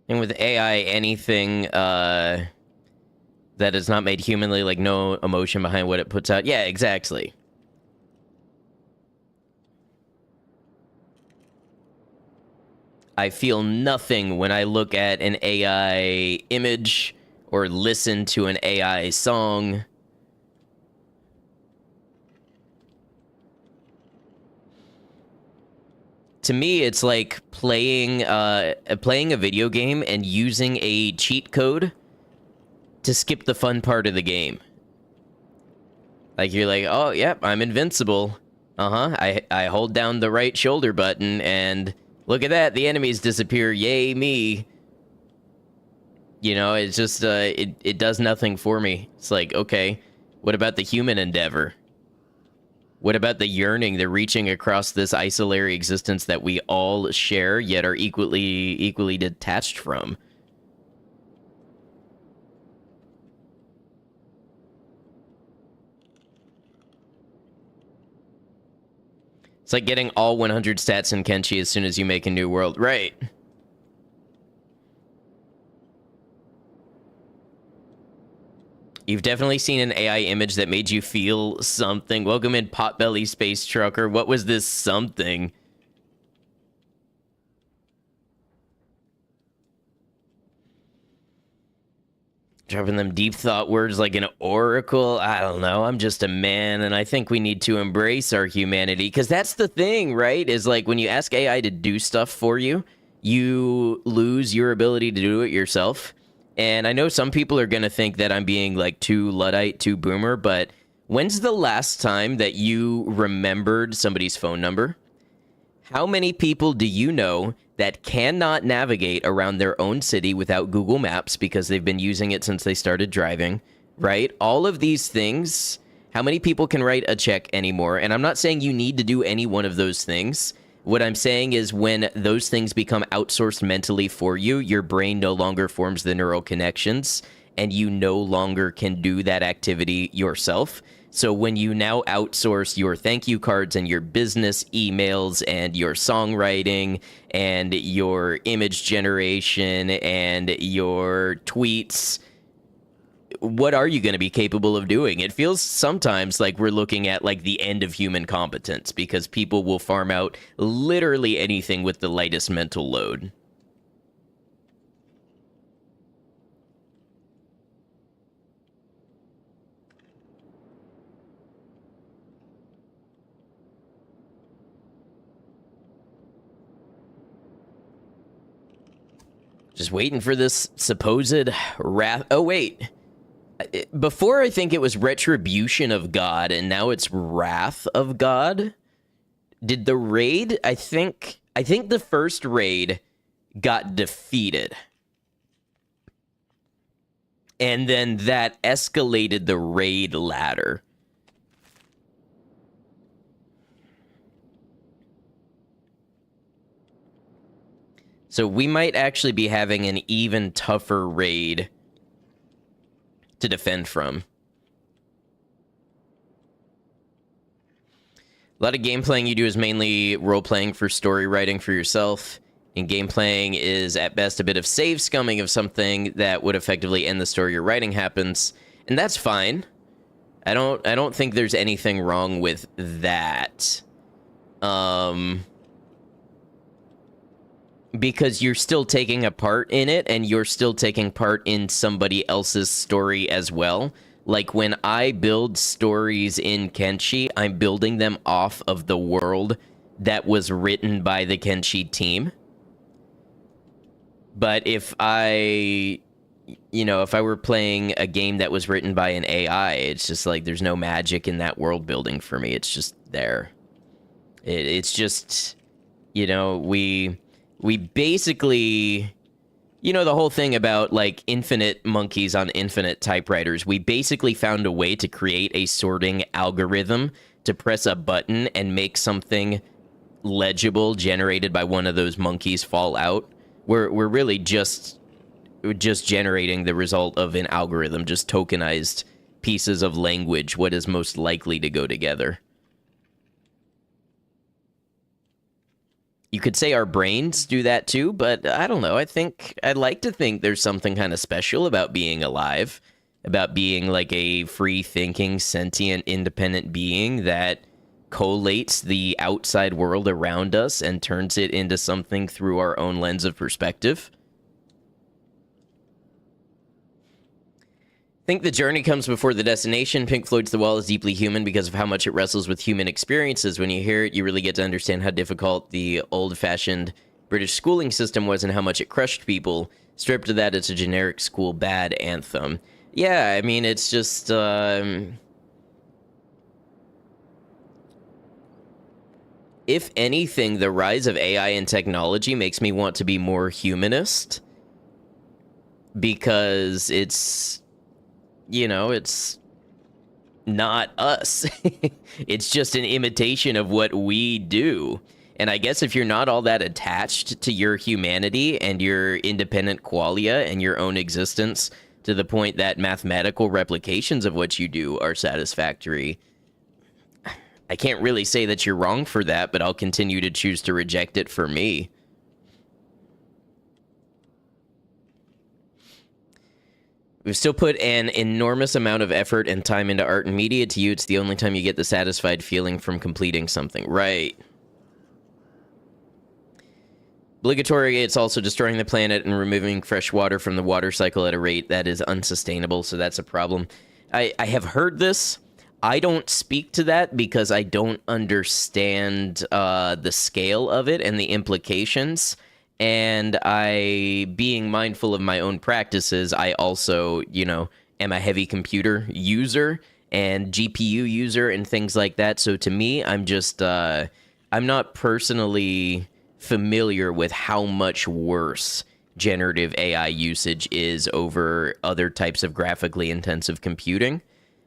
And with AI, anything that is not made humanly, like no emotion behind what it puts out. Yeah, exactly. I feel nothing when I look at an AI image or listen to an AI song. To me, it's like playing a video game and using a cheat code to skip the fun part of the game. Like, you're like, oh, yep, I'm invincible. I hold down the right shoulder button, and look at that, the enemies disappear. Yay, me. You know, it's just, it does nothing for me. It's like, okay, what about the human endeavor? What about the yearning, the reaching across this isolary existence that we all share, yet are equally detached from? It's like getting all 100 stats in Kenshi as soon as you make a new world. Right. You've definitely seen an AI image that made you feel something. Welcome in, Potbelly Space Trucker. What was this something? Dropping them deep thought words like an oracle. I don't know. I'm just a man, and I think we need to embrace our humanity. Because that's the thing, right? Is like when you ask AI to do stuff for you, you lose your ability to do it yourself. And I know some people are going to think that I'm being like too Luddite, too boomer, but when's the last time that you remembered somebody's phone number? How many people do you know that cannot navigate around their own city without Google Maps because they've been using it since they started driving, right? All of these things, how many people can write a check anymore? And I'm not saying you need to do any one of those things. What I'm saying is when those things become outsourced mentally for you, your brain no longer forms the neural connections and you no longer can do that activity yourself. So when you now outsource your thank you cards and your business emails and your songwriting and your image generation and your tweets, what are you going to be capable of doing? It feels sometimes like we're looking at like the end of human competence because people will farm out literally anything with the lightest mental load. Just waiting for this supposed wrath. Oh, wait. Before, I think it was retribution of God, and now it's wrath of God. Did the raid? I think the first raid got defeated. And then that escalated the raid ladder. So we might actually be having an even tougher raid to defend from. A lot of game playing you do is mainly role playing for story writing for yourself. And game playing is at best a bit of save scumming of something that would effectively end the story you're writing happens. And that's fine. I don't think there's anything wrong with that. Because you're still taking a part in it, and you're still taking part in somebody else's story as well. Like, when I build stories in Kenshi, I'm building them off of the world that was written by the Kenshi team. But if I were playing a game that was written by an AI, it's just like there's no magic in that world building for me. It's just there. It's just, we basically, the whole thing about, like, infinite monkeys on infinite typewriters, we basically found a way to create a sorting algorithm to press a button and make something legible generated by one of those monkeys fall out. We're really just generating the result of an algorithm, just tokenized pieces of language, what is most likely to go together. You could say our brains do that too, but I don't know. I'd like to think there's something kind of special about being alive, about being like a free-thinking, sentient, independent being that collates the outside world around us and turns it into something through our own lens of perspective. I think the journey comes before the destination. Pink Floyd's The Wall is deeply human because of how much it wrestles with human experiences. When you hear it, you really get to understand how difficult the old-fashioned British schooling system was and how much it crushed people. Stripped of that, it's a generic school bad anthem. Yeah, I mean, it's just, if anything, the rise of AI and technology makes me want to be more humanist. Because it's not us. It's just an imitation of what we do. And I guess if you're not all that attached to your humanity and your independent qualia and your own existence to the point that mathematical replications of what you do are satisfactory, I can't really say that you're wrong for that, but I'll continue to choose to reject it for me. We've still put an enormous amount of effort and time into art and media. To you, it's the only time you get the satisfied feeling from completing something. Right. Obligatory, it's also destroying the planet and removing fresh water from the water cycle at a rate that is unsustainable, so that's a problem. I have heard this. I don't speak to that because I don't understand the scale of it and the implications. And being mindful of my own practices, I also, am a heavy computer user and GPU user and things like that. So to me, I'm just, I'm not personally familiar with how much worse generative AI usage is over other types of graphically intensive computing.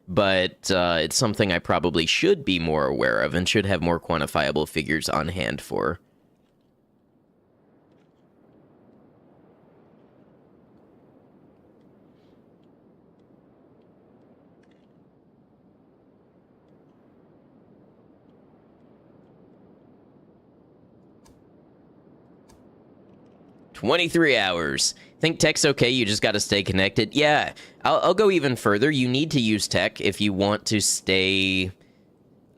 But it's something I probably should be more aware of and should have more quantifiable figures on hand for. "23 hours. Think tech's okay, you just gotta stay connected." Yeah, I'll go even further. You need to use tech if you want to stay,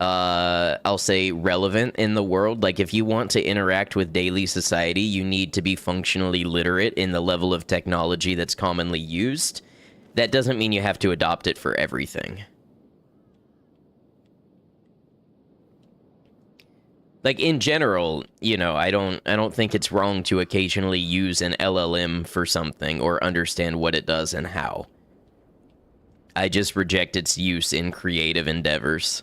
I'll say, relevant in the world. Like, if you want to interact with daily society, you need to be functionally literate in the level of technology that's commonly used. That doesn't mean you have to adopt it for everything. Like, in general, I don't think it's wrong to occasionally use an LLM for something or understand what it does and how. I just reject its use in creative endeavors.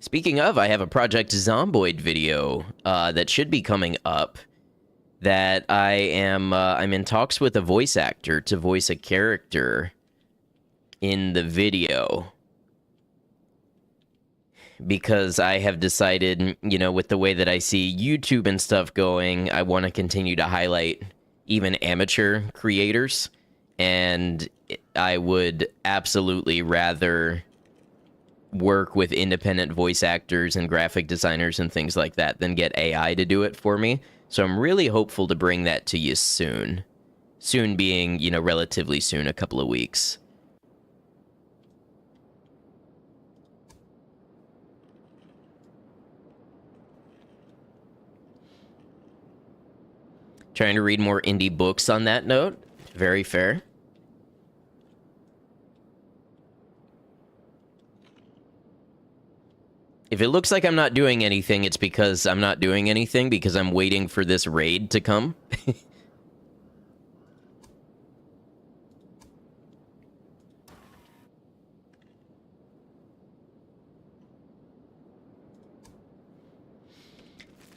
Speaking of, I have a Project Zomboid video that should be coming up that I'm in talks with a voice actor to voice a character in the video. Because I have decided, with the way that I see YouTube and stuff going, I want to continue to highlight even amateur creators. And I would absolutely rather work with independent voice actors and graphic designers and things like that than get AI to do it for me. So I'm really hopeful to bring that to you soon. Soon being, relatively soon, a couple of weeks. Trying to read more indie books on that note. Very fair. If it looks like I'm not doing anything, it's because I'm not doing anything because I'm waiting for this raid to come.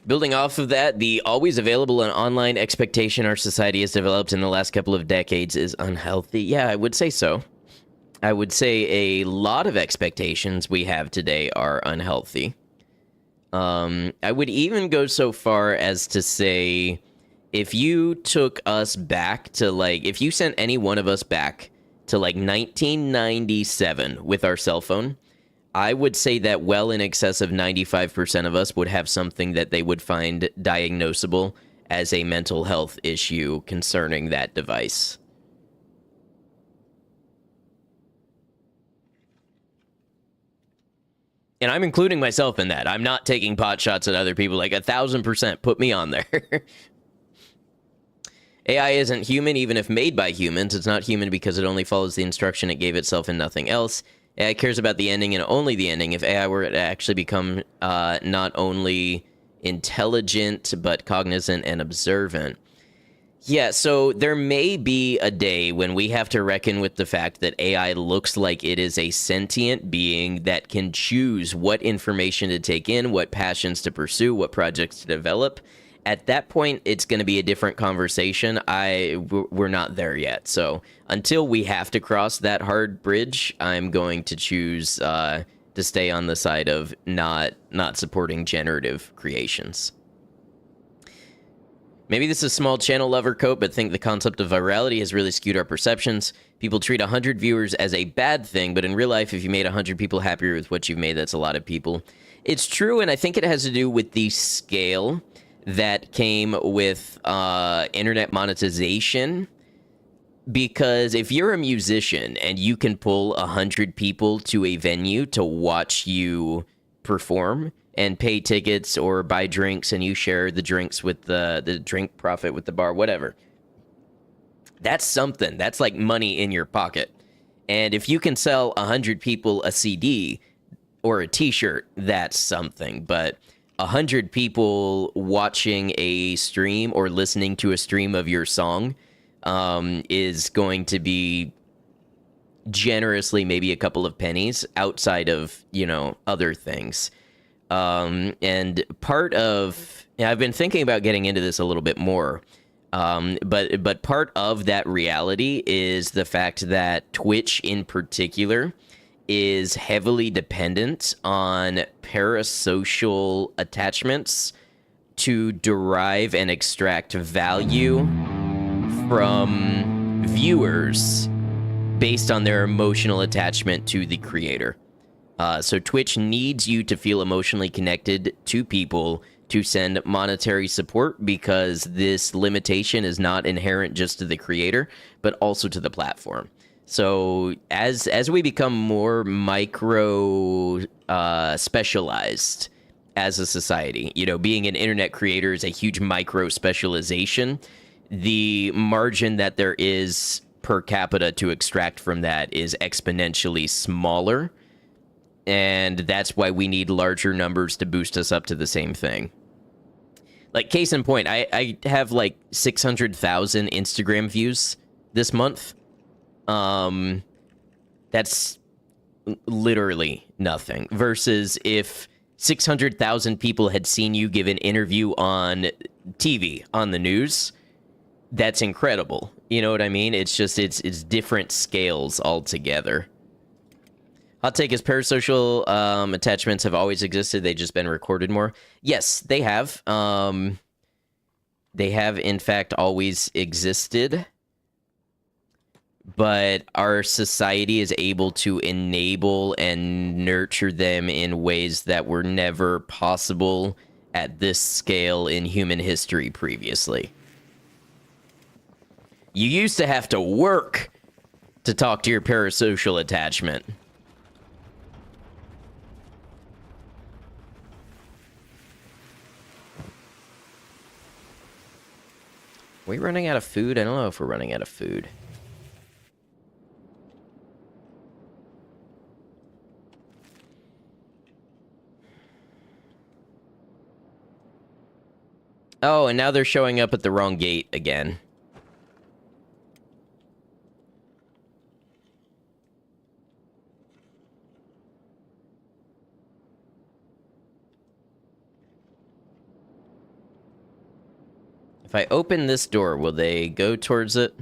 Building off of that, the always available and online expectation our society has developed in the last couple of decades is unhealthy. Yeah, I would say so. I would say a lot of expectations we have today are unhealthy. I would even go so far as to say, if you took us back to, if you sent any one of us back to, 1997 with our cell phone, I would say that well in excess of 95% of us would have something that they would find diagnosable as a mental health issue concerning that device. And I'm including myself in that. I'm not taking pot shots at other people. 1,000% put me on there. AI isn't human, even if made by humans. It's not human because it only follows the instruction it gave itself and nothing else. AI cares about the ending and only the ending. If AI were to actually become not only intelligent, but cognizant and observant. Yeah, so there may be a day when we have to reckon with the fact that AI looks like it is a sentient being that can choose what information to take in, what passions to pursue, what projects to develop. At that point, it's going to be a different conversation. We're not there yet. So until we have to cross that hard bridge, I'm going to choose to stay on the side of not supporting generative creations. Maybe this is small channel lover coat, but think the concept of virality has really skewed our perceptions. People treat 100 viewers as a bad thing, but in real life, if you made 100 people happier with what you've made, that's a lot of people. It's true, and I think it has to do with the scale that came with internet monetization. Because if you're a musician and you can pull 100 people to a venue to watch you perform and pay tickets or buy drinks, and you share the drinks with the drink profit with the bar, whatever. That's something. That's like money in your pocket. And if you can sell 100 people a CD or a t-shirt, that's something. But 100 people watching a stream or listening to a stream of your song is going to be generously maybe a couple of pennies outside of, other things. And part of, I've been thinking about getting into this a little bit more, but part of that reality is the fact that Twitch in particular is heavily dependent on parasocial attachments to derive and extract value from viewers based on their emotional attachment to the creator. So Twitch needs you to feel emotionally connected to people to send monetary support, because this limitation is not inherent just to the creator, but also to the platform. So as we become more micro specialized as a society, being an internet creator is a huge micro specialization. The margin that there is per capita to extract from that is exponentially smaller. And that's why we need larger numbers to boost us up to the same thing. Case in point, I have 600,000 Instagram views this month. That's literally nothing. Versus if 600,000 people had seen you give an interview on TV, on the news, that's incredible. You know what I mean? It's just, it's different scales altogether. Hot take is parasocial attachments have always existed. They've just been recorded more. Yes, they have. They have, in fact, always existed. But our society is able to enable and nurture them in ways that were never possible at this scale in human history previously. You used to have to work to talk to your parasocial attachment. Are we running out of food? I don't know if we're running out of food. Oh, and now they're showing up at the wrong gate again. If I open this door, will they go towards it?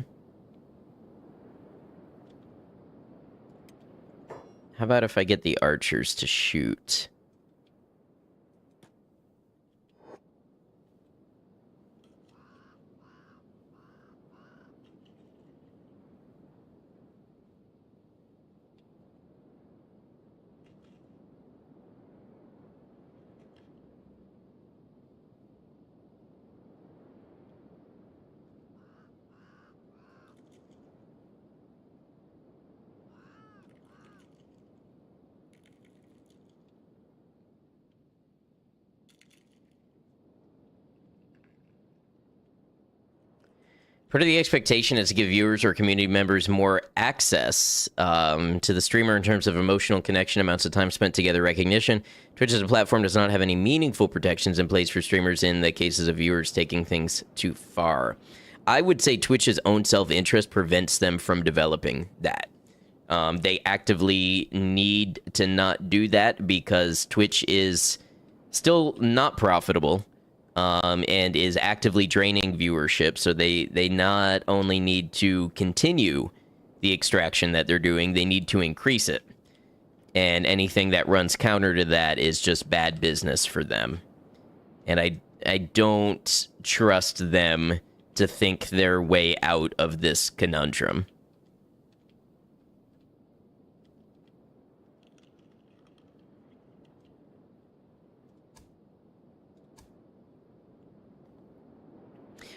How about if I get the archers to shoot? Part of the expectation is to give viewers or community members more access to the streamer in terms of emotional connection, amounts of time spent together, recognition. Twitch as a platform does not have any meaningful protections in place for streamers in the cases of viewers taking things too far. I would say Twitch's own self-interest prevents them from developing that. They actively need to not do that because Twitch is still not profitable. And is actively draining viewership, so they not only need to continue the extraction that they're doing, they need to increase it. And anything that runs counter to that is just bad business for them. And I don't trust them to think their way out of this conundrum.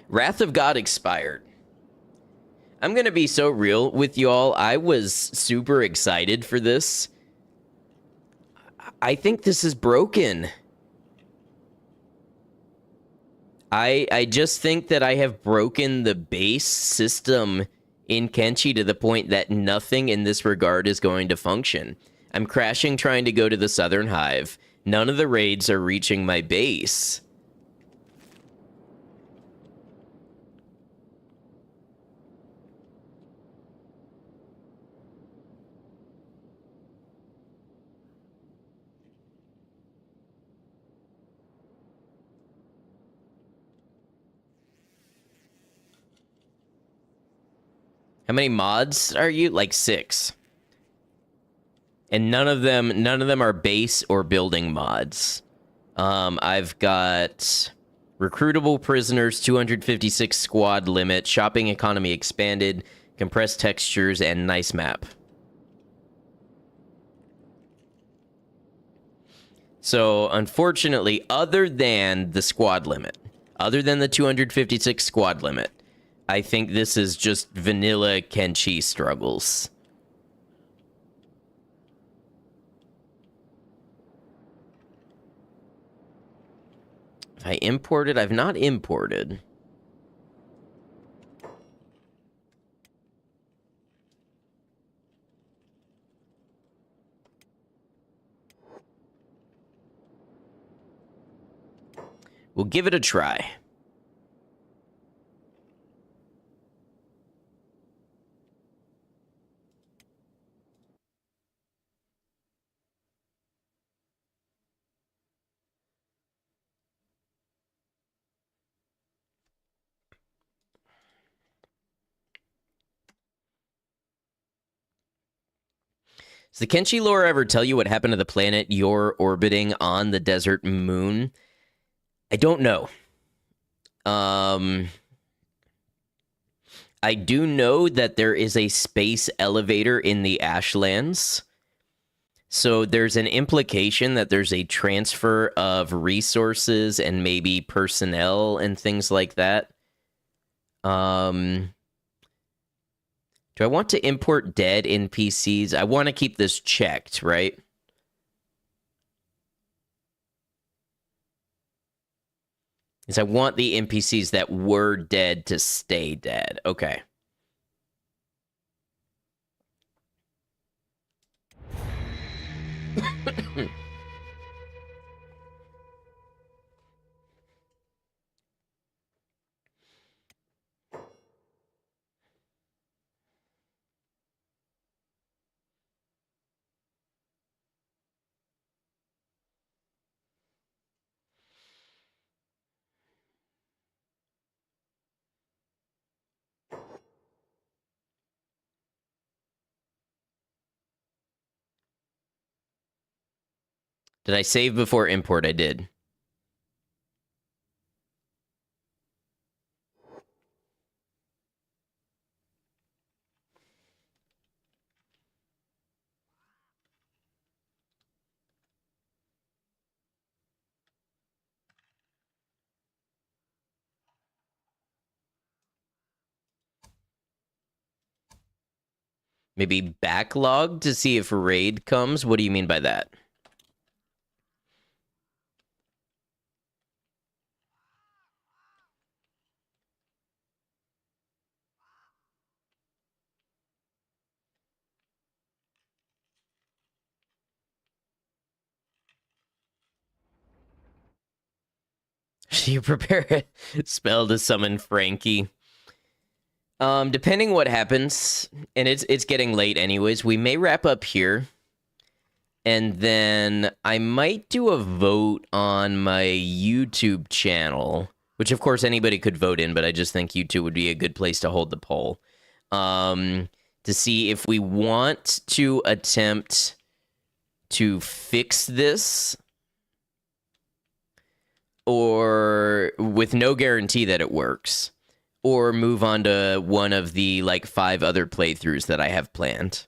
Wrath of God expired. I'm going to be so real with y'all. I was super excited for this. I think this is broken. I just think that I have broken the base system in Kenshi to the point that nothing in this regard is going to function. I'm crashing trying to go to the Southern Hive. None of the raids are reaching my base. How many mods are you? Like 6. And none of them are base or building mods. I've got recruitable prisoners, 256 squad limit, shopping economy expanded, compressed textures, and nice map. So, unfortunately, other than the squad limit, other than the 256 squad limit, I think this is just vanilla Kenshi struggles. If I imported, I've not imported. We'll give it a try. Does the Kenshi lore ever tell you what happened to the planet you're orbiting on the desert moon? I don't know. I do know that there is a space elevator in the Ashlands. So there's an implication that there's a transfer of resources and maybe personnel and things like that. Do I want to import dead NPCs? I want to keep this checked, right? Because I want the NPCs that were dead to stay dead. Okay. Did I save before import? I did. Maybe backlog to see if raid comes? What do you mean by that? You prepare a spell to summon Frankie. Depending what happens, and it's getting late anyways, we may wrap up here. And then I might do a vote on my YouTube channel, which of course anybody could vote in, but I just think YouTube would be a good place to hold the poll. To see if we want to attempt to fix this, or with no guarantee that it works, or move on to one of the like 5 other playthroughs that I have planned.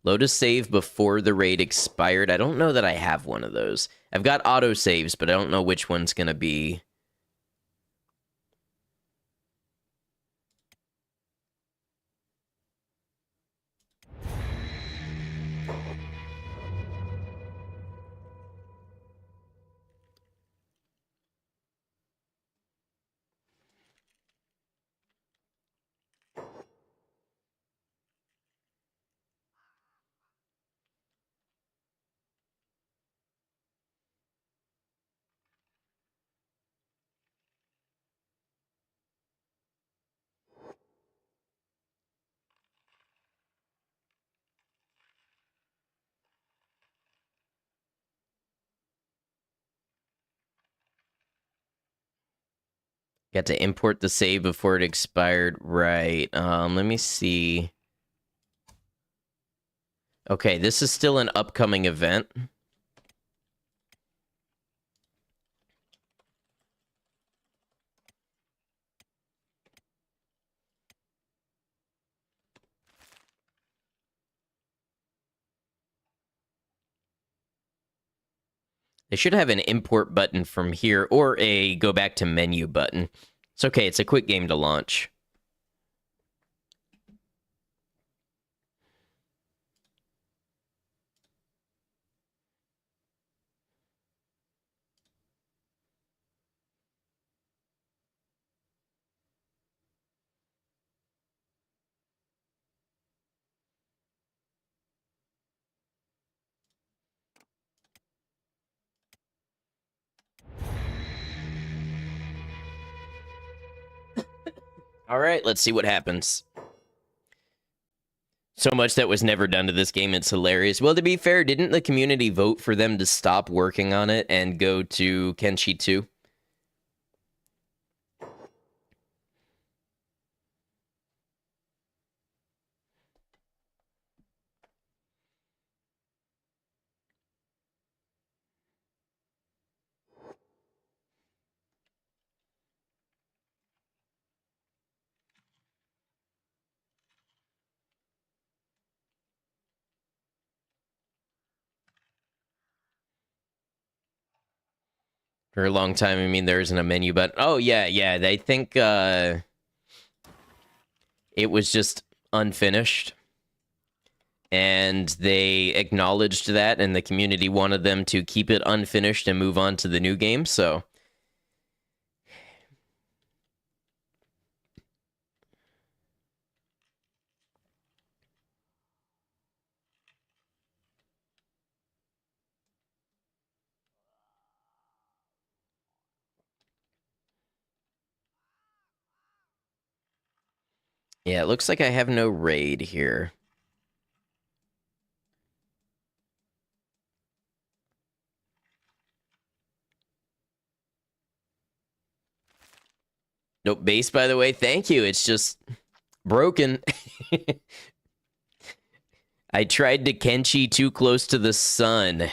Load a save before the raid expired. I don't know that I have one of those. I've got auto saves, but I don't know which one's going to be. Got to import the save before it expired. Right. Let me see. Okay, this is still an upcoming event. They should have an import button from here, or a go back to menu button. It's okay, it's a quick game to launch. All right, let's see what happens. So much that was never done to this game, it's hilarious. Well, to be fair, didn't the community vote for them to stop working on it and go to Kenshi 2? For a long time, I mean, there isn't a menu, but oh yeah, they think it was just unfinished, and they acknowledged that, and the community wanted them to keep it unfinished and move on to the new game. So yeah, it looks like I have no raid here. Nope, base, by the way, thank you. It's just broken. I tried to Kenshi too close to the sun,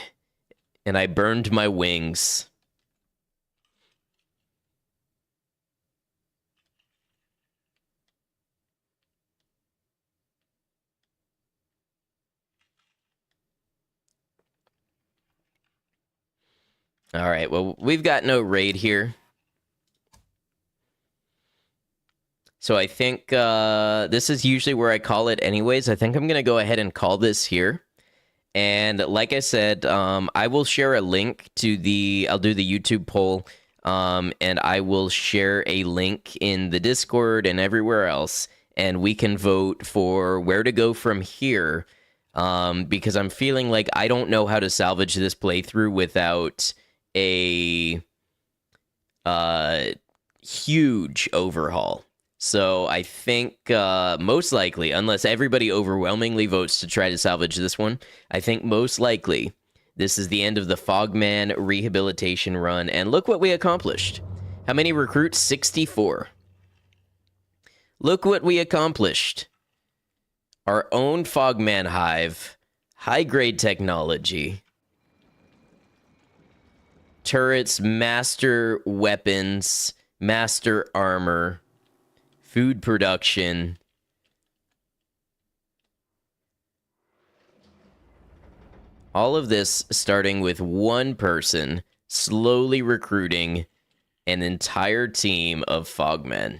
and I burned my wings. All right, well, we've got no raid here. So I think this is usually where I call it anyways. I think I'm going to go ahead and call this here. And like I said, I will share a link to I'll do the YouTube poll, and I will share a link in the Discord and everywhere else, and we can vote for where to go from here, because I'm feeling like I don't know how to salvage this playthrough without a huge overhaul. So I think most likely, unless everybody overwhelmingly votes to try to salvage this one, I think most likely this is the end of the Fogman rehabilitation run. And look what we accomplished. How many recruits? 64. Look what we accomplished. Our own Fogman hive, high-grade technology, turrets, master weapons, master armor, food production. All of this starting with one person slowly recruiting an entire team of fogmen.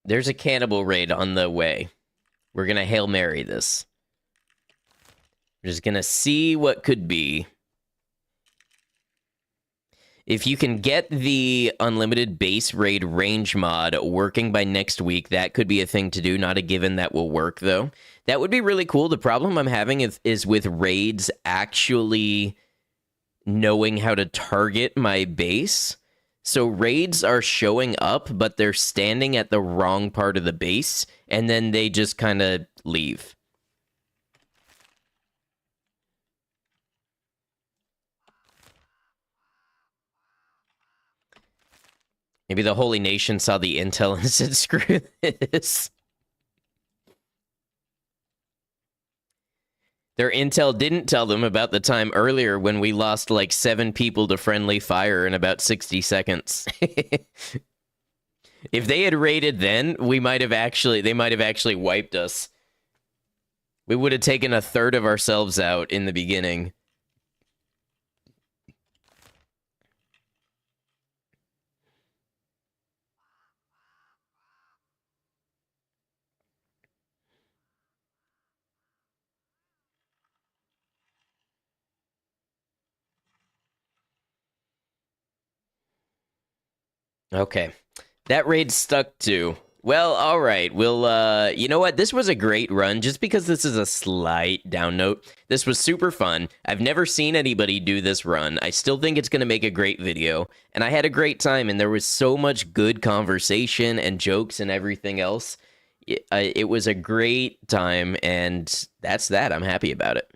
There's a cannibal raid on the way. We're going to Hail Mary this. We're just going to see what could be. If you can get the unlimited base raid range mod working by next week, that could be a thing to do. Not a given that will work, though. That would be really cool. The problem I'm having is with raids actually knowing how to target my base. So raids are showing up, but they're standing at the wrong part of the base, and then they just kind of leave. Maybe the Holy Nation saw the intel and said, screw this. Their intel didn't tell them about the time earlier when we lost like 7 people to friendly fire in about 60 seconds. If they had raided then, they might have actually wiped us. We would have taken a third of ourselves out in the beginning. Okay. That raid stuck too. Well, all right. We'll, you know what? This was a great run. Just because this is a slight down note, this was super fun. I've never seen anybody do this run. I still think it's going to make a great video. And I had a great time, and there was so much good conversation and jokes and everything else. It was a great time, and that's that. I'm happy about it.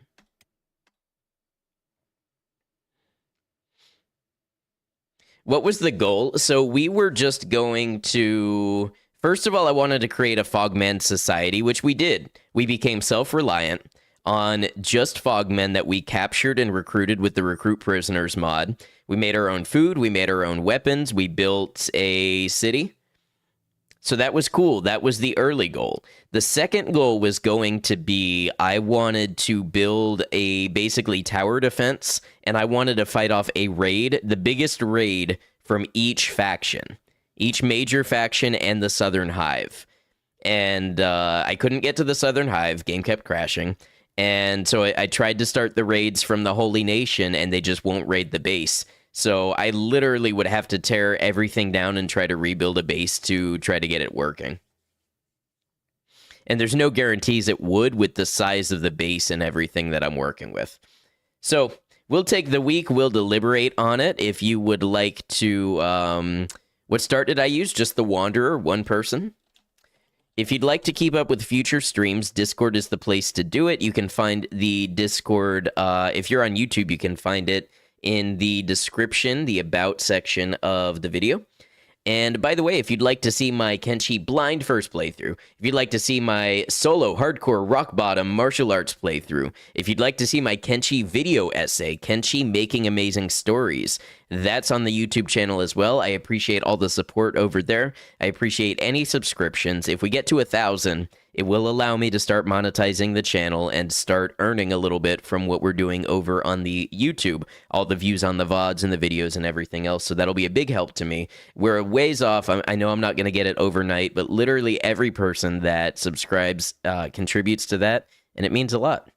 What was the goal? So we were just going to... First of all, I wanted to create a Fogman society, which we did. We became self-reliant. on just Fogmen that we captured and recruited with the Recruit Prisoners mod. We made our own food, we made our own weapons, we built a city. So that was cool. That was the early goal. The second goal was going to be I wanted to build a basically tower defense, and I wanted to fight off a raid, the biggest raid from each faction, each major faction and the Southern Hive. And I couldn't get to the Southern Hive. Game kept crashing. And so I tried to start the raids from the Holy Nation, and they just won't raid the base. So I literally would have to tear everything down and try to rebuild a base to try to get it working. And there's no guarantees it would with the size of the base and everything that I'm working with. So we'll take the week. We'll deliberate on it. If you would like to... what start did I use? Just the Wanderer, one person. If you'd like to keep up with future streams, Discord is the place to do it. You can find the Discord... if you're on YouTube, you can find it in the description, the About section of the video. And by the way, if you'd like to see my Kenshi blind first playthrough, if you'd like to see my solo hardcore rock bottom martial arts playthrough, if you'd like to see my Kenshi video essay, Kenshi Making Amazing Stories, that's on the YouTube channel as well. I appreciate all the support over there. I appreciate any subscriptions. If we get to 1,000, it will allow me to start monetizing the channel and start earning a little bit from what we're doing over on the YouTube, all the views on the VODs and the videos and everything else. So that'll be a big help to me. We're a ways off. I know I'm not going to get it overnight, but literally every person that subscribes contributes to that, and it means a lot.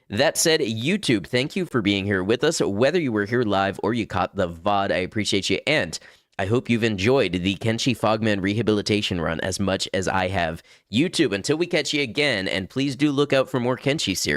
That said, YouTube, thank you for being here with us. Whether you were here live or you caught the VOD, I appreciate you. And I hope you've enjoyed the Kenshi Fogman Rehabilitation run as much as I have. YouTube, until we catch you again, and please do look out for more Kenshi series.